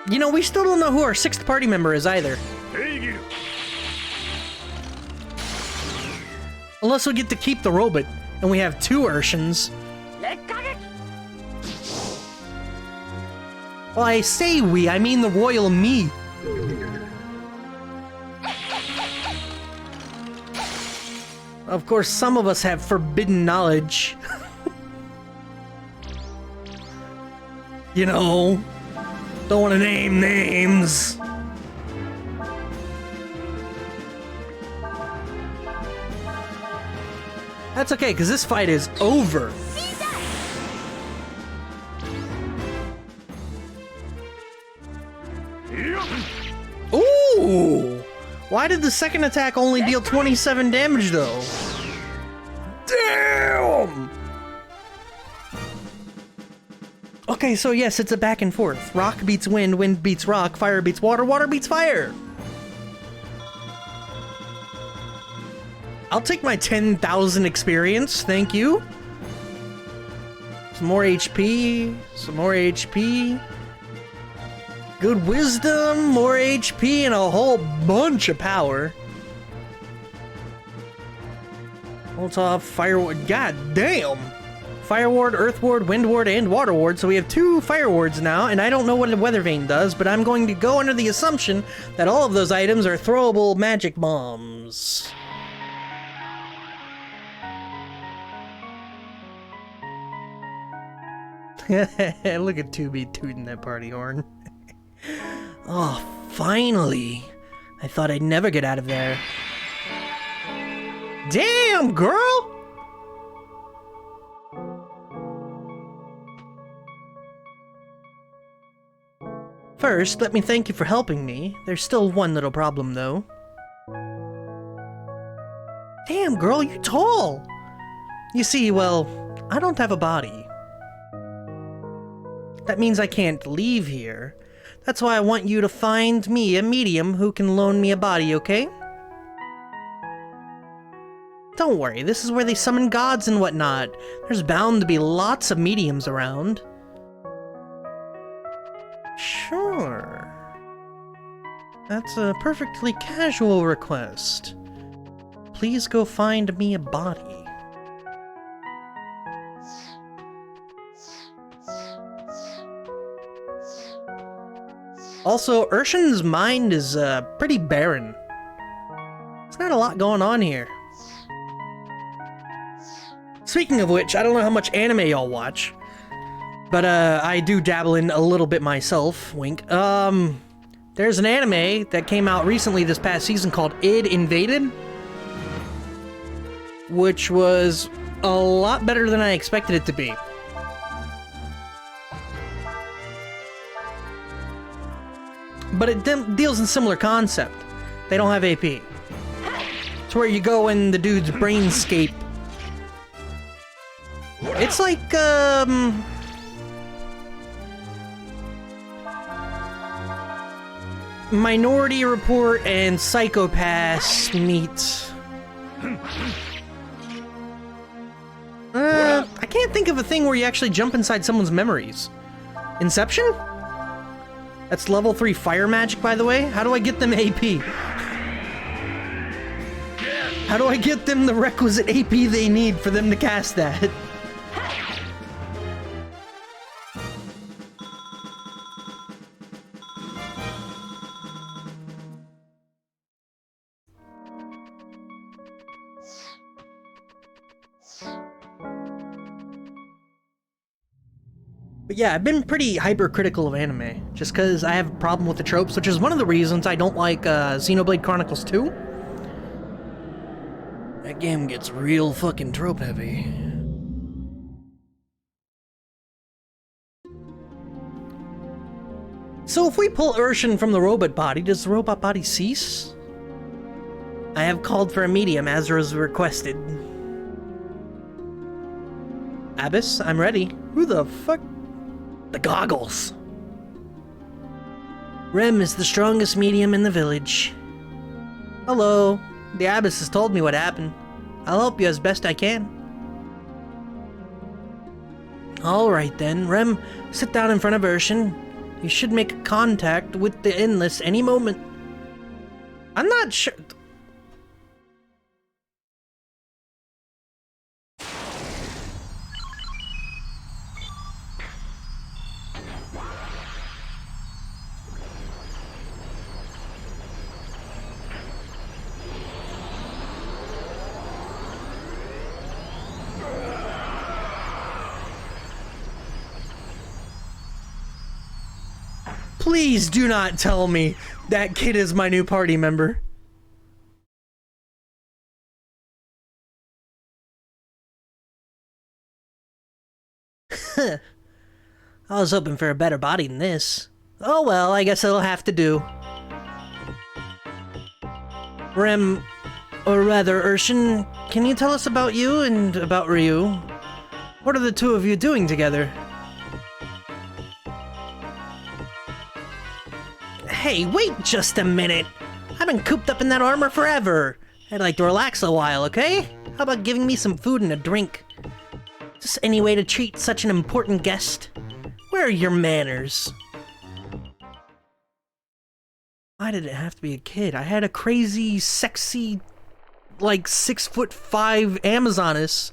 You know, we still don't know who our 6th party member is either. Unless we get to keep the robot, and we have 2 Urshins. Well, I say we, I mean the royal me. Of course, some of us have forbidden knowledge. You know, don't want to name names. That's okay, because this fight is over. Ooh! Why did the second attack only deal 27 damage, though? Damn! Okay, so yes, it's a back and forth. Rock beats wind, wind beats rock, fire beats water, water beats fire! I'll take my 10,000 experience, thank you. Some more HP, some more HP. Good wisdom, more HP, and a whole bunch of power. Ult off, Fire Ward, god damn! Fire Ward, Earth Ward, Wind Ward, and Water Ward, so we have 2 Fire Wards now, and I don't know what a Weather Vane does, but I'm going to go under the assumption that all of those items are throwable magic bombs. Look at 2B tooting that party horn. Oh, finally! I thought I'd never get out of there. Damn, girl! First, let me thank you for helping me. There's still one little problem, though. Damn, girl, you're tall! You see, well, I don't have a body. That means I can't leave here. That's why I want you to find me a medium who can loan me a body, okay? Don't worry, this is where they summon gods and whatnot. There's bound to be lots of mediums around. Sure. That's a perfectly casual request. Please go find me a body. Also, Urshan's mind is pretty barren. There's not a lot going on here. Speaking of which, I don't know how much anime y'all watch, but I do dabble in a little bit myself, wink. There's an anime that came out recently this past season called Id Invaded, which was a lot better than I expected it to be. But it deals in similar concept. They don't have AP. It's where you go in the dude's brainscape. It's like, Minority Report and Psychopaths meet can't think of a thing where you actually jump inside someone's memories. Inception? That's level 3 fire magic, by the way. How do I get them AP? How do I get them the requisite AP they need for them to cast that? But yeah, I've been pretty hypercritical of anime, just because I have a problem with the tropes, which is one of the reasons I don't like Xenoblade Chronicles 2. That game gets real fucking trope heavy. So if we pull Urshan from the robot body, does the robot body cease? I have called for a medium as was requested. Abyss, I'm ready. Who the fuck? The goggles. Rem is the strongest medium in the village. Hello. The Abyss has told me what happened. I'll help you as best I can. Alright then, Rem, sit down in front of Urshan. You should make contact with the Endless any moment. I'm not sure... Please do not tell me that kid is my new party member. I was hoping for a better body than this. Oh well, I guess it'll have to do. Rem, or rather Urshan, can you tell us about you and about Ryu? What are the two of you doing together? Hey, wait just a minute! I've been cooped up in that armor forever! I'd like to relax a while, okay? How about giving me some food and a drink? Is this any way to treat such an important guest? Where are your manners? Why did it have to be a kid? I had a crazy, sexy, like 6'5" Amazoness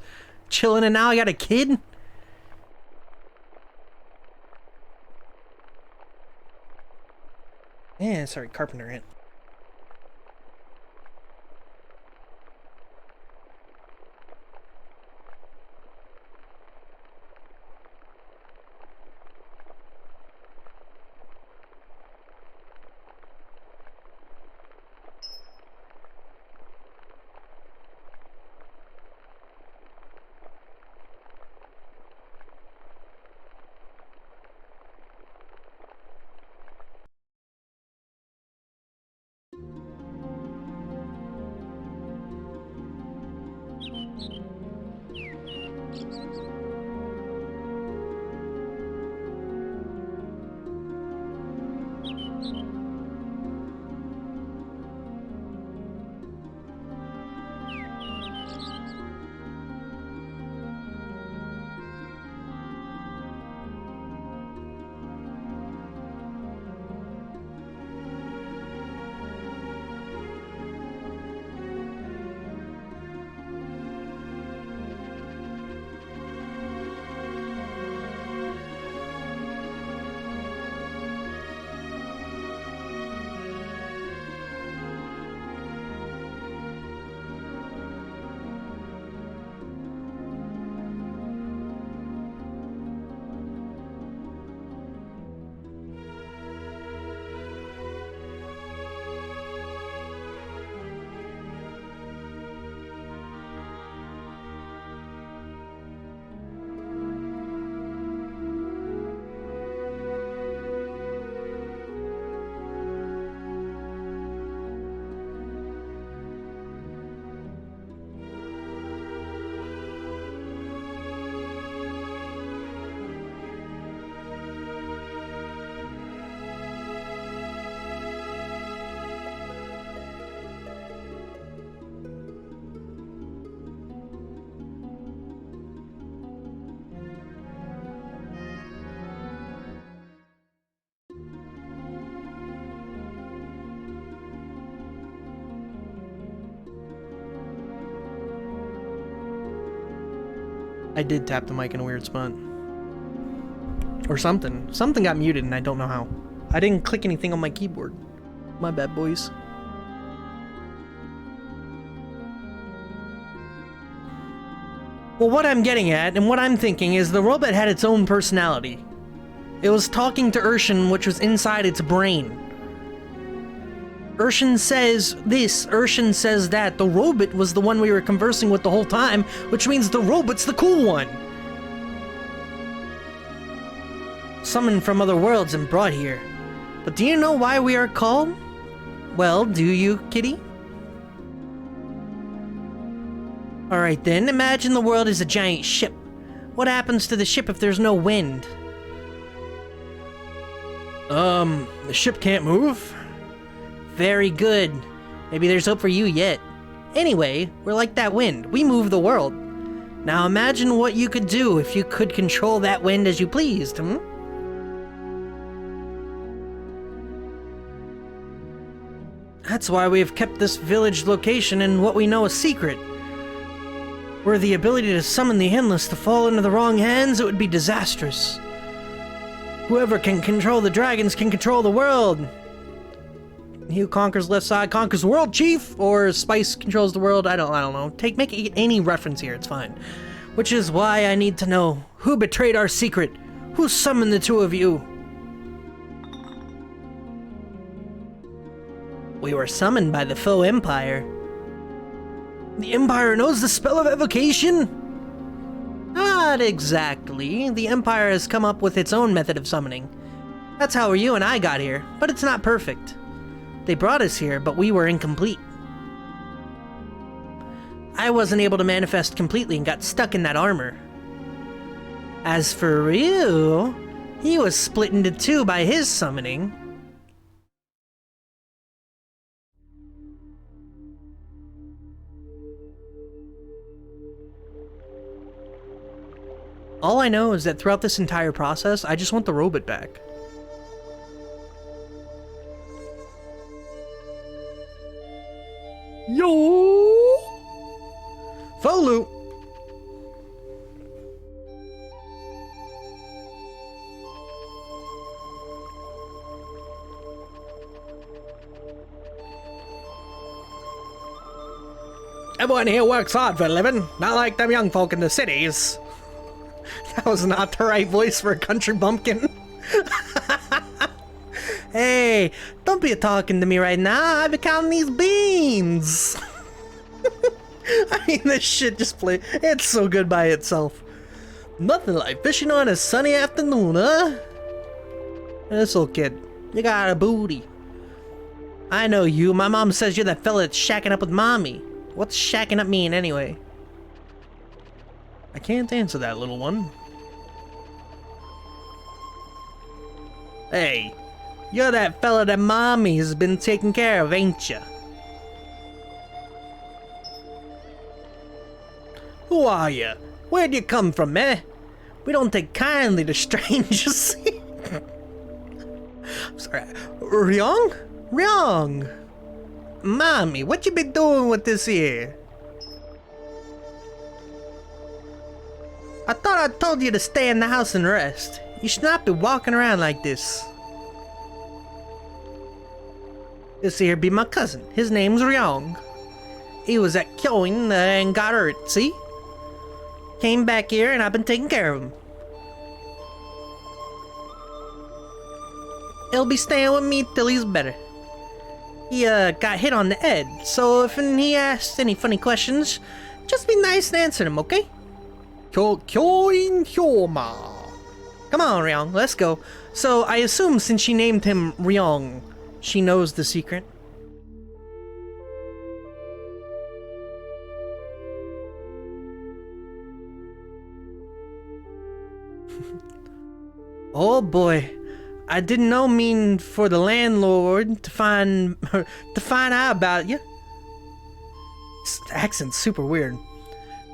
chilling and now I got a kid? Yeah, sorry, Carpenter Ant. I did tap the mic in a weird spot. Or something. Something got muted and I don't know how. I didn't click anything on my keyboard. My bad, boys. Well, what I'm getting at, and what I'm thinking, is the robot had its own personality. It was talking to Urshan, which was inside its brain. Urshan says this, Urshan says that. The robot was the one we were conversing with the whole time, which means the robot's the cool one. Summoned from other worlds and brought here. But do you know why we are called? Well, do you, kitty? Alright then, imagine the world is a giant ship. What happens to the ship if there's no wind? The ship can't move? Very good. Maybe there's hope for you yet. Anyway, we're like that wind. We move the world. Now imagine what you could do if you could control that wind as you pleased, hmm? That's why we have kept this village location and what we know a secret. Were the ability to summon the Endless to fall into the wrong hands, it would be disastrous. Whoever can control the dragons can control the world. He who conquers left side conquers the world, chief! Or Spice controls the world, I don't know. Make any reference here, it's fine. Which is why I need to know, who betrayed our secret? Who summoned the two of you? We were summoned by the foe Empire. The Empire knows the spell of evocation? Not exactly. The Empire has come up with its own method of summoning. That's how you and I got here, but it's not perfect. They brought us here, but we were incomplete. I wasn't able to manifest completely and got stuck in that armor. As for Ryu, he was split into two by his summoning. All I know is that throughout this entire process, I just want the robot back. Yo! Folu! Everyone here works hard for a living, not like them young folk in the cities. That was not the right voice for a country bumpkin. Hey, don't be talking to me right now. I've been counting these beans. I mean, this shit just play. It's so good by itself. Nothing like fishing on a sunny afternoon, huh? This little kid, you got a booty. I know you. My mom says you're that fella that's shacking up with mommy. What's shacking up mean anyway? I can't answer that, little one. Hey, you're that fella that mommy's been taking care of, ain't ya? Who are you? Where'd you come from, eh? We don't take kindly to strangers. I'm sorry. Ryong? Ryong! Mommy, what you been doing with this here? I thought I told you to stay in the house and rest. You should not be walking around like this. This here be my cousin. His name's Ryong. He was at Kyoin and got hurt, see? Came back here and I've been taking care of him. He'll be staying with me till he's better. He got hit on the head, so if he asks any funny questions, just be nice and answer them, okay? Kyoin Hyoma. Come on, Ryong, let's go. So, I assume since she named him Ryong, she knows the secret. Oh boy, I didn't know mean for the landlord to find out about you. This accent's super weird.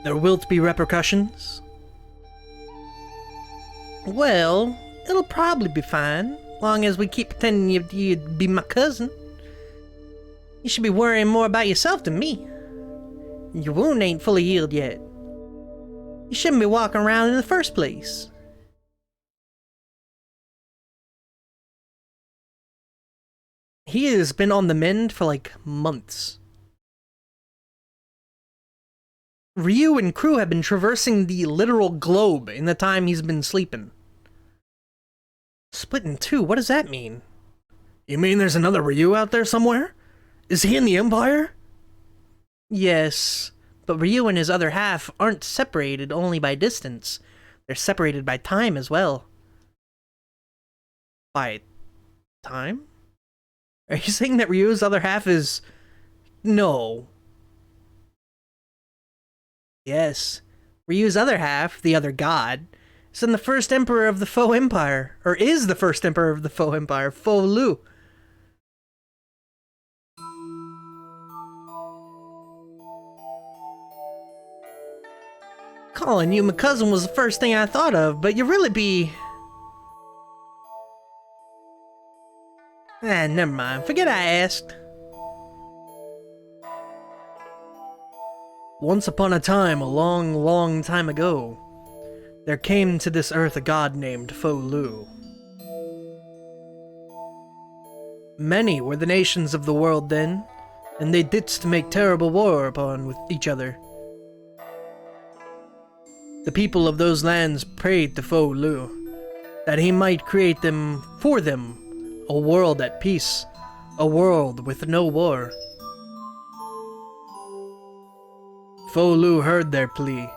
There will be repercussions. Well, it'll probably be fine, long as we keep pretending you'd be my cousin. You should be worrying more about yourself than me. Your wound ain't fully healed yet. You shouldn't be walking around in the first place. He has been on the mend for like months. Ryu and crew have been traversing the literal globe in the time he's been sleeping. Split in two, what does that mean? You mean there's another Ryu out there somewhere? Is he in the Empire? Yes, but Ryu and his other half aren't separated only by distance. They're separated by time as well. By time? Are you saying that Ryu's other half is... No. Yes. Ryu's other half, the other god, is the first emperor of the Faux Empire. Or is the first emperor of the Faux Empire, Faux Lu. Calling you my cousin was the first thing I thought of, but you really be... never mind. Forget I asked. Once upon a time, a long, long time ago, there came to this earth a god named Faux Lu. Many were the nations of the world then, and they didst make terrible war upon with each other. The people of those lands prayed to Faux Lu, that he might create them for them, a world at peace, a world with no war. Faux Lu heard their plea,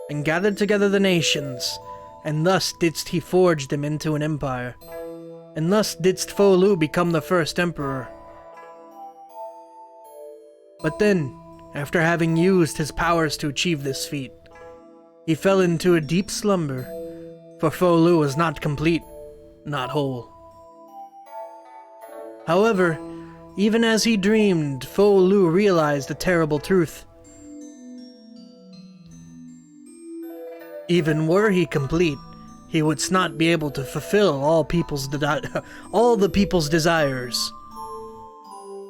and gathered together the nations, and thus didst he forge them into an empire, and thus didst Faux Lu become the first emperor. But then, after having used his powers to achieve this feat, he fell into a deep slumber, for Faux Lu was not complete, not whole. However, even as he dreamed, Faux Lu realized a terrible truth. Even were he complete, he would not be able to fulfill all the people's desires.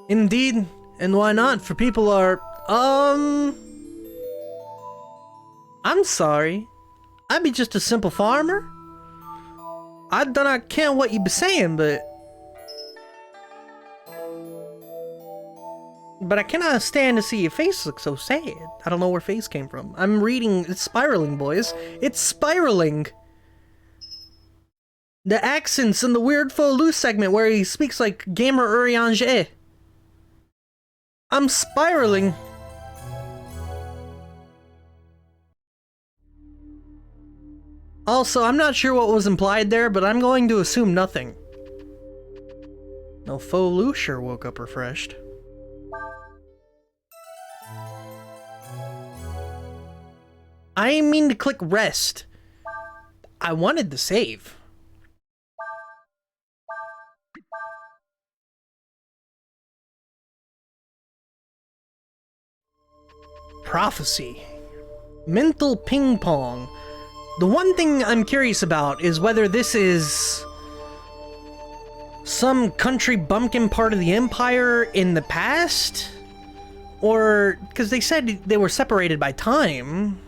Indeed, and why not? For people are, I'm sorry. I be just a simple farmer. I do not care what you be saying, but I cannot stand to see your face look so sad. I don't know where face came from. I'm reading, it's spiraling, boys. It's spiraling. The accents in the weird Faux Lu segment where he speaks like Gamer Urianger. I'm spiraling. Also, I'm not sure what was implied there, but I'm going to assume nothing. No, Faux Lu sure woke up refreshed. I didn't mean to click rest. I wanted to save. Prophecy. Mental ping pong. The one thing I'm curious about is whether this is some country bumpkin part of the Empire in the past? Or, because they said they were separated by time.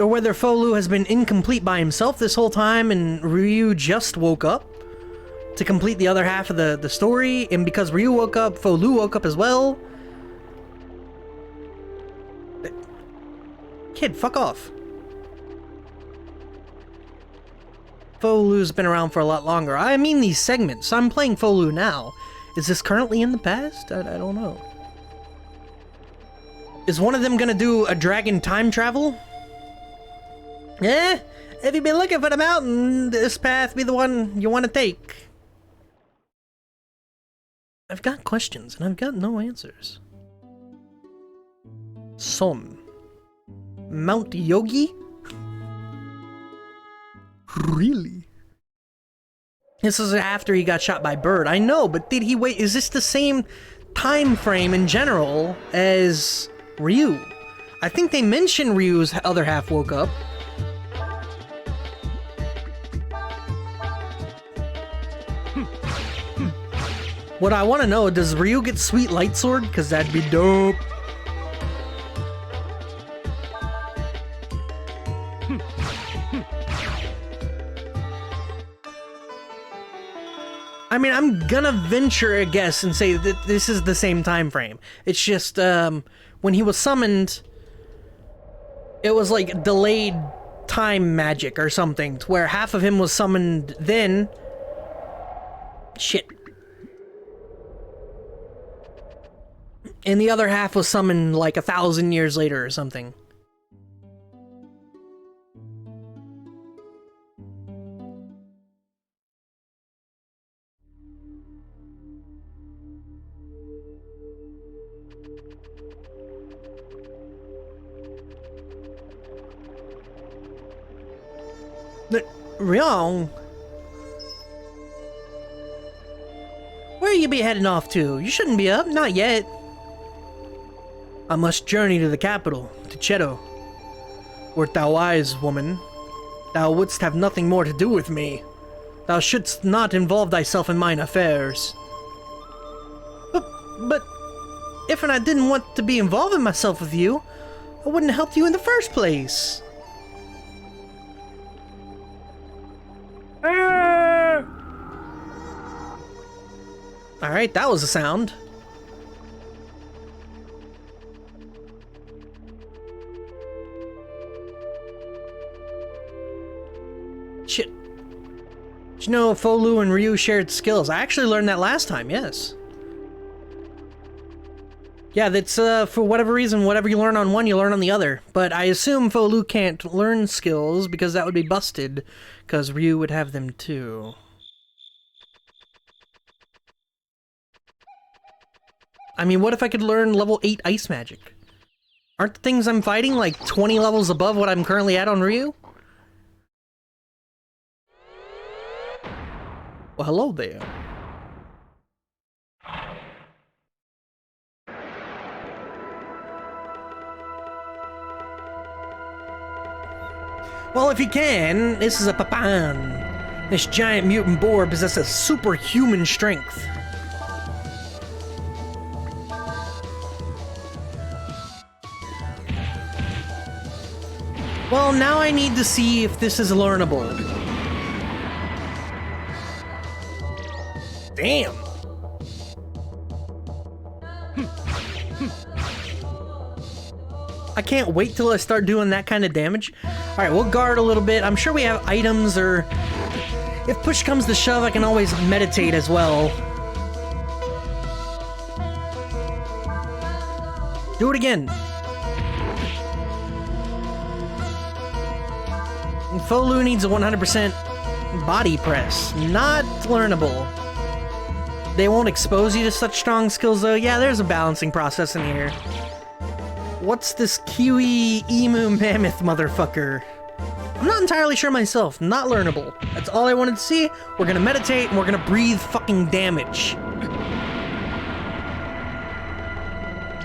Or whether Faux Lu has been incomplete by himself this whole time and Ryu just woke up to complete the other half of the story, and because Ryu woke up, Faux Lu woke up as well. Kid, fuck off. Faux Lu's been around for a lot longer. I mean these segments. I'm playing Faux Lu now. Is this currently in the past? I don't know. Is one of them gonna do a dragon time travel? If you've been looking for the mountain, this path be the one you want to take. I've got questions, and I've got no answers. Son. Mount Yogi? Really? This is after he got shot by Bird. I know, but did he wait? Is this the same time frame in general as Ryu? I think they mentioned Ryu's other half woke up. What I want to know, does Ryu get Sweet Light Sword? Because that'd be dope. I mean, I'm gonna venture a guess and say that this is the same time frame. It's just, when he was summoned, it was like delayed time magic or something, to where half of him was summoned then. Shit. And the other half was summoned like 1,000 years later or something. Wrong. Where you be heading off to? You shouldn't be up, not yet. I must journey to the capital, to Cheto. Wert thou wise, woman? Thou wouldst have nothing more to do with me. Thou shouldst not involve thyself in mine affairs. But, if I didn't want to be involving myself with you, I wouldn't have helped you in the first place. Alright, that was a sound. Shit. Did you know Folu and Ryu shared skills? I actually learned that last time, yes. Yeah, that's, for whatever reason, whatever you learn on one, you learn on the other. But I assume Folu can't learn skills, because that would be busted, because Ryu would have them too. I mean, what if I could learn level 8 ice magic? Aren't the things I'm fighting like 20 levels above what I'm currently at on Ryu? Well, hello there. Well, if you can, this is a Papan. This giant mutant boar possesses superhuman strength. Well, now I need to see if this is learnable. Damn. I can't wait till I start doing that kind of damage. Alright, we'll guard a little bit. I'm sure we have items, or if push comes to shove, I can always meditate as well. Do it again. Folu needs a 100% body press. Not learnable. They won't expose you to such strong skills though. Yeah, there's a balancing process in here. What's this Kiwi Emu Mammoth motherfucker? I'm not entirely sure myself. Not learnable. That's all I wanted to see. We're gonna meditate and we're gonna breathe fucking damage.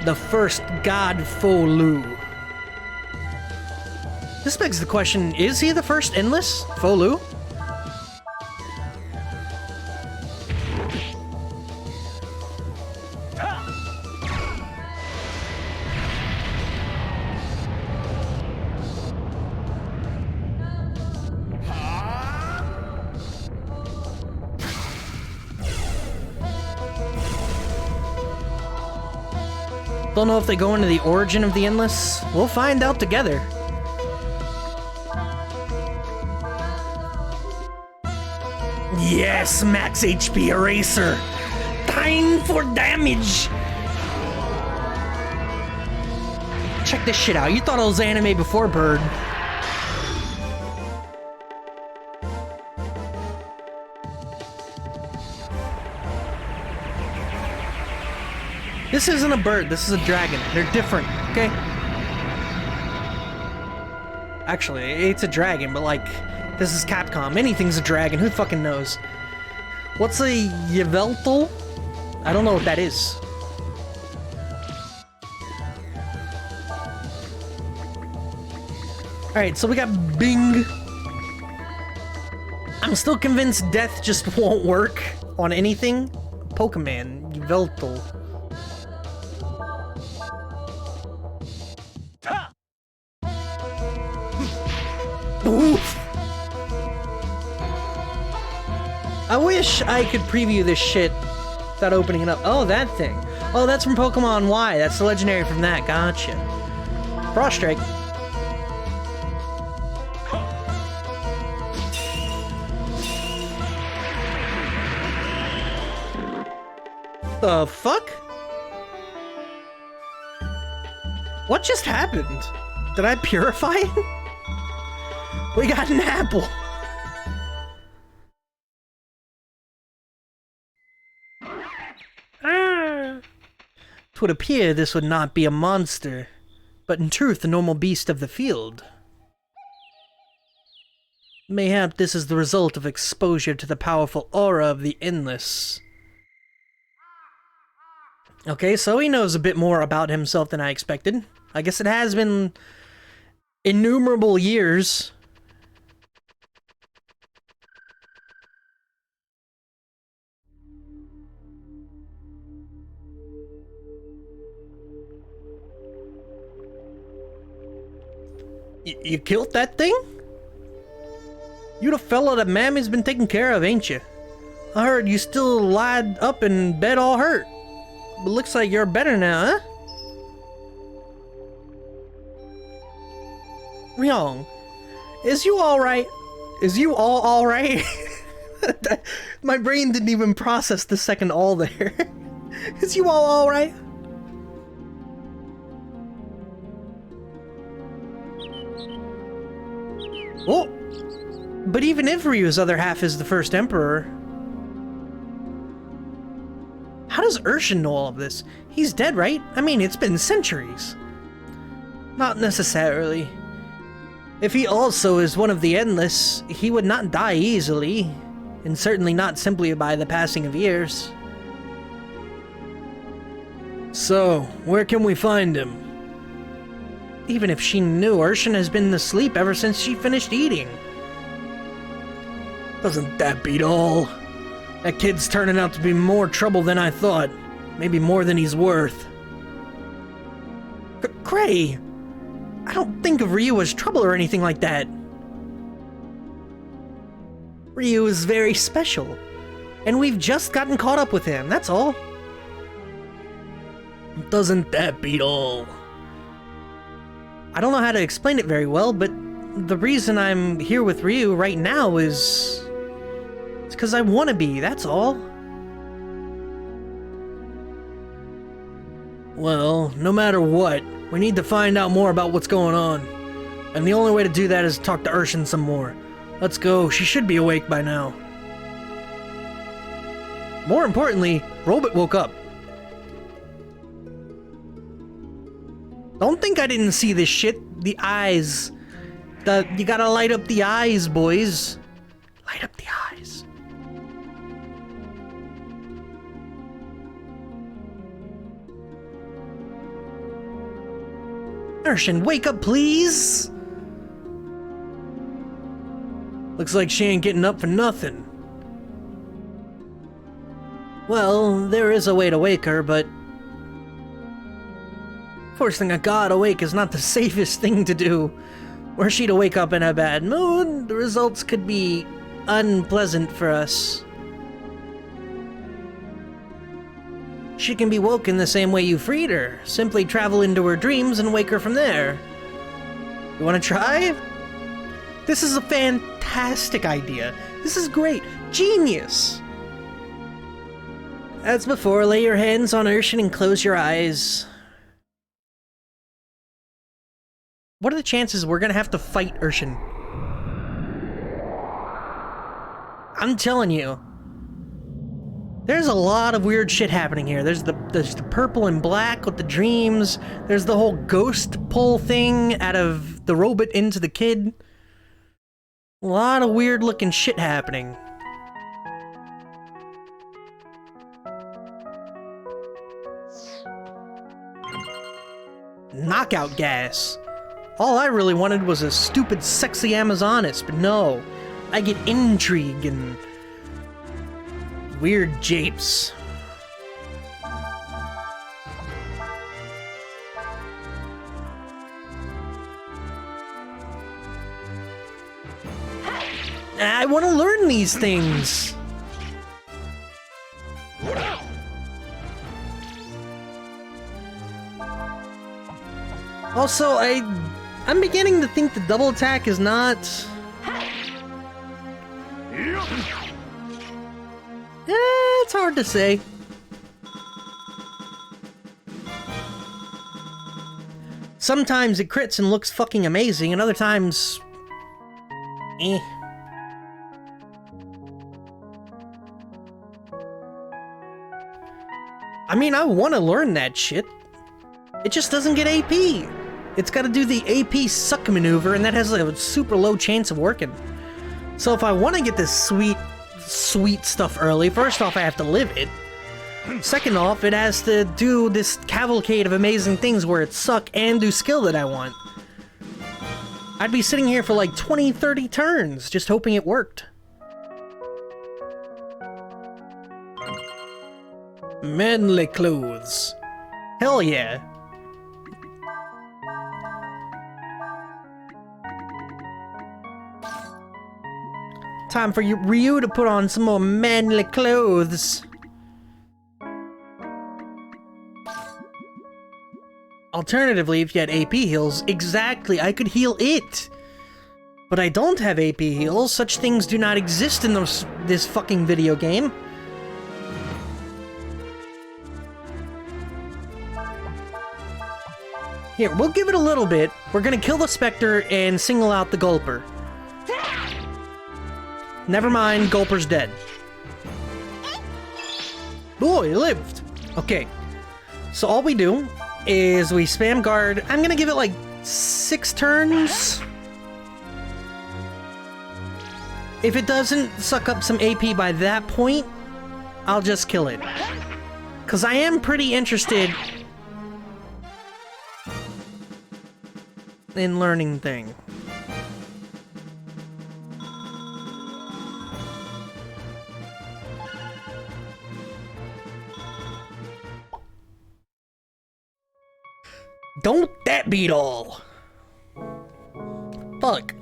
The first God Folu. This begs the question, is he the first Endless? Folu? Don't know if they go into the origin of the Endless. We'll find out together. Yes, max HP eraser. Time for damage. Check this shit out. You thought it was anime before, Bird. This isn't a bird, this is a dragon. They're different, okay? Actually, it's a dragon, but like, this is Capcom. Anything's a dragon, who fucking knows? What's a Yveltal? I don't know what that is. Alright, so we got Bing. I'm still convinced death just won't work on anything. Pokemon, Yveltal. Oof. I wish I could preview this shit without opening it up. Oh, that thing. Oh, that's from Pokemon Y. That's the legendary from that. Gotcha. Frost Strike. The fuck? What just happened? Did I purify it? We got an apple. It would appear this would not be a monster, but in truth a normal beast of the field. Mayhap this is the result of exposure to the powerful aura of the Endless. Okay, so he knows a bit more about himself than I expected. I guess it has been innumerable years. You killed that thing? You the fella that Mammy's been taking care of, ain't you? I heard you still lied up in bed all hurt. But looks like you're better now, huh? Ryong, is you alright? Is you all alright? My brain didn't even process the second all there. Is you all alright? Oh, but even if Ryu's other half is the first emperor, how does Urshan know all of this? He's dead, right? I mean, it's been centuries. Not necessarily. If he also is one of the Endless, he would not die easily, and certainly not simply by the passing of years. So, where can we find him? Even if she knew, Urshan has been asleep ever since she finished eating. Doesn't that beat all? That kid's turning out to be more trouble than I thought. Maybe more than he's worth. Gray! I don't think of Ryu as trouble or anything like that. Ryu is very special. And we've just gotten caught up with him, that's all. Doesn't that beat all? I don't know how to explain it very well, but the reason I'm here with Ryu right now is... it's because I want to be, that's all. Well, no matter what, we need to find out more about what's going on. And the only way to do that is to talk to Urshan some more. Let's go, she should be awake by now. More importantly, Robot woke up. Don't think I didn't see this shit. The eyes. You gotta light up the eyes, boys. Light up the eyes. Urshan, wake up, please! Looks like she ain't getting up for nothing. Well, there is a way to wake her, but... forcing a god awake is not the safest thing to do. Were she to wake up in a bad mood, the results could be unpleasant for us. She can be woken the same way you freed her. Simply travel into her dreams and wake her from there. You wanna try? This is a fantastic idea. This is great. Genius! As before, lay your hands on Urshan and close your eyes. What are the chances we're gonna have to fight Urshan? I'm telling you. There's a lot of weird shit happening here. There's the purple and black with the dreams. There's the whole ghost pull thing out of the robot into the kid. A lot of weird looking shit happening. Knockout gas. All I really wanted was a stupid sexy Amazoness, but no. I get intrigue and weird japes. I want to learn these things. Also, I'm beginning to think the double attack is not... it's hard to say. Sometimes it crits and looks fucking amazing, and other times... eh. I mean, I want to learn that shit. It just doesn't get AP. It's got to do the AP suck maneuver, and that has a super low chance of working. So if I want to get this sweet stuff early, first off, I have to live it. Second off, it has to do this cavalcade of amazing things where it suck and do skill that I want. I'd be sitting here for like 20, 30 turns, just hoping it worked. Manly clothes. Hell yeah. Time for Ryu to put on some more manly clothes. Alternatively, if you had AP heals, exactly, I could heal it. But I don't have AP heals. Such things do not exist in this fucking video game. Here, we'll give it a little bit. We're gonna kill the Spectre and single out the Gulper. Never mind, Gulper's dead. Oh, he lived. Okay. So all we do is we spam guard. I'm gonna give it like 6 turns. If it doesn't suck up some AP by that point, I'll just kill it. Because I am pretty interested in learning thing. Don't that beat all? Fuck.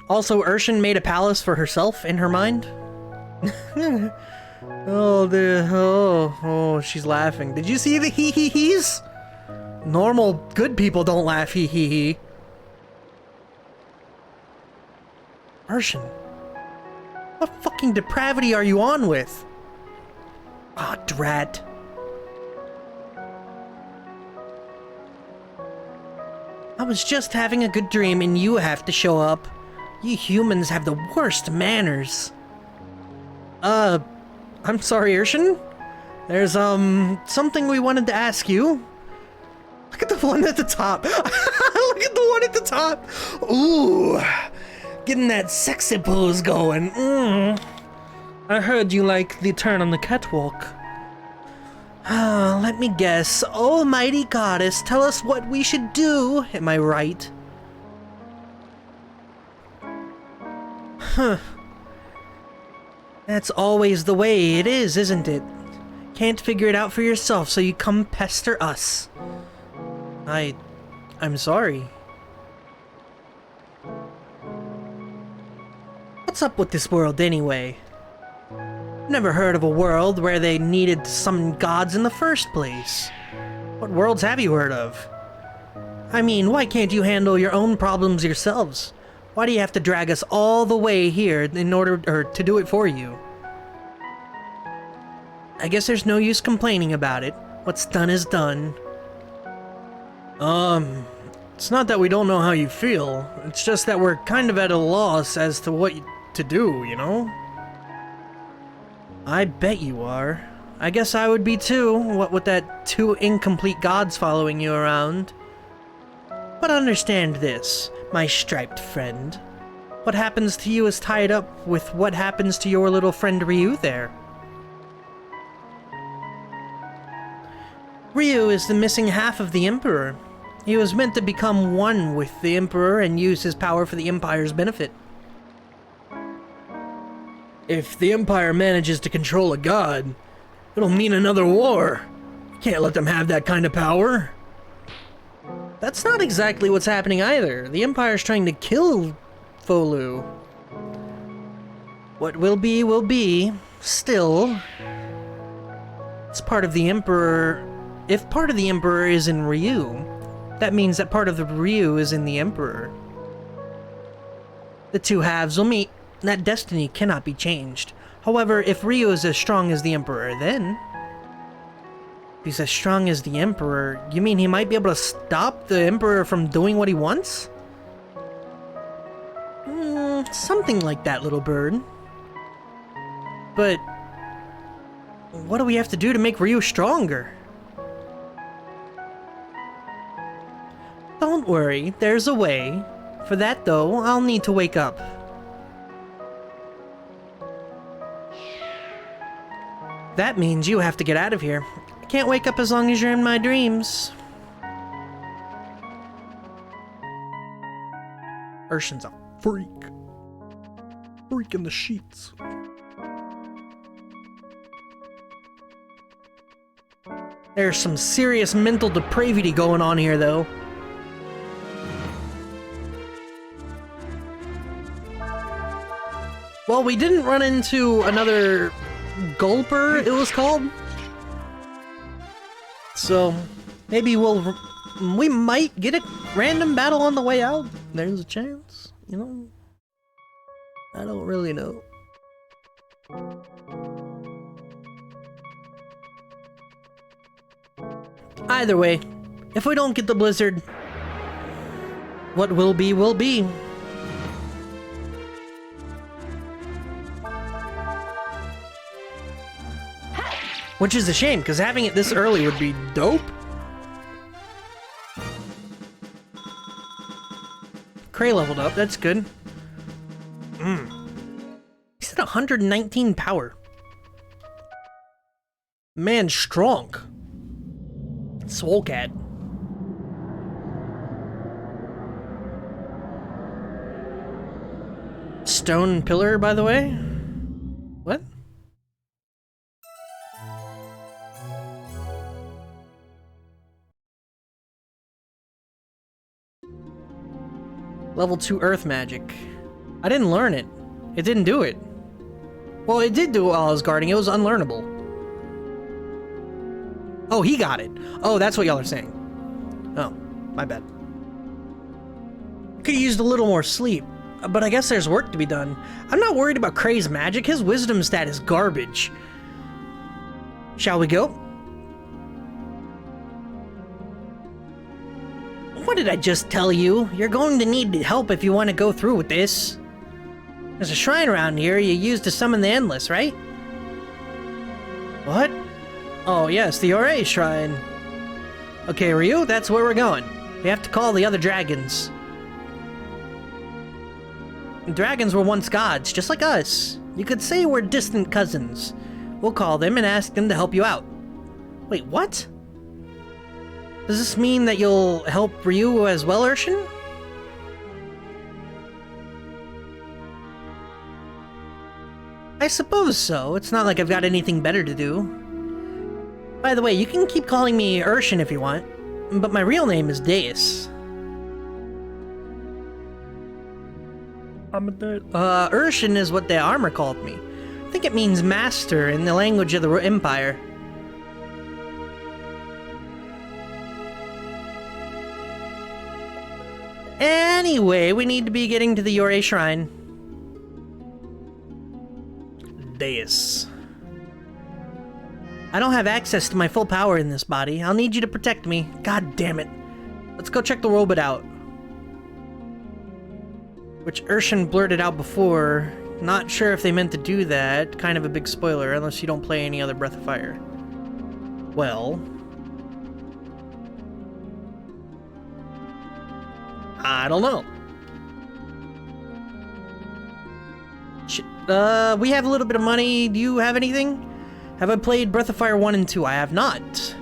Also, Urshan made a palace for herself in her mind. Oh, she's laughing. Did you see the hee-hee-hees? Normal, good people don't laugh hee-hee-hee. Urshan, what fucking depravity are you on with? Ah, drat. I was just having a good dream and you have to show up. You humans have the worst manners. I'm sorry, Urshan. There's, something we wanted to ask you. Look at the one at the top. Look at the one at the top. Ooh, getting that sexy pose going. I heard you like the turn on the catwalk. Let me guess. Almighty goddess, tell us what we should do. Am I right? Huh. That's always the way it is, isn't it? Can't figure it out for yourself, so you come pester us. I'm sorry. What's up with this world anyway? Never heard of a world where they needed to summon gods in the first place. What worlds have you heard of? I mean, why can't you handle your own problems yourselves? Why do you have to drag us all the way here in order to do it for you? I guess there's no use complaining about it. What's done is done. It's not that we don't know how you feel. It's just that we're kind of at a loss as to what to do, you know? I bet you are. I guess I would be too, what with that 2 incomplete gods following you around. But understand this, my striped friend. What happens to you is tied up with what happens to your little friend Ryu there. Ryu is the missing half of the Emperor. He was meant to become one with the Emperor and use his power for the Empire's benefit. If the Empire manages to control a god, it'll mean another war. Can't let them have that kind of power. That's not exactly what's happening either. The Empire's trying to kill Folu. What will be, will be. Still, it's part of the Emperor. If part of the Emperor is in Ryu, that means that part of the Ryu is in the Emperor. The two halves will meet. That destiny cannot be changed. However, if Ryu is as strong as the Emperor, then... If he's as strong as the Emperor, you mean he might be able to stop the Emperor from doing what he wants? Something like that, little bird. But... what do we have to do to make Ryu stronger? Don't worry, there's a way. For that, though, I'll need to wake up. That means you have to get out of here. I can't wake up as long as you're in my dreams. Urshan's a freak. Freak in the sheets. There's some serious mental depravity going on here, though. Well, we didn't run into another Gulper, it was called. So, maybe we might get a random battle on the way out. There's a chance, you know? I don't really know. Either way, if we don't get the blizzard, what will be, will be. Which is a shame, because having it this early would be dope. Cray leveled up, that's good. He's at 119 power. Man, strong. Swole Cat. Stone pillar, by the way? What? Level 2 Earth Magic. I didn't learn it. It didn't do it. Well, it did do it while I was guarding. It was unlearnable. Oh, he got it. Oh, that's what y'all are saying. Oh, my bad. Could've used a little more sleep, but I guess there's work to be done. I'm not worried about Cray's magic. His wisdom stat is garbage. Shall we go? What did I just tell you? You're going to need help if you want to go through with this. There's a shrine around here you use to summon the Endless, right? What? Oh yes, the Ore Shrine. Okay, Ryu, that's where we're going. We have to call the other dragons. Dragons were once gods, just like us. You could say we're distant cousins. We'll call them and ask them to help you out. Wait, what? Does this mean that you'll help Ryu as well, Urshan? I suppose so. It's not like I've got anything better to do. By the way, you can keep calling me Urshan if you want, but my real name is Deus. Urshan is what the armor called me. I think it means master in the language of the Empire. Anyway, we need to be getting to the Ore Shrine. Deus. I don't have access to my full power in this body. I'll need you to protect me. God damn it. Let's go check the robot out. Which Urshan blurted out before. Not sure if they meant to do that. Kind of a big spoiler, unless you don't play any other Breath of Fire. Well... I don't know. We have a little bit of money. Do you have anything? Have I played Breath of Fire 1 and 2? I have not.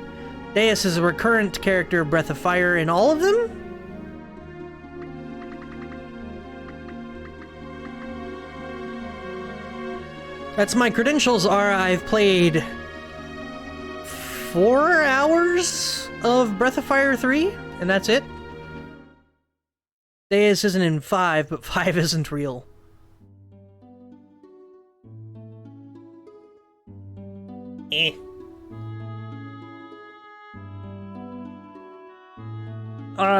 Deus is a recurrent character of Breath of Fire in all of them? That's my credentials are I've played 4 hours of Breath of Fire 3, and that's it. Deus isn't in 5, but 5 isn't real.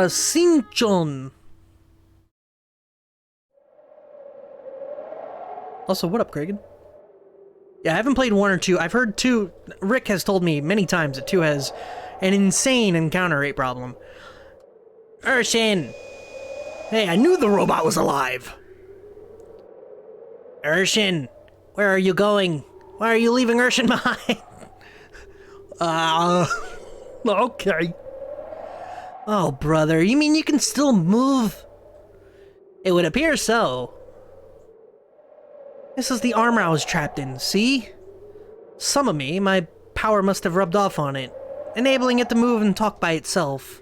Sinchon. Also, what up, Kragan? Yeah, I haven't played 1 or 2. I've heard 2. Rick has told me many times that 2 has an insane encounter rate problem. Urshin! Hey, I knew the robot was alive! Urshin! Where are you going? Why are you leaving Urshin behind? Okay. Oh, brother, you mean you can still move? It would appear so. This is the armor I was trapped in, see? Some of me, my power must have rubbed off on it, enabling it to move and talk by itself.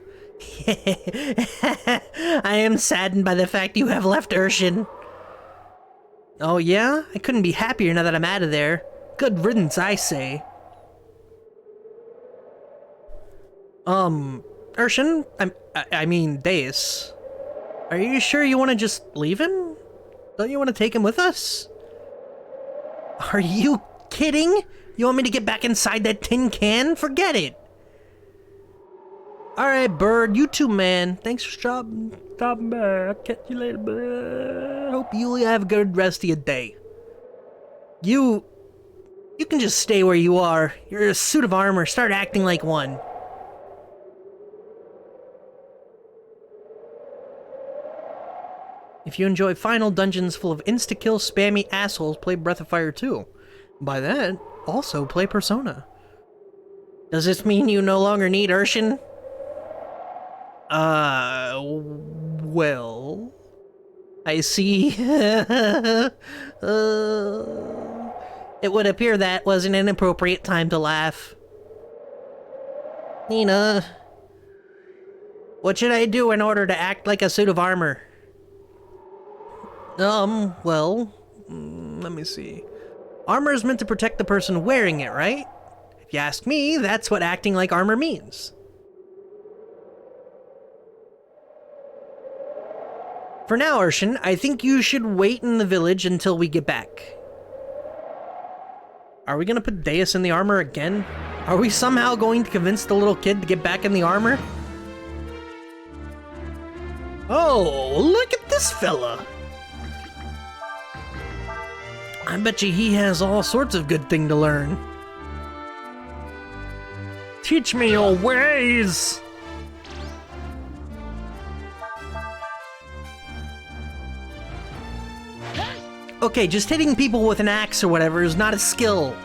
I am saddened by the fact you have left Urshin. Oh yeah? I couldn't be happier now that I'm out of there. Good riddance, I say. Urshin? I mean, Deus. Are you sure you want to just leave him? Don't you want to take him with us? Are you kidding? You want me to get back inside that tin can? Forget it! Alright, Bird, you too, man. Thanks for stopping by. I'll catch you later, bud. Hope you have a good rest of your day. You can just stay where you are. You're a suit of armor. Start acting like one. If you enjoy final dungeons full of insta-kill spammy assholes, play Breath of Fire 2. By that, also play Persona. Does this mean you no longer need Urshin? Well... I see. It would appear that was an inappropriate time to laugh. Nina... What should I do in order to act like a suit of armor? Well... let me see. Armor is meant to protect the person wearing it, right? If you ask me, that's what acting like armor means. For now, Urshin, I think you should wait in the village until we get back. Are we gonna put Deus in the armor again? Are we somehow going to convince the little kid to get back in the armor? Oh, look at this fella! I bet you he has all sorts of good thing to learn. Teach me your ways! Okay, just hitting people with an axe or whatever is not a skill.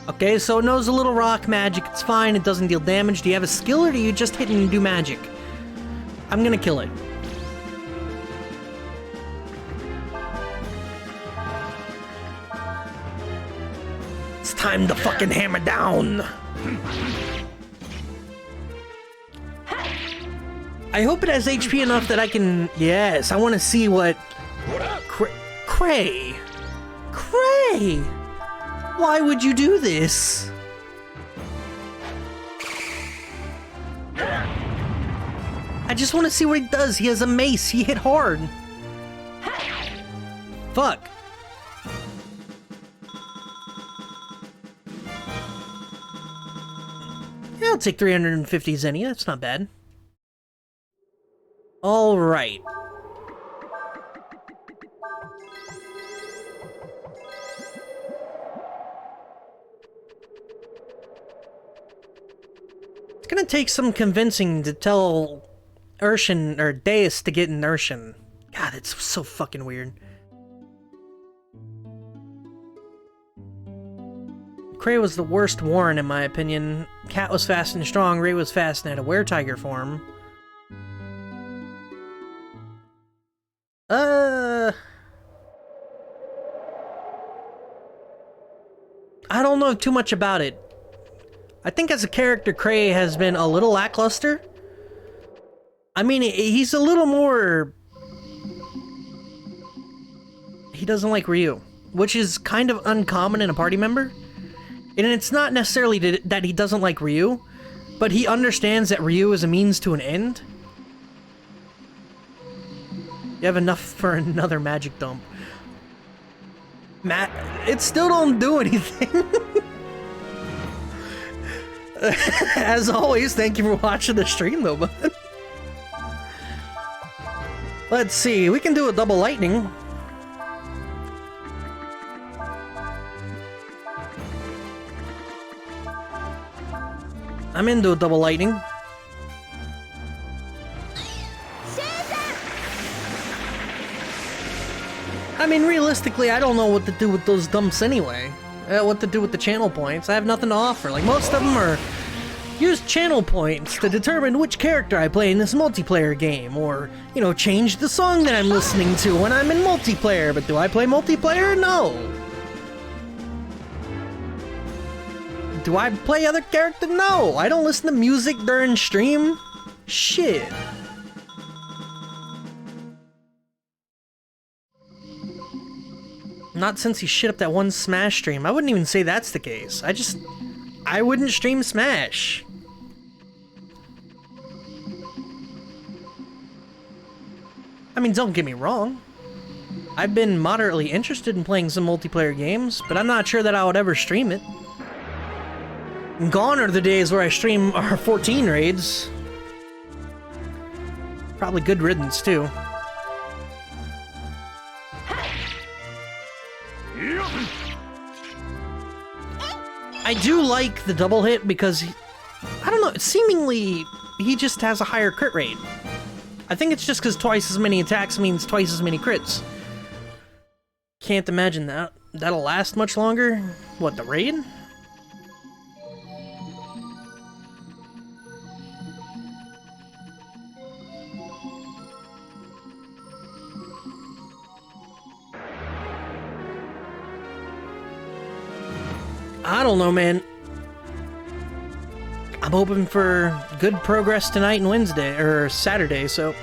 Okay, so it knows a little rock magic, it's fine, it doesn't deal damage. Do you have a skill or do you just hit and do magic? I'm gonna kill it. It's time to fucking hammer down! I hope it has HP enough that I can... Yes, I want to see what... Cray! Cray! Why would you do this? I just want to see what he does. He has a mace. He hit hard. Fuck. Yeah, I'll take 350 Xenia. That's not bad. All right. It's gonna take some convincing to tell Urshin, or Deus to get in Urshin. God, it's so fucking weird. Cray was the worst Warren in my opinion. Cat was fast and strong, Ray was fast and had a were-tiger form. I don't know too much about it. I think as a character, Cray has been a little lackluster. I mean, he's a little more... He doesn't like Ryu, which is kind of uncommon in a party member. And it's not necessarily that he doesn't like Ryu. but he understands that Ryu is a means to an end? You have enough for another magic dump. It still don't do anything. As always, thank you for watching the stream though, bud. Let's see, we can do a double lightning. I'm into a double lightning. I mean, realistically, I don't know what to do with those dumps anyway. What to do with the channel points. I have nothing to offer. Like, most of them are use channel points to determine which character I play in this multiplayer game, or, you know, change the song that I'm listening to when I'm in multiplayer. But do I play multiplayer? No. Do I play other characters? No. I don't listen to music during stream. Shit. Not since he shit up that one Smash stream. I wouldn't even say that's the case. I wouldn't stream Smash. I mean, don't get me wrong. I've been moderately interested in playing some multiplayer games, but I'm not sure that I would ever stream it. Gone are the days where I stream our 14 raids. Probably good riddance, too. I do like the double hit because, I don't know, seemingly he just has a higher crit rate. I think it's just because twice as many attacks means twice as many crits. Can't imagine that. That'll last much longer? What, the raid? I don't know, man. I'm hoping for good progress tonight and Wednesday, or Saturday, so...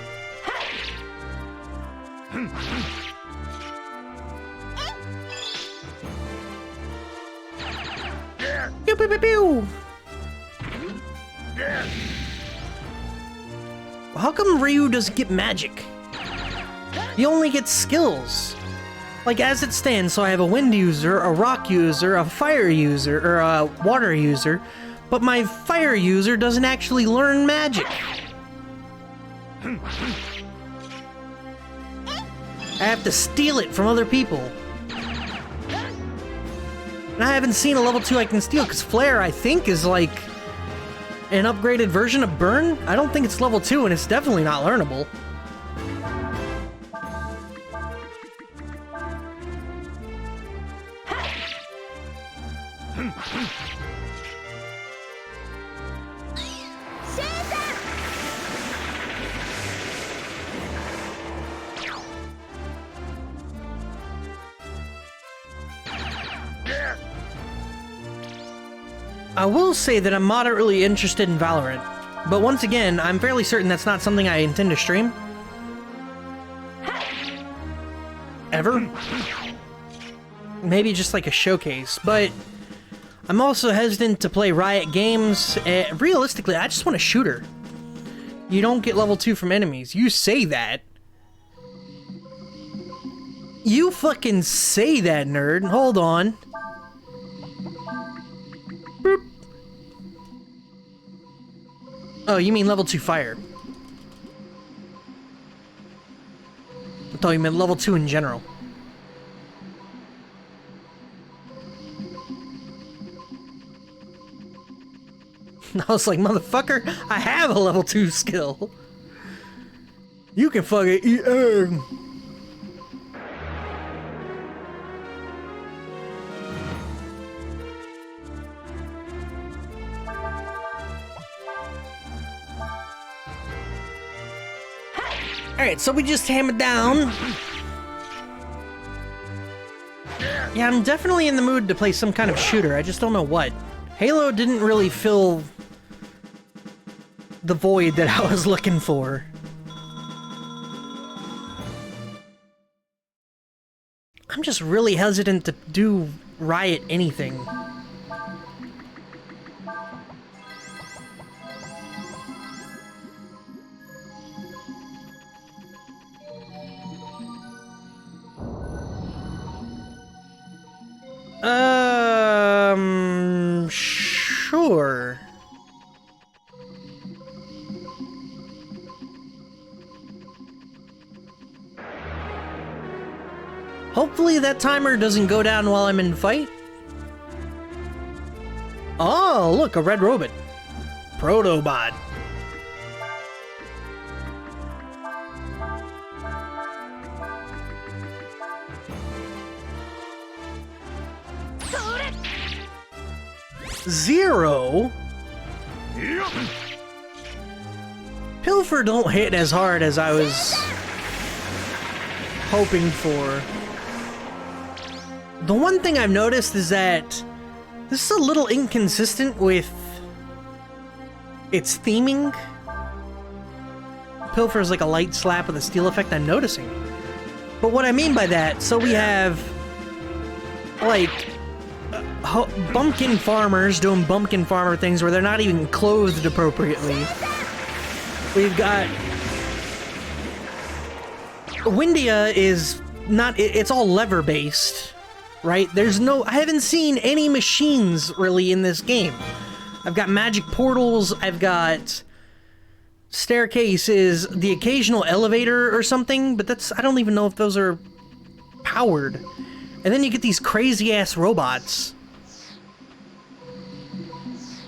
Pew, pew, pew, pew. How come Ryu doesn't get magic? He only gets skills. Like, as it stands, so I have a wind user, a rock user, a fire user, or a water user, but my fire user doesn't actually learn magic. I have to steal it from other people. And I haven't seen a level 2 I can steal, because Flare, I think, is like an upgraded version of Burn. I don't think it's level 2, and it's definitely not learnable. I will say that I'm moderately interested in Valorant, but once again, I'm fairly certain that's not something I intend to stream. Ever. Maybe just like a showcase, but I'm also hesitant to play Riot games. Realistically, I just want a shooter. You don't get level 2 from enemies. You say that. You fucking say that, nerd. Hold on. Boop. Oh, you mean level 2 fire. I thought you meant level 2 in general. I was like, motherfucker, I have a level 2 skill. You can fucking eat egg. Alright, so we just hammered down. Yeah, I'm definitely in the mood to play some kind of shooter. I just don't know what. Halo didn't really fill the void that I was looking for. I'm just really hesitant to do Riot anything. Sure. Hopefully that timer doesn't go down while I'm in fight. Oh, look, a red robot. Protobot. Zero? Pilfer don't hit as hard as I was hoping for. The one thing I've noticed is that this is a little inconsistent with its theming. Pilfer is like a light slap with a steel effect, I'm noticing. But what I mean by that, so we have like bumpkin farmers doing bumpkin farmer things where they're not even clothed appropriately. We've got Windia is not, it's all lever based, right? There's no, I haven't seen any machines really in this game. I've got magic portals, I've got staircases, the occasional elevator or something, but that's, I don't even know if those are powered. And then you get these crazy ass robots.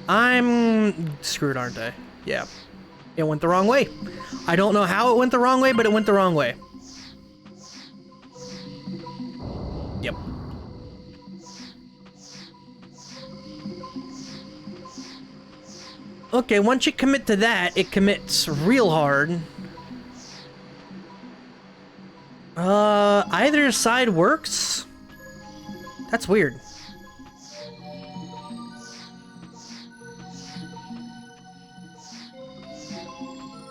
I'm screwed, aren't I? Yeah. It went the wrong way. I don't know how it went the wrong way, but it went the wrong way. Yep. Okay, once you commit to that, it commits real hard. Either side works? That's weird.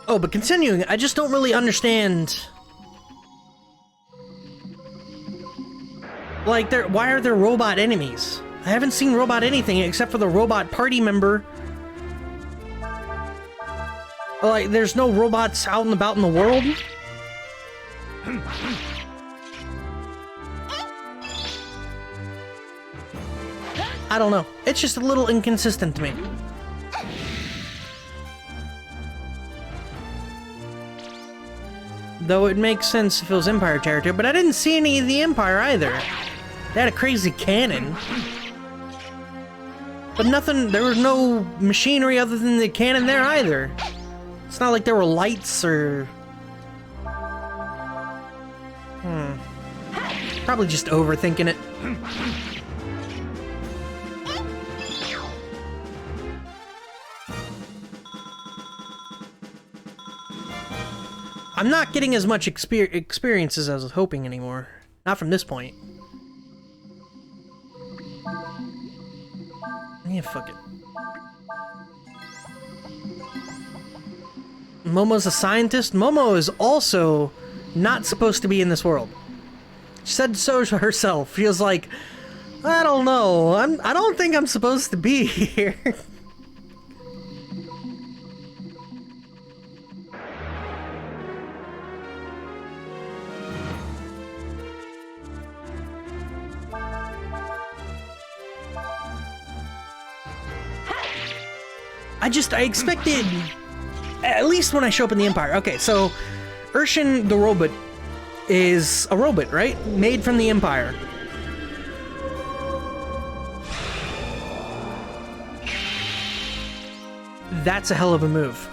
Oh, but continuing, I just don't really understand. Like, why are there robot enemies? I haven't seen robot anything except for the robot party member. Like, there's no robots out and about in the world? I don't know. It's just a little inconsistent to me. Though it makes sense if it was Empire territory, but I didn't see any of the Empire either. They had a crazy cannon. But nothing, there was no machinery other than the cannon there either. It's not like there were lights or... Probably just overthinking it. I'm not getting as much experience as I was hoping anymore. Not from this point. Yeah, fuck it. Momo's a scientist. Momo is also not supposed to be in this world. She said so herself. Feels like, I don't know. I don't think I'm supposed to be here. I expected, at least when I show up in the Empire. Okay, so Urshan the robot is a robot, right? Made from the Empire. That's a hell of a move.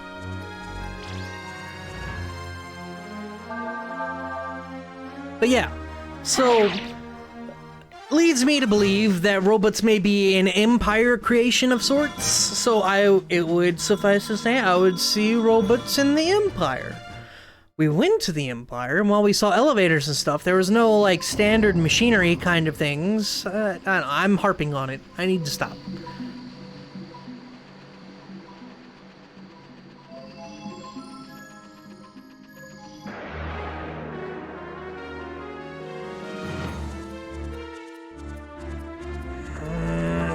But yeah, so leads me to believe that robots may be an Empire creation of sorts. So it would suffice to say I would see robots in the Empire. We went to the Empire, and while we saw elevators and stuff, there was no, like, standard machinery kind of things. I don't know, I'm harping on it. I need to stop.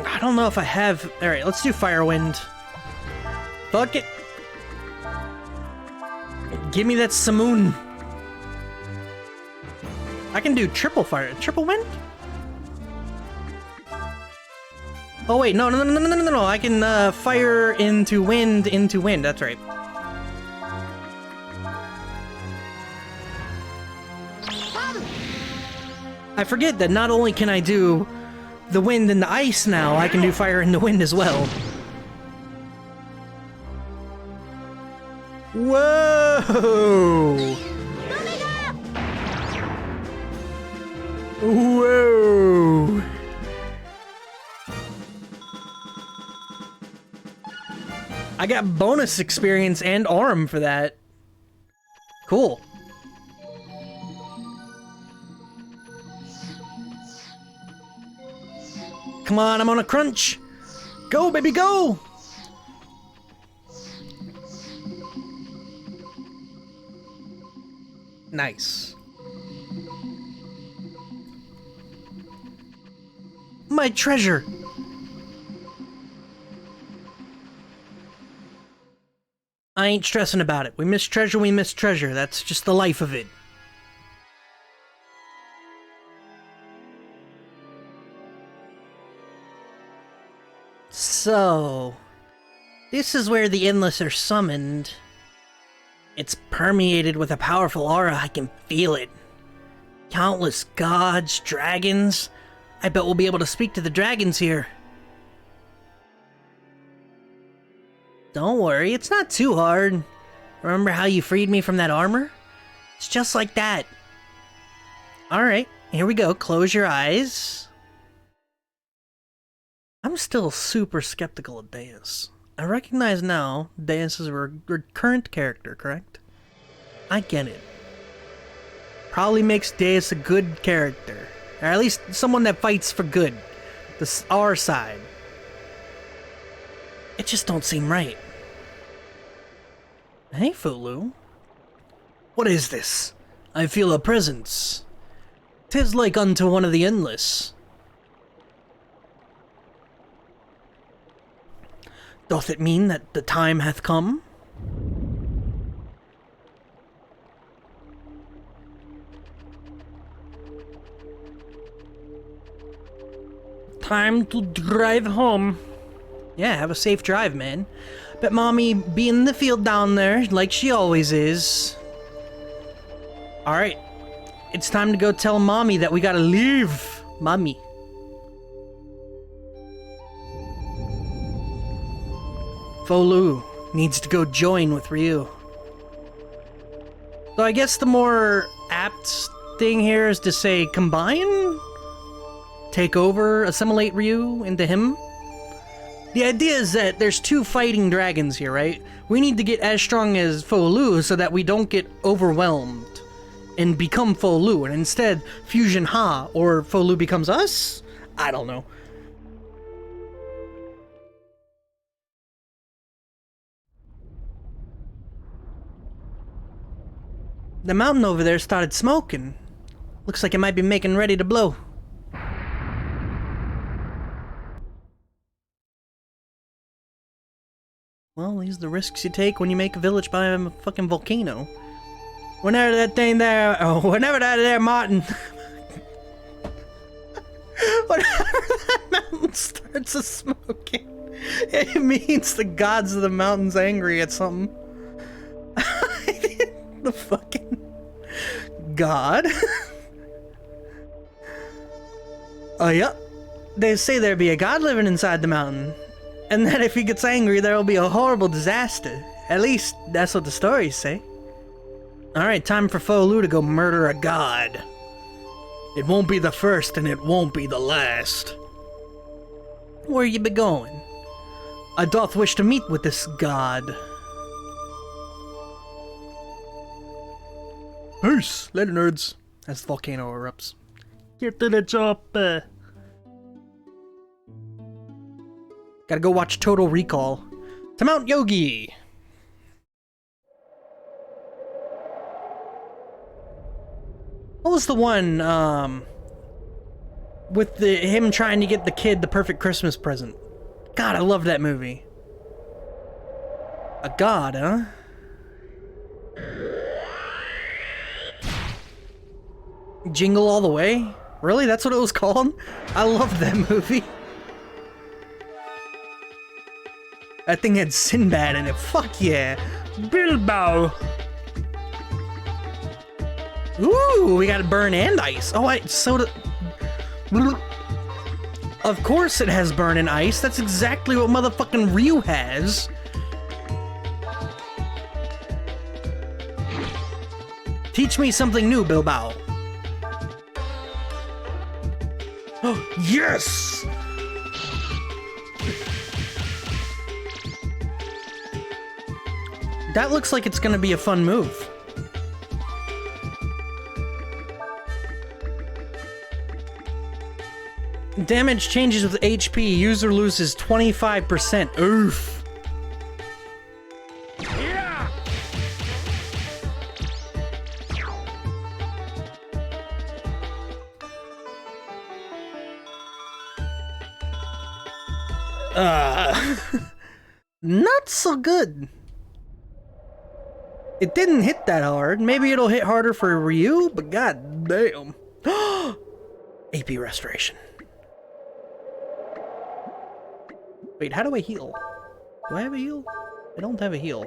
I don't know if I have... Alright, let's do Firewind. Fuck it. Give me that Simoon. I can do triple fire. Triple wind? Oh wait, no, I can fire into wind, that's right. I forget that not only can I do the wind and the ice now, I can do fire and the wind as well. Whoa! Whoa! I got bonus experience and arm for that. Cool. Come on, I'm on a crunch. Go, baby, go! Nice. My treasure! I ain't stressing about it. We miss treasure, we miss treasure. That's just the life of it. So, this is where the Endless are summoned. It's permeated with a powerful aura, I can feel it. Countless gods, dragons. I bet we'll be able to speak to the dragons here. Don't worry, it's not too hard. Remember how you freed me from that armor? It's just like that. Alright, here we go. Close your eyes. I'm still super skeptical of Deus. I recognize now Deus is a recurrent character, correct? I get it. Probably makes Deus a good character. Or at least someone that fights for good. Our side. It just don't seem right. Hey, Fulu. What is this? I feel a presence. 'Tis like unto one of the Endless. Doth it mean that the time hath come? Time to drive home. Yeah, have a safe drive, man. Bet Mommy be in the field down there, like she always is. Alright. It's time to go tell Mommy that we gotta leave. Mommy. Folu needs to go join with Ryu. So I guess the more apt thing here is to say combine? Take over, assimilate Ryu into him? The idea is that there's two fighting dragons here, right? We need to get as strong as Folu so that we don't get overwhelmed and become Folu, and instead fusion Ha, or Folu becomes us? I don't know. The mountain over there started smoking. Looks like it might be making ready to blow. Well, these are the risks you take when you make a village by a fucking volcano. Whenever that thing there, whenever that there mountain... whenever that mountain starts a-smoking, it means the gods of the mountain's angry at something. The fucking god. Oh, yep. They say there be a god living inside the mountain, and that if he gets angry, there will be a horrible disaster. At least, that's what the stories say. Alright, time for Folu to go murder a god. It won't be the first, and it won't be the last. Where you be going? I doth wish to meet with this god. Peace, later nerds. As the volcano erupts. Get to the chopper. Gotta go watch Total Recall. To Mount Yogi. What was the one, with him trying to get the kid the perfect Christmas present? God, I love that movie. A god, huh? Jingle All the Way? Really? That's what it was called? I love that movie. That thing had Sinbad in it. Fuck yeah. Bilbo. Ooh, we got burn and ice. Oh, soda. Of course it has burn and ice. That's exactly what motherfucking Ryu has. Teach me something new, Bilbao. Oh, yes! That looks like it's gonna be a fun move. Damage changes with HP. User loses 25%. Oof. Yeah. Not so good. It didn't hit that hard. Maybe it'll hit harder for Ryu, but god damn. AP restoration. Wait, how do I heal? Do I have a heal? I don't have a heal.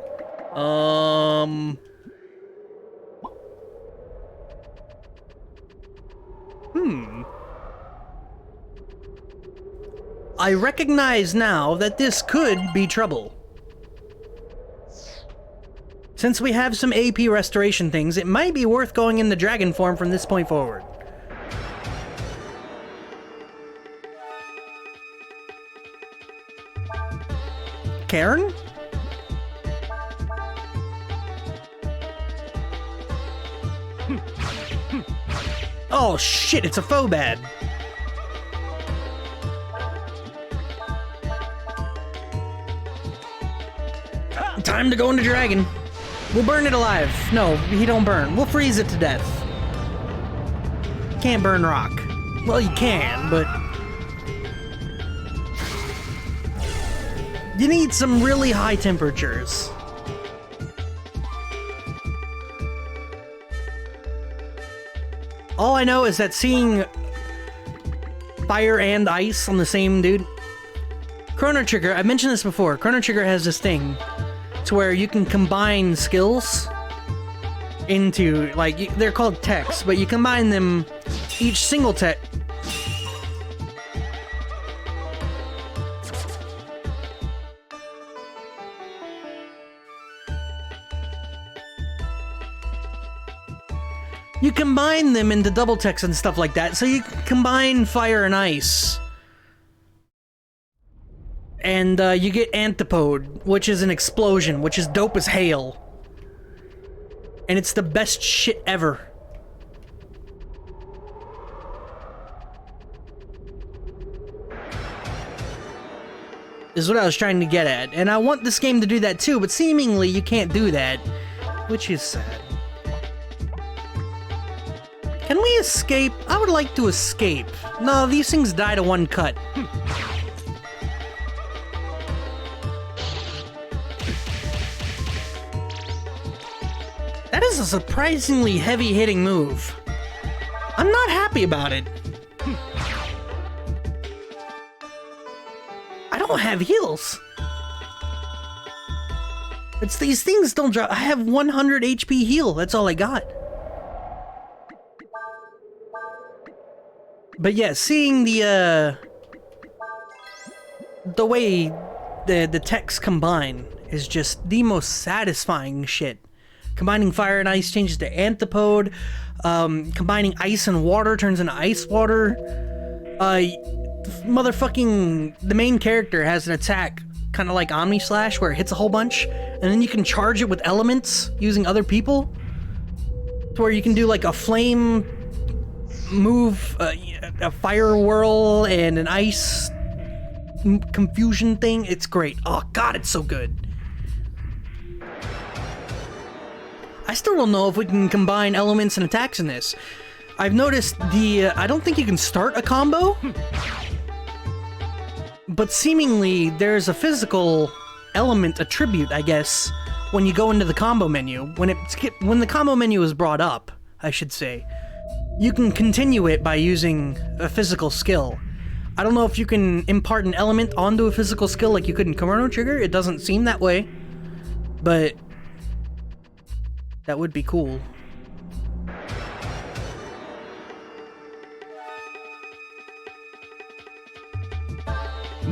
I recognize now that this could be trouble. Since we have some AP restoration things, it might be worth going in the dragon form from this point forward. Karen? Oh shit, it's a Phobad. Time to go into dragon. We'll burn it alive. No, he don't burn. We'll freeze it to death. Can't burn rock. Well, you can, but... you need some really high temperatures. All I know is that seeing fire and ice on the same dude... Chrono Trigger, I've mentioned this before, Chrono Trigger has this thing to where you can combine skills into, like, they're called techs, but you combine them, each single tech. You combine them into double techs and stuff like that, so you can combine fire and ice. And you get Antipode, which is an explosion, which is dope as hail. And it's the best shit ever. Is what I was trying to get at. And I want this game to do that too, but seemingly you can't do that, which is sad. Can we escape? I would like to escape. No, these things die to one cut. That is a surprisingly heavy-hitting move. I'm not happy about it. I don't have heals. It's these things don't drop. I have 100 HP heal. That's all I got. But yeah, seeing the way the techs combine is just the most satisfying shit. Combining fire and ice changes to Antipode. Combining ice and water turns into ice water. The main character has an attack kind of like Omni Slash where it hits a whole bunch, and then you can charge it with elements using other people. To where you can do like a flame move, a fire whirl, and an ice confusion thing. It's great. Oh god, it's so good. I still don't know if we can combine elements and attacks in this. I've noticed I don't think you can start a combo, but seemingly there's a physical element, attribute, I guess, when you go into the combo menu. When the combo menu is brought up, I should say, you can continue it by using a physical skill. I don't know if you can impart an element onto a physical skill like you could in Chrono Trigger. It doesn't seem that way, but that would be cool.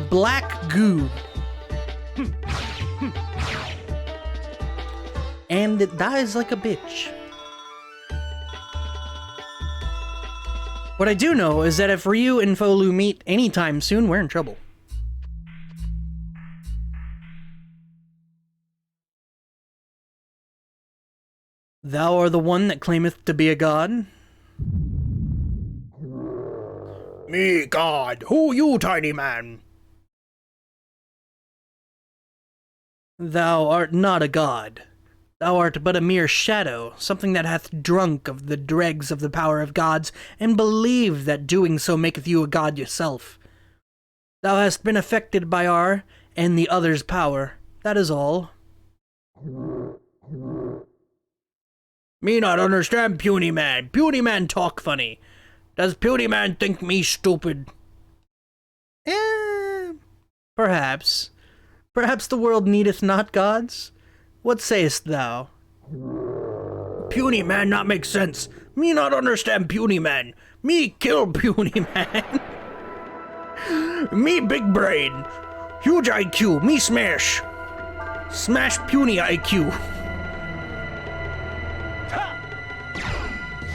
Black goo. And it dies like a bitch. What I do know is that if Ryu and Folu meet anytime soon, we're in trouble. Thou art the one that claimeth to be a god? Me, God. Who you, tiny man? Thou art not a god. Thou art but a mere shadow, something that hath drunk of the dregs of the power of gods, and believe that doing so maketh you a god yourself. Thou hast been affected by our and the other's power, that is all. Me not understand puny man. Puny man talk funny. Does puny man think me stupid? Perhaps. Perhaps the world needeth not gods? What sayest thou? Puny man not make sense. Me not understand puny man. Me kill puny man. Me big brain. Huge IQ. Me smash. Smash puny IQ.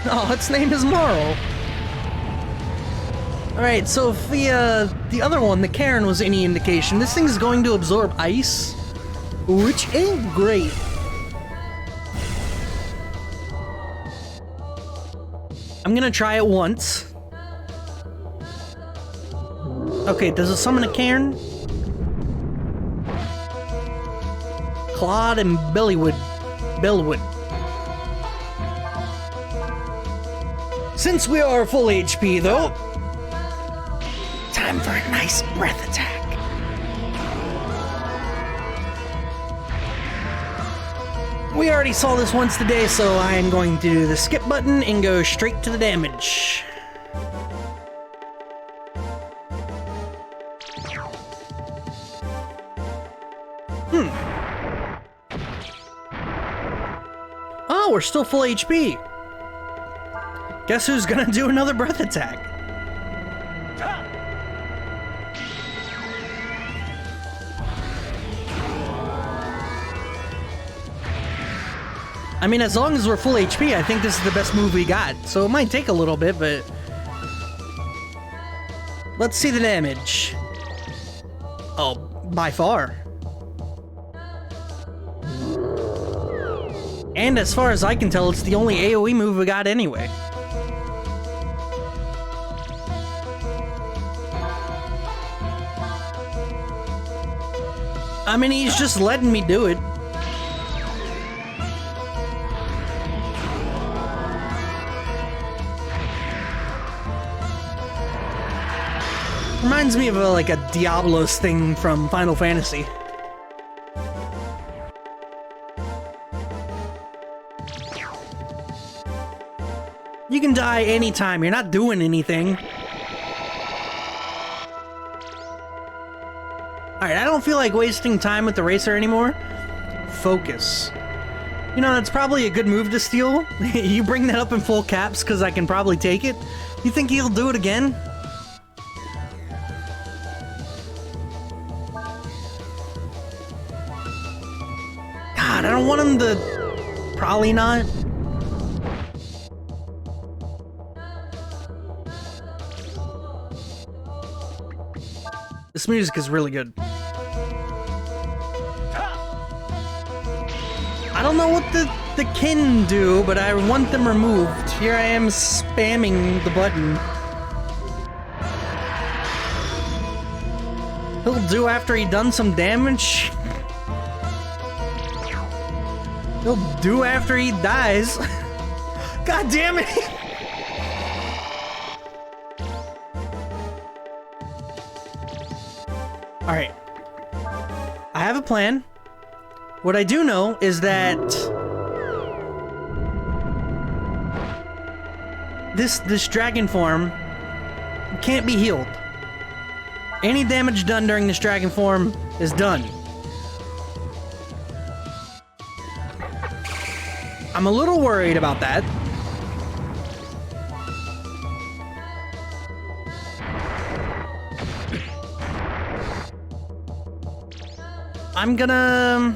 Oh, its name is Marl. Alright, so if the other one, the Karen, was any indication, this thing's going to absorb ice, which ain't great. I'm gonna try it once. Okay, does it summon a Karen? Claude and Bellwood. Since we are full HP, though, time for a nice breath attack. We already saw this once today, so I am going to do the skip button and go straight to the damage. Oh, we're still full HP. Guess who's gonna do another breath attack? I mean, as long as we're full HP, I think this is the best move we got. So it might take a little bit, but let's see the damage. Oh, by far. And as far as I can tell, it's the only AoE move we got anyway. I mean, he's just letting me do it. Reminds me of like a Diablos thing from Final Fantasy. You can die anytime, you're not doing anything. Alright, I don't feel like wasting time with the racer anymore. Focus. You know, that's probably a good move to steal. You bring that up in full caps because I can probably take it. You think he'll do it again? God, I don't want him to... Probably not. This music is really good. I don't know what the kin do, but I want them removed. Here I am spamming the button. He'll do after he done some damage. He'll do after he dies. God damn it! Alright. I have a plan. What I do know is that this dragon form can't be healed. Any damage done during this dragon form is done. I'm a little worried about that. I'm gonna...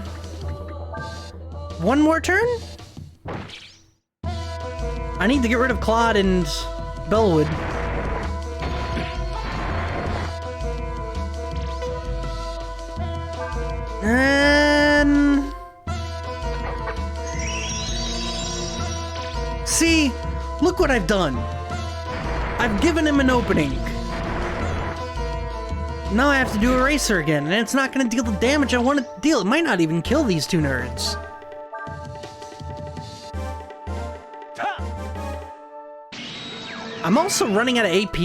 One more turn? I need to get rid of Claude and Bellwood. And... See? Look what I've done. I've given him an opening. Now I have to do Eraser again, and it's not going to deal the damage I want it to deal. It might not even kill these two nerds. I'm also running out of AP.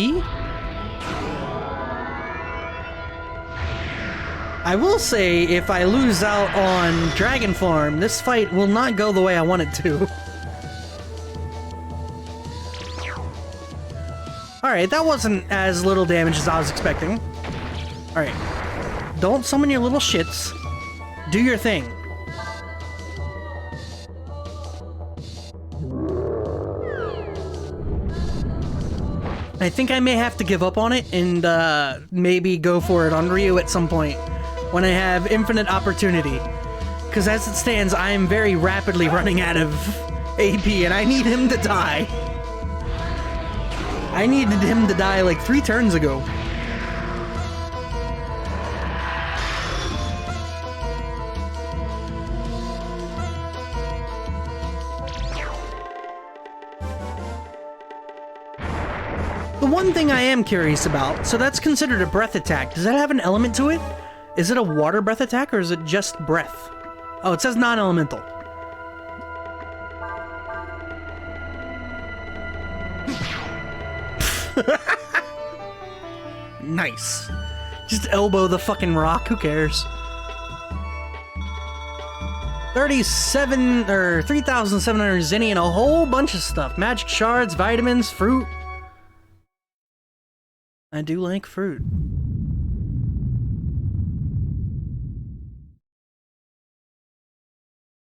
I will say, if I lose out on Dragon Farm, this fight will not go the way I want it to. Alright, that wasn't as little damage as I was expecting. Alright. Don't summon your little shits. Do your thing. I think I may have to give up on it and maybe go for it on Ryu at some point when I have infinite opportunity. Because as it stands, I am very rapidly running out of AP and I need him to die. I needed him to die like 3 turns ago. The one thing I am curious about, so that's considered a breath attack. Does that have an element to it? Is it a water breath attack or is it just breath? Oh, it says non-elemental. Nice. Just elbow the fucking rock, who cares? 37 or 3,700 zenny and a whole bunch of stuff. Magic shards, vitamins, fruit. I do like fruit.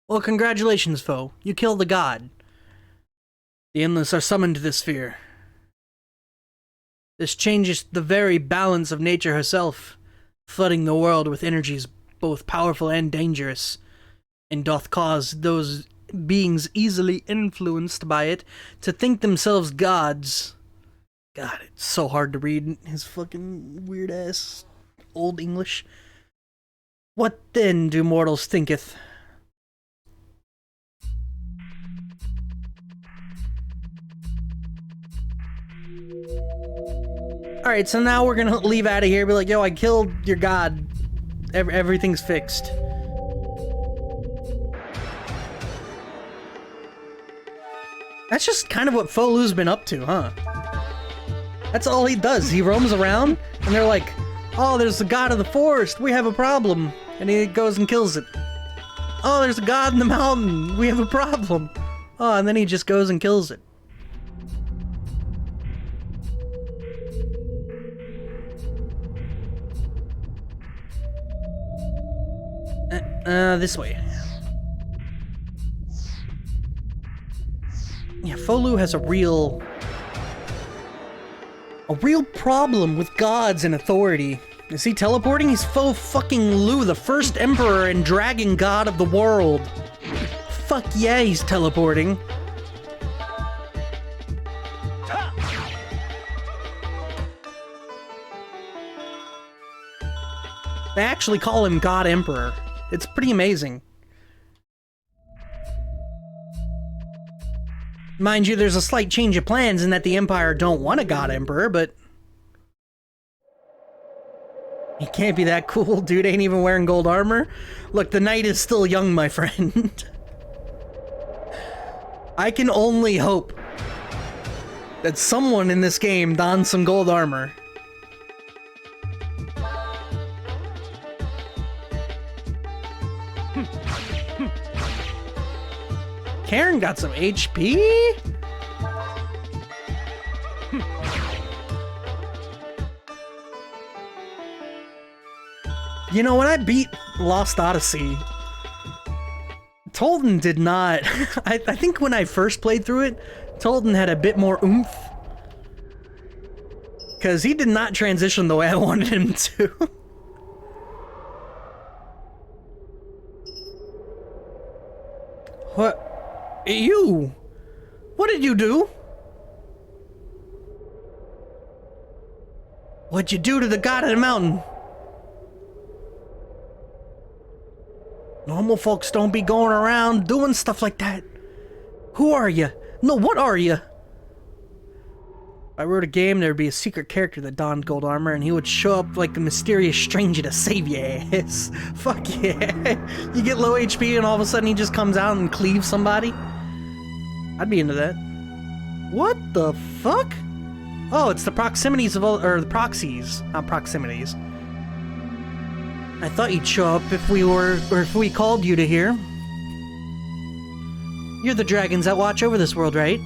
Well, congratulations, foe. You killed the god. The Endless are summoned to this sphere. This changes the very balance of nature herself, flooding the world with energies both powerful and dangerous, and doth cause those beings easily influenced by it to think themselves gods. God, it's so hard to read his fucking weird-ass old English. What then do mortals thinketh? Alright, so now we're gonna leave out of here, be like, yo, I killed your god. Everything's fixed. That's just kind of what Folu's been up to, huh? That's all he does. He roams around, and they're like, oh, there's the god of the forest, we have a problem. And he goes and kills it. Oh, there's a god in the mountain, we have a problem. Oh, and then he just goes and kills it. This way. Yeah, Folu has a real problem with gods and authority. Is he teleporting? He's fucking Lu, the first emperor and dragon god of the world. Fuck yeah, he's teleporting. They actually call him God Emperor. It's pretty amazing. Mind you, there's a slight change of plans in that the Empire don't want a God Emperor, but... He can't be that cool, dude ain't even wearing gold armor. Look, the night is still young, my friend. I can only hope that someone in this game dons some gold armor. Karen got some HP? You know, when I beat Lost Odyssey, Tolden did not... I think when I first played through it, Tolden had a bit more oomph. Because he did not transition the way I wanted him to. What? You? What did you do? What'd you do to the god of the mountain? Normal folks don't be going around doing stuff like that. Who are you? No, what are you? If I wrote a game, there'd be a secret character that donned gold armor, and he would show up like a mysterious stranger to save your ass. Fuck yeah. You get low HP and all of a sudden he just comes out and cleaves somebody. I'd be into that. What the fuck? Oh, it's the proximities of all, or the proxies, not proximities. I thought you'd show up if we called you to here. You're the dragons that watch over this world, right?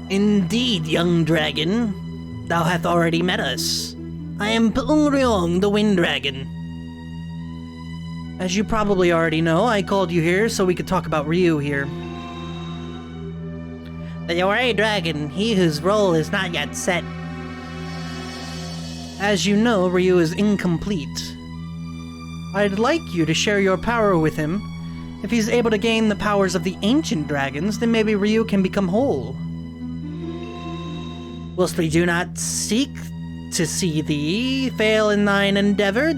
Indeed, young dragon. Thou hath already met us. I am Ryong, the Wind Dragon. As you probably already know, I called you here so we could talk about Ryu here. The Yore Dragon, he whose role is not yet set. As you know, Ryu is incomplete. I'd like you to share your power with him. If he's able to gain the powers of the ancient dragons, then maybe Ryu can become whole. Whilst we do not seek to see thee fail in thine endeavor,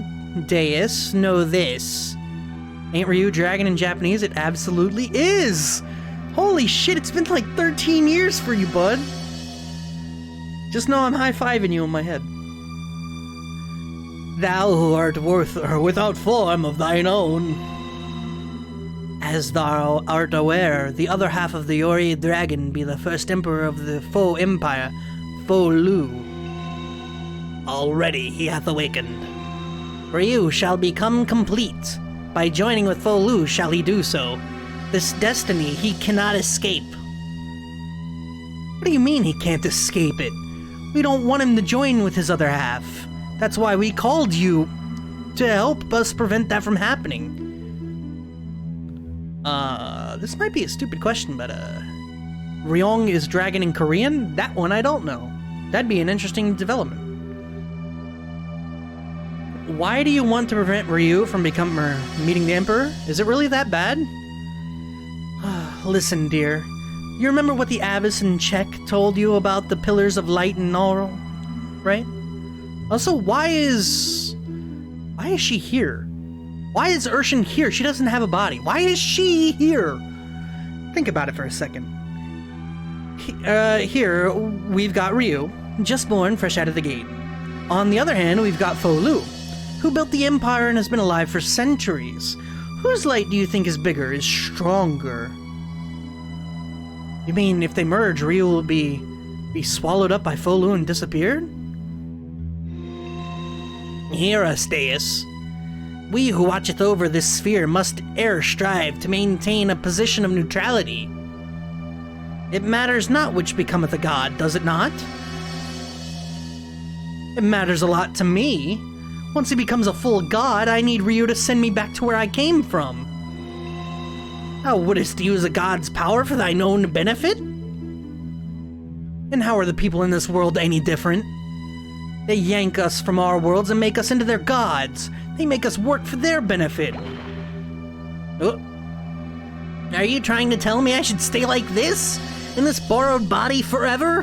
Deus, know this. Ain't Ryu dragon in Japanese? It absolutely is! Holy shit, it's been like 13 years for you, bud. Just know I'm high-fiving you in my head. Thou who art without form of thine own. As thou art aware, the other half of the Yori dragon be the first emperor of the Fo Empire, Fo Lu. Already he hath awakened. Ryu shall become complete. By joining with Fo Lu shall he do so. This destiny he cannot escape. What do you mean he can't escape it? We don't want him to join with his other half. That's why we called you to help us prevent that from happening. This might be a stupid question, but Ryong is dragon in Korean? That one I don't know. That'd be an interesting development. Why do you want to prevent Ryu from meeting the Emperor? Is it really that bad? Listen, dear. You remember what the Abbess in Czech told you about the pillars of light and all, right? Also, why is she here? Why is Urshan here? She doesn't have a body. Why is she here? Think about it for a second. Here, we've got Ryu, just born, fresh out of the gate. On the other hand, we've got Fo Lu, who built the Empire and has been alive for centuries. Whose light do you think is bigger, is stronger? You mean if they merge, Ryu will be swallowed up by Fo Lu and disappeared? Hear us, Deus. We who watcheth over this sphere must e'er strive to maintain a position of neutrality. It matters not which becometh a god, does it not? It matters a lot to me. Once he becomes a full god, I need Ryu to send me back to where I came from. Thou wouldst use a god's power for thine own benefit? And how are the people in this world any different? They yank us from our worlds and make us into their gods. They make us work for their benefit. Oh. Are you trying to tell me I should stay like this? In this borrowed body forever?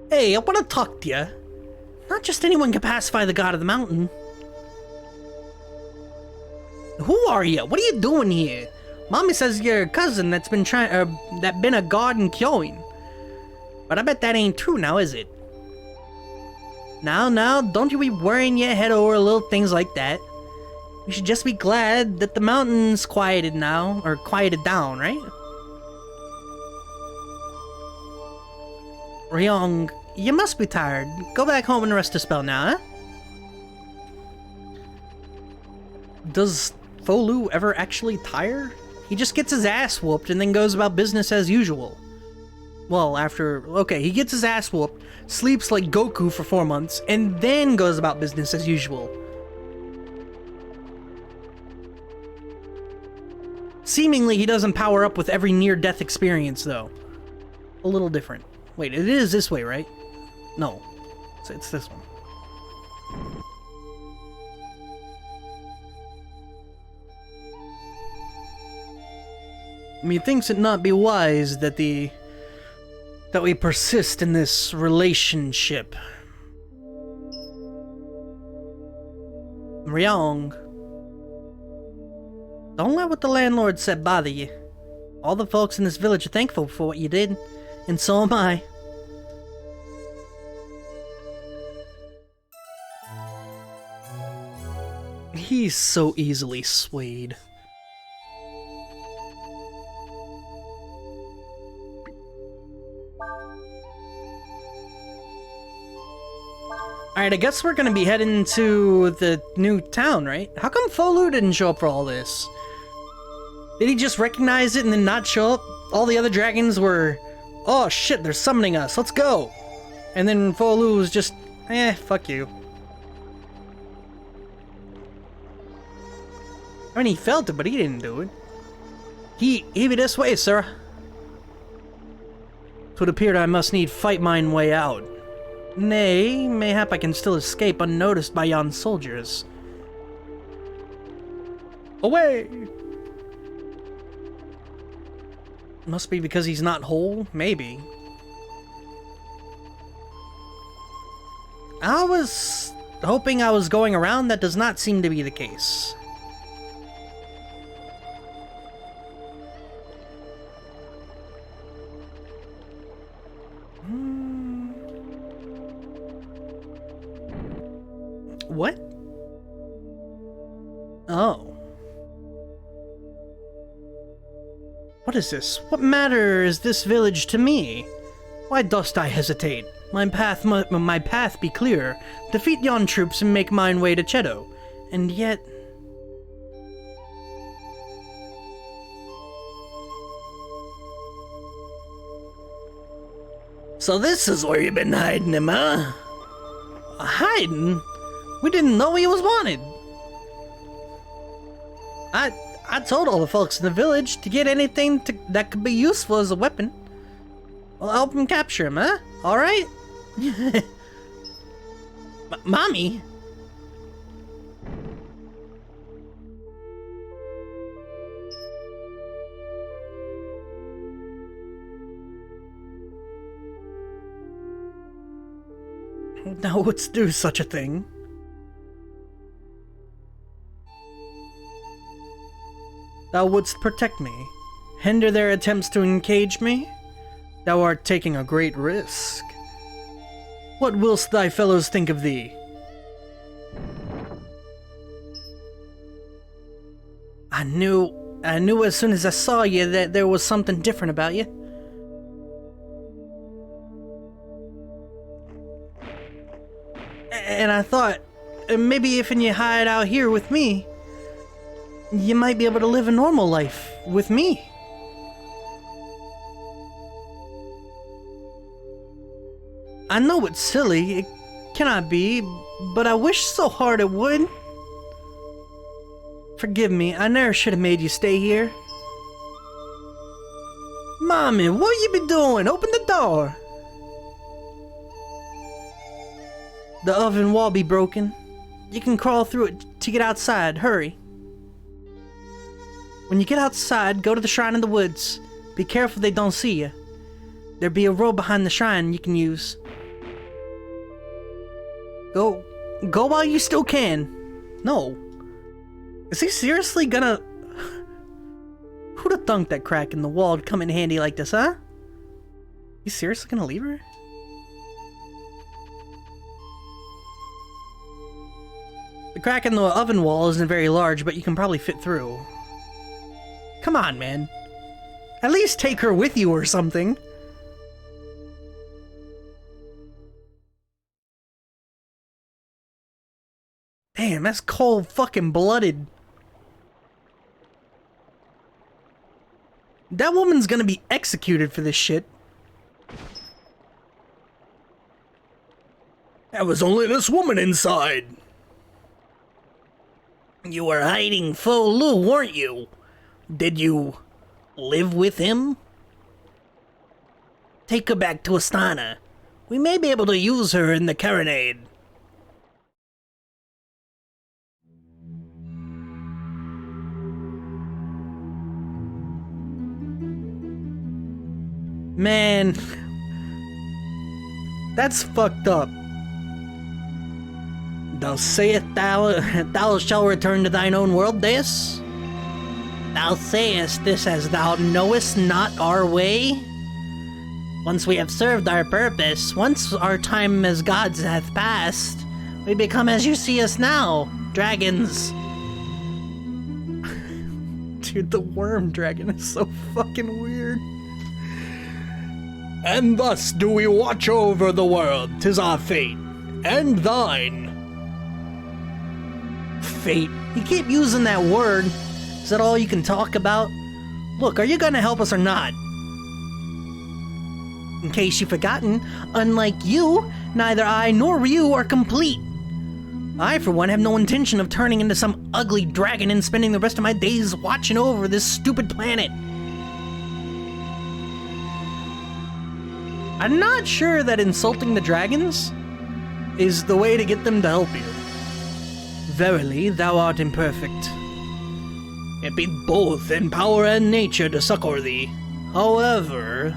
Hey, I want to talk to you. Not just anyone can pacify the god of the mountain. Who are you? What are you doing here? Mommy says you're a cousin that's been been a god in Kyoin. But I bet that ain't true now, is it? Now, don't you be worrying your head over little things like that. We should just be glad that the mountain's quieted now, or quieted down, right? Ryong, you must be tired. Go back home and rest a spell now, huh? Does Fo Lu ever actually tire? He just gets his ass whooped and then goes about business as usual. Well, okay, he gets his ass whooped, sleeps like Goku for 4 months, and then goes about business as usual. Seemingly, he doesn't power up with every near-death experience, though. A little different. Wait, it is this way, right? No. It's this one. Methinks it not be wise that we persist in this relationship. Ryong. Don't let what the landlord said bother you. All the folks in this village are thankful for what you did, and so am I. He's so easily swayed. Alright, I guess we're gonna be heading to the new town, right? How come Folu didn't show up for all this? Did he just recognize it and then not show up? All the other dragons were, oh shit, they're summoning us, let's go! And then Folu was just, fuck you. I mean, he felt it, but he didn't do it. He be this way, sir. 'Twould appear I must need fight mine way out. Nay, mayhap I can still escape unnoticed by yon soldiers. Away! Must be because he's not whole? Maybe. I was hoping I was going around. That does not seem to be the case. What? Oh. What is this? What matter is this village to me? Why dost I hesitate? My path be clear. Defeat yon troops and make mine way to Chedo. And yet... So this is where you've been hiding him, huh? Hiding? We didn't know he was wanted. I told all the folks in the village to get anything that could be useful as a weapon. I'll help him capture him, huh? Alright? Mommy? Thou wouldst do such a thing. Thou wouldst protect me, hinder their attempts to engage me? Thou art taking a great risk. What willst thy fellows think of thee? I knew as soon as I saw you that there was something different about you. And I thought, maybe if you hide out here with me, you might be able to live a normal life with me. I know it's silly, it cannot be, but I wish so hard it would. Forgive me, I never should have made you stay here. Mommy, what you been doing? Open the door. The oven wall be broken. You can crawl through it to get outside. Hurry. When you get outside, go to the shrine in the woods. Be careful they don't see you. There'll be a road behind the shrine you can use. Go while you still can. No. Is he seriously gonna... Who'd have thunk that crack in the wall would come in handy like this, huh? You seriously gonna leave her? The crack in the oven wall isn't very large, but you can probably fit through. Come on, man. At least take her with you or something. Damn, that's cold fucking blooded. That woman's gonna be executed for this shit. There was only this woman inside. You were hiding Fo Lu, weren't you? Did you live with him? Take her back to Astana. We may be able to use her in the Carinade. Man, that's fucked up. Thou sayest thou shalt return to thine own world, Deus? Thou sayest this as thou knowest not our way? Once we have served our purpose, once our time as gods hath passed, we become as you see us now, dragons. Dude, the worm dragon is so fucking weird. And thus do we watch over the world, 'tis our fate, and thine. Fate. You keep using that word. Is that all you can talk about? Look, are you gonna help us or not? In case you've forgotten, unlike you, neither I nor Ryu are complete. I, for one, have no intention of turning into some ugly dragon and spending the rest of my days watching over this stupid planet. I'm not sure that insulting the dragons is the way to get them to help you. Verily, thou art imperfect. It be both in power and nature to succor thee. However,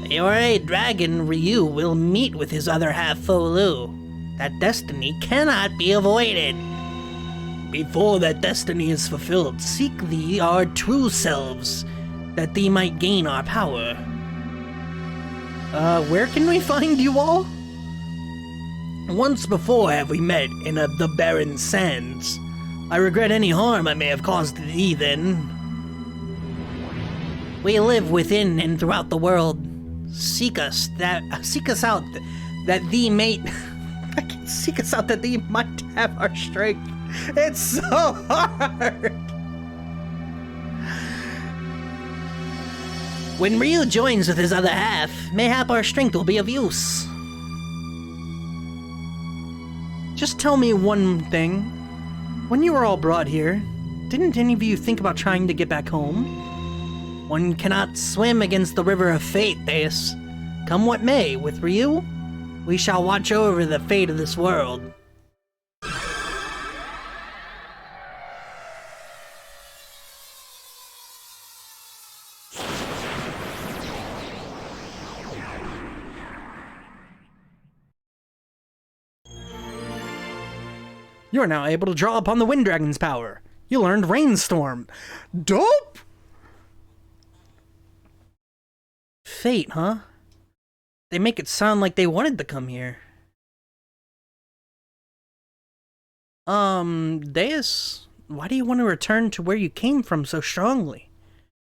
your a dragon Ryu will meet with his other half Fo Lu. That destiny cannot be avoided. Before that destiny is fulfilled, seek thee our true selves, that thee might gain our power. Where can we find you all? Once before have we met in the barren sands. I regret any harm I may have caused thee then. We live within and throughout the world. Seek us out, that thee may Seek us out that thee might have our strength. It's so hard. When Ryu joins with his other half, mayhap our strength will be of use. Just tell me one thing. When you were all brought here, didn't any of you think about trying to get back home? One cannot swim against the river of fate, Deus. Come what may, with Ryu, we shall watch over the fate of this world. You are now able to draw upon the Wind Dragon's power. You learned Rainstorm. Dope! Fate, huh? They make it sound like they wanted to come here. Deus, why do you want to return to where you came from so strongly?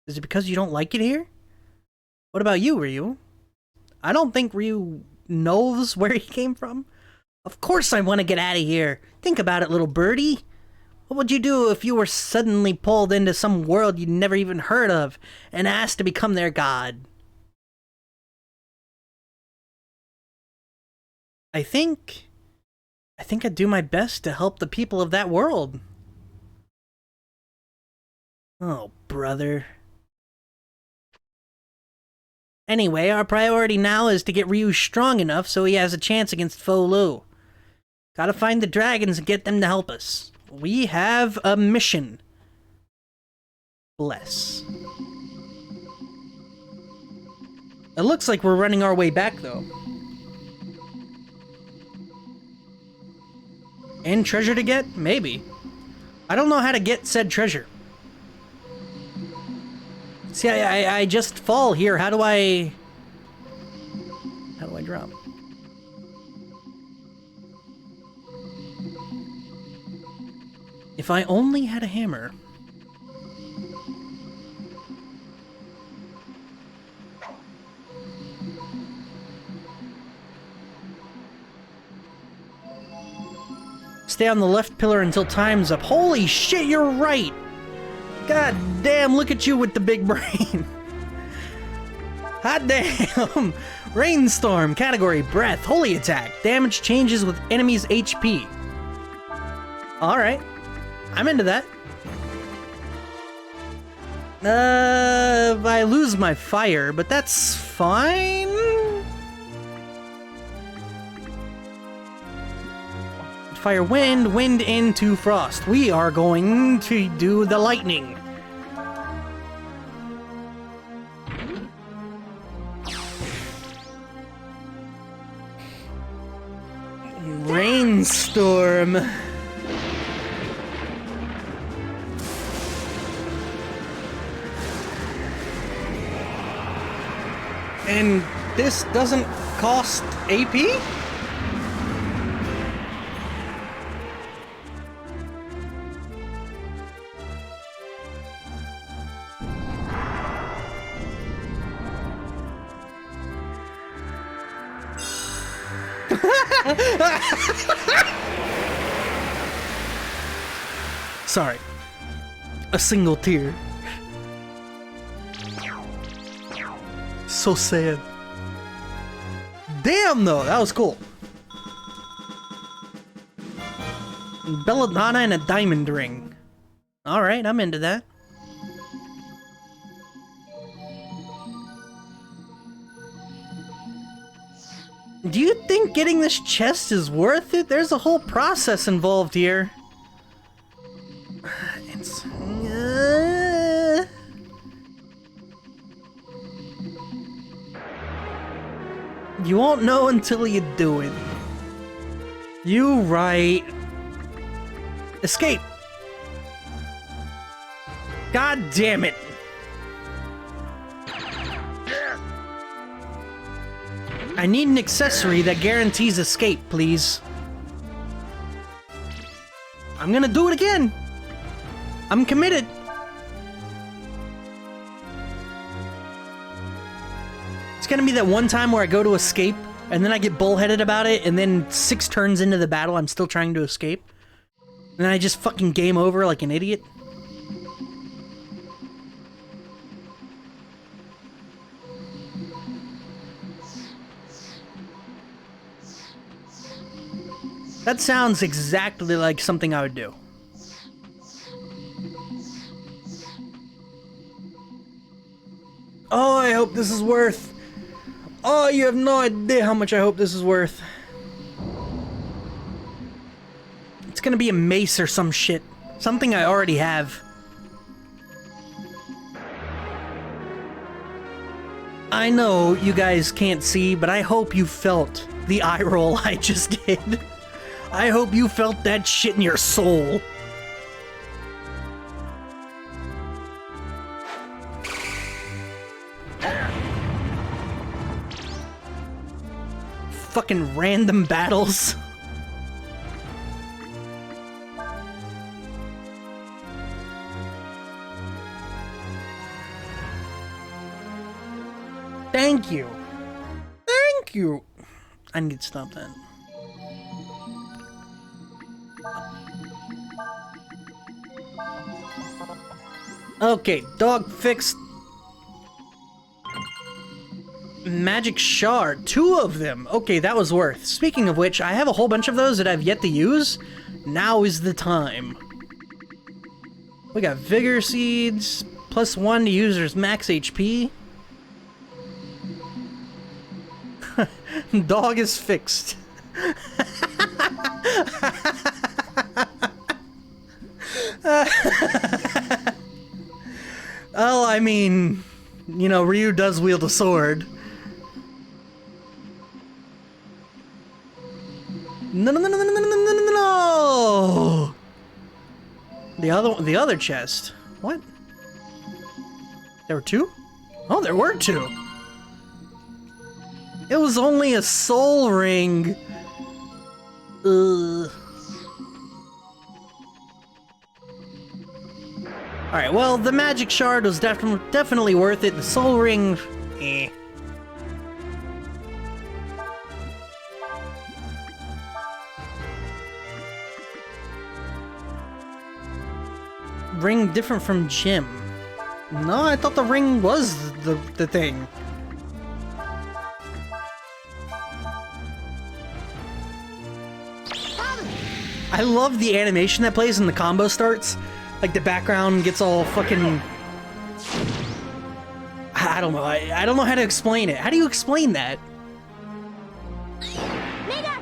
Is it because you don't like it here? What about you, Ryu? I don't think Ryu knows where he came from. Of course I want to get out of here. Think about it, little birdie. What would you do if you were suddenly pulled into some world you'd never even heard of and asked to become their god? I think I'd do my best to help the people of that world. Oh, brother. Anyway, our priority now is to get Ryu strong enough so he has a chance against Fo Lu. Gotta find the dragons and get them to help us. We have a mission. Bless. It looks like we're running our way back, though. And treasure to get? Maybe. I don't know how to get said treasure. See, I just fall here. How do I drop? If I only had a hammer. Stay on the left pillar until time's up. Holy shit, you're right! God damn, look at you with the big brain. Hot damn. Rainstorm, category, breath, holy attack. Damage changes with enemy's HP. Alright. I'm into that. I lose my fire, but that's fine. Fire wind, wind into frost. We are going to do the lightning. Rainstorm. And this doesn't cost AP? Sorry. A single tear. So sad. Damn, though, that was cool. Belladonna and a diamond ring. Alright, I'm into that. Do you think getting this chest is worth it? There's a whole process involved here. It's... You won't know until you do it. You right. Escape. God damn it. I need an accessory that guarantees escape, please. I'm gonna do it again. I'm committed. It's gonna be that one time where I go to escape, and then I get bullheaded about it, and then 6 turns into the battle, I'm still trying to escape. And then I just fucking game over like an idiot. That sounds exactly like something I would do. Oh, I hope this is worth... Oh, you have no idea how much I hope this is worth. It's gonna be a mace or some shit. Something I already have. I know you guys can't see, but I hope you felt the eye roll I just did. I hope you felt that shit in your soul. Fucking random battles. Thank you. Thank you. I need to stop that. Okay, dog fixed. Magic shard, 2 of them. Okay, that was worth. Speaking of which, I have a whole bunch of those that I've yet to use. Now is the time. We got vigor seeds, +1 to user's max HP. Dog is fixed. Well, I mean, you know, Ryu does wield a sword. No, no, no, no, no, no, no, no, no, no! The other chest. What? There were 2? Oh, there were 2. It was only a soul ring. Ugh. Alright, well, the magic shard was definitely worth it. The soul ring, eh. ring different from Jim? No, I thought the ring was the thing. I love the animation that plays when the combo starts. Like the background gets all fucking... I don't know. I don't know how to explain it. How do you explain that? Mega!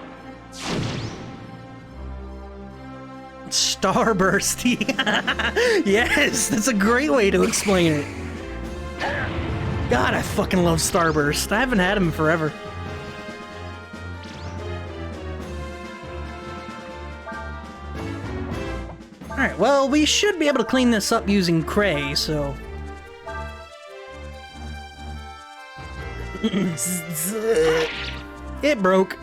Starbursty. Yes, that's a great way to explain it. God, I fucking love Starburst. I haven't had him in forever. Alright, well, we should be able to clean this up using Cray, so... It broke.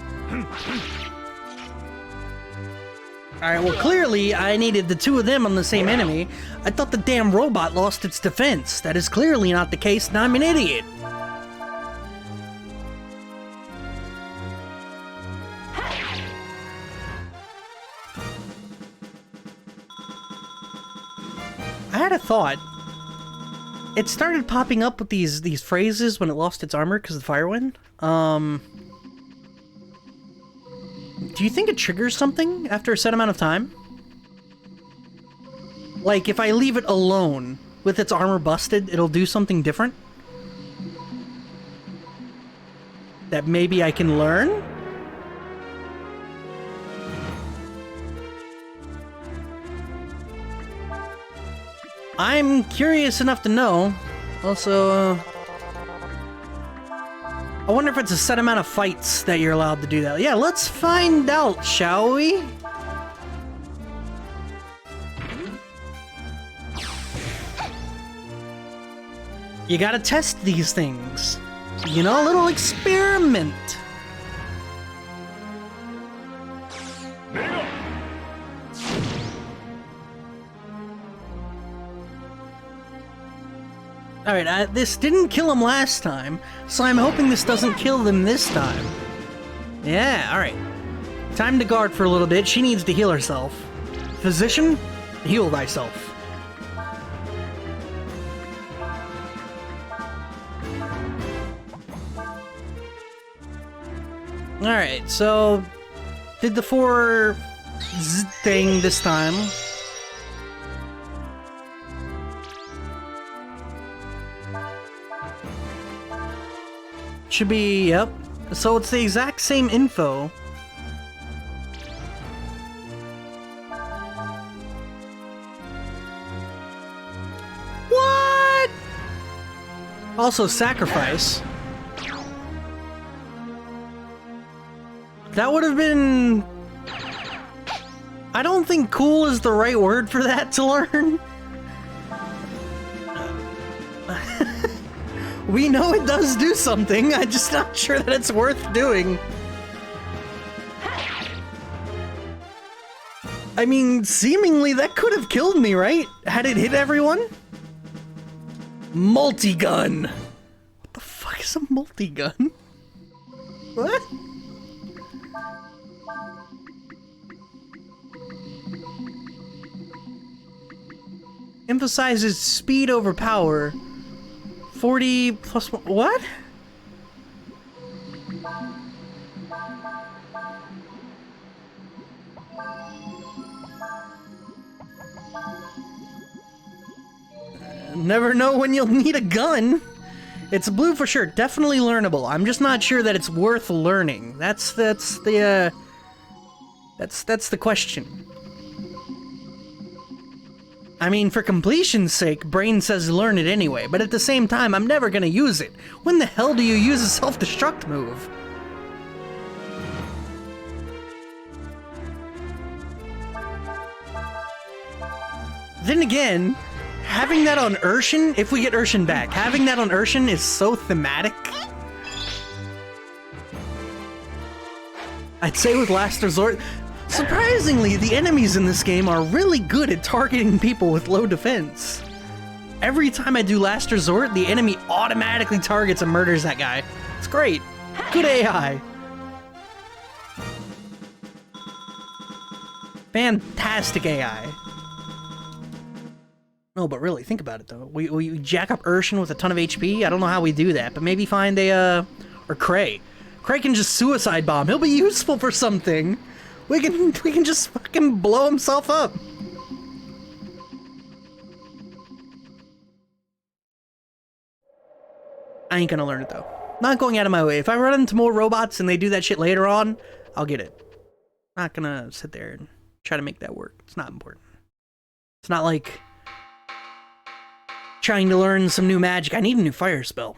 Alright, well, clearly I needed the two of them on the same enemy. I thought the damn robot lost its defense. That is clearly not the case, and I'm an idiot. I had a thought. It started popping up with these phrases when it lost its armor because of the fire wind. Do you think it triggers something after a set amount of time? Like, if I leave it alone with its armor busted, it'll do something different? That maybe I can learn? I'm curious enough to know. Also, I wonder if it's a set amount of fights that you're allowed to do that. Yeah, let's find out, shall we? You gotta test these things. You know, a little experiment. Alright, this didn't kill him last time, so I'm hoping this doesn't kill them this time. Yeah, alright. Time to guard for a little bit. She needs to heal herself. Physician, heal thyself. Alright, so... did the 4 thing this time. Should be, yep. So it's the exact same info. What? Also sacrifice. That would have been... I don't think cool is the right word for that to learn. We know it does do something, I'm just not sure that it's worth doing. I mean, seemingly that could have killed me, right? Had it hit everyone? Multi-gun! What the fuck is a multi-gun? What? Emphasizes speed over power. 40 plus 1. What? Never know when you'll need a gun. It's blue for sure. Definitely learnable. I'm just not sure that it's worth learning. That's the question. I mean, for completion's sake, Brain says learn it anyway, but at the same time, I'm never gonna use it. When the hell do you use a self-destruct move? Then again, having that on Urshan, if we get Urshan back, having that on Urshan is so thematic. I'd say with Last Resort, surprisingly, the enemies in this game are really good at targeting people with low defense. Every time I do Last Resort, the enemy automatically targets and murders that guy. It's great. Good AI. Fantastic AI. No, but really, think about it though. We jack up Urshan with a ton of HP. I don't know how we do that, but maybe find a or Cray. Cray can just suicide bomb. He'll be useful for something. We can just fucking blow himself up. I ain't gonna learn it though. Not going out of my way. If I run into more robots and they do that shit later on, I'll get it. Not gonna sit there and try to make that work. It's not important. It's not like trying to learn some new magic. I need a new fire spell.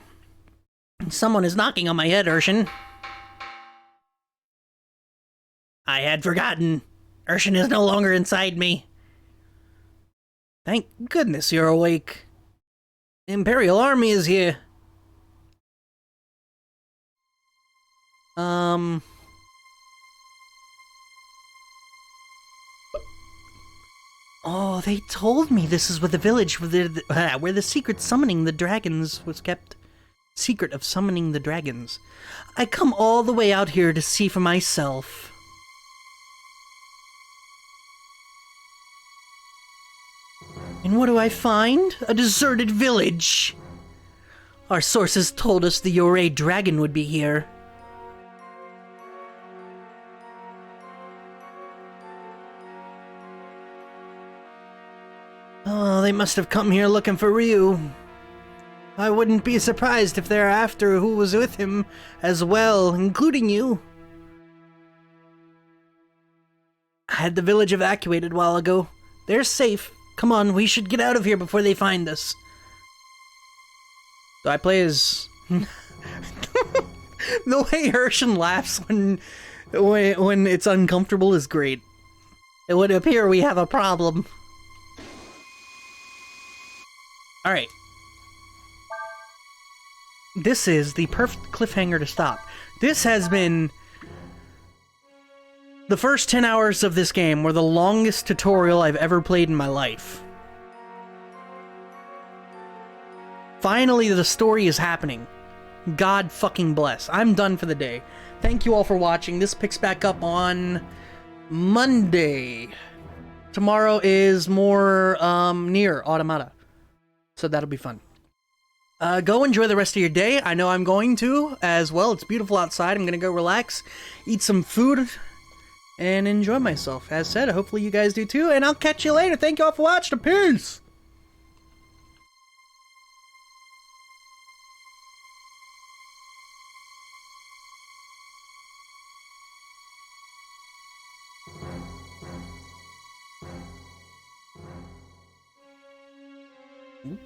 Someone is knocking on my head, Urshan. I had forgotten. Urshan is no longer inside me. Thank goodness you're awake. The Imperial Army is here. Oh, they told me this is where the village where the secret summoning the dragons was kept. Secret of summoning the dragons. I come all the way out here to see for myself. And what do I find? A deserted village. Our sources told us the Yorei dragon would be here. Oh, they must have come here looking for Ryu. I wouldn't be surprised if they're after who was with him as well, including you. I had the village evacuated a while ago. They're safe. Come on, we should get out of here before they find us. So I play as... The way Urshan laughs when it's uncomfortable is great. It would appear we have a problem. Alright. This is the perfect cliffhanger to stop. This has been... The first 10 hours of this game were the longest tutorial I've ever played in my life. Finally, the story is happening. God fucking bless. I'm done for the day. Thank you all for watching. This picks back up on Monday. Tomorrow is more Nier Automata. So that'll be fun. Go enjoy the rest of your day. I know I'm going to as well. It's beautiful outside. I'm gonna go relax, eat some food, and enjoy myself. As said, hopefully you guys do too, and I'll catch you later. Thank you all for watching. Peace! Ooh.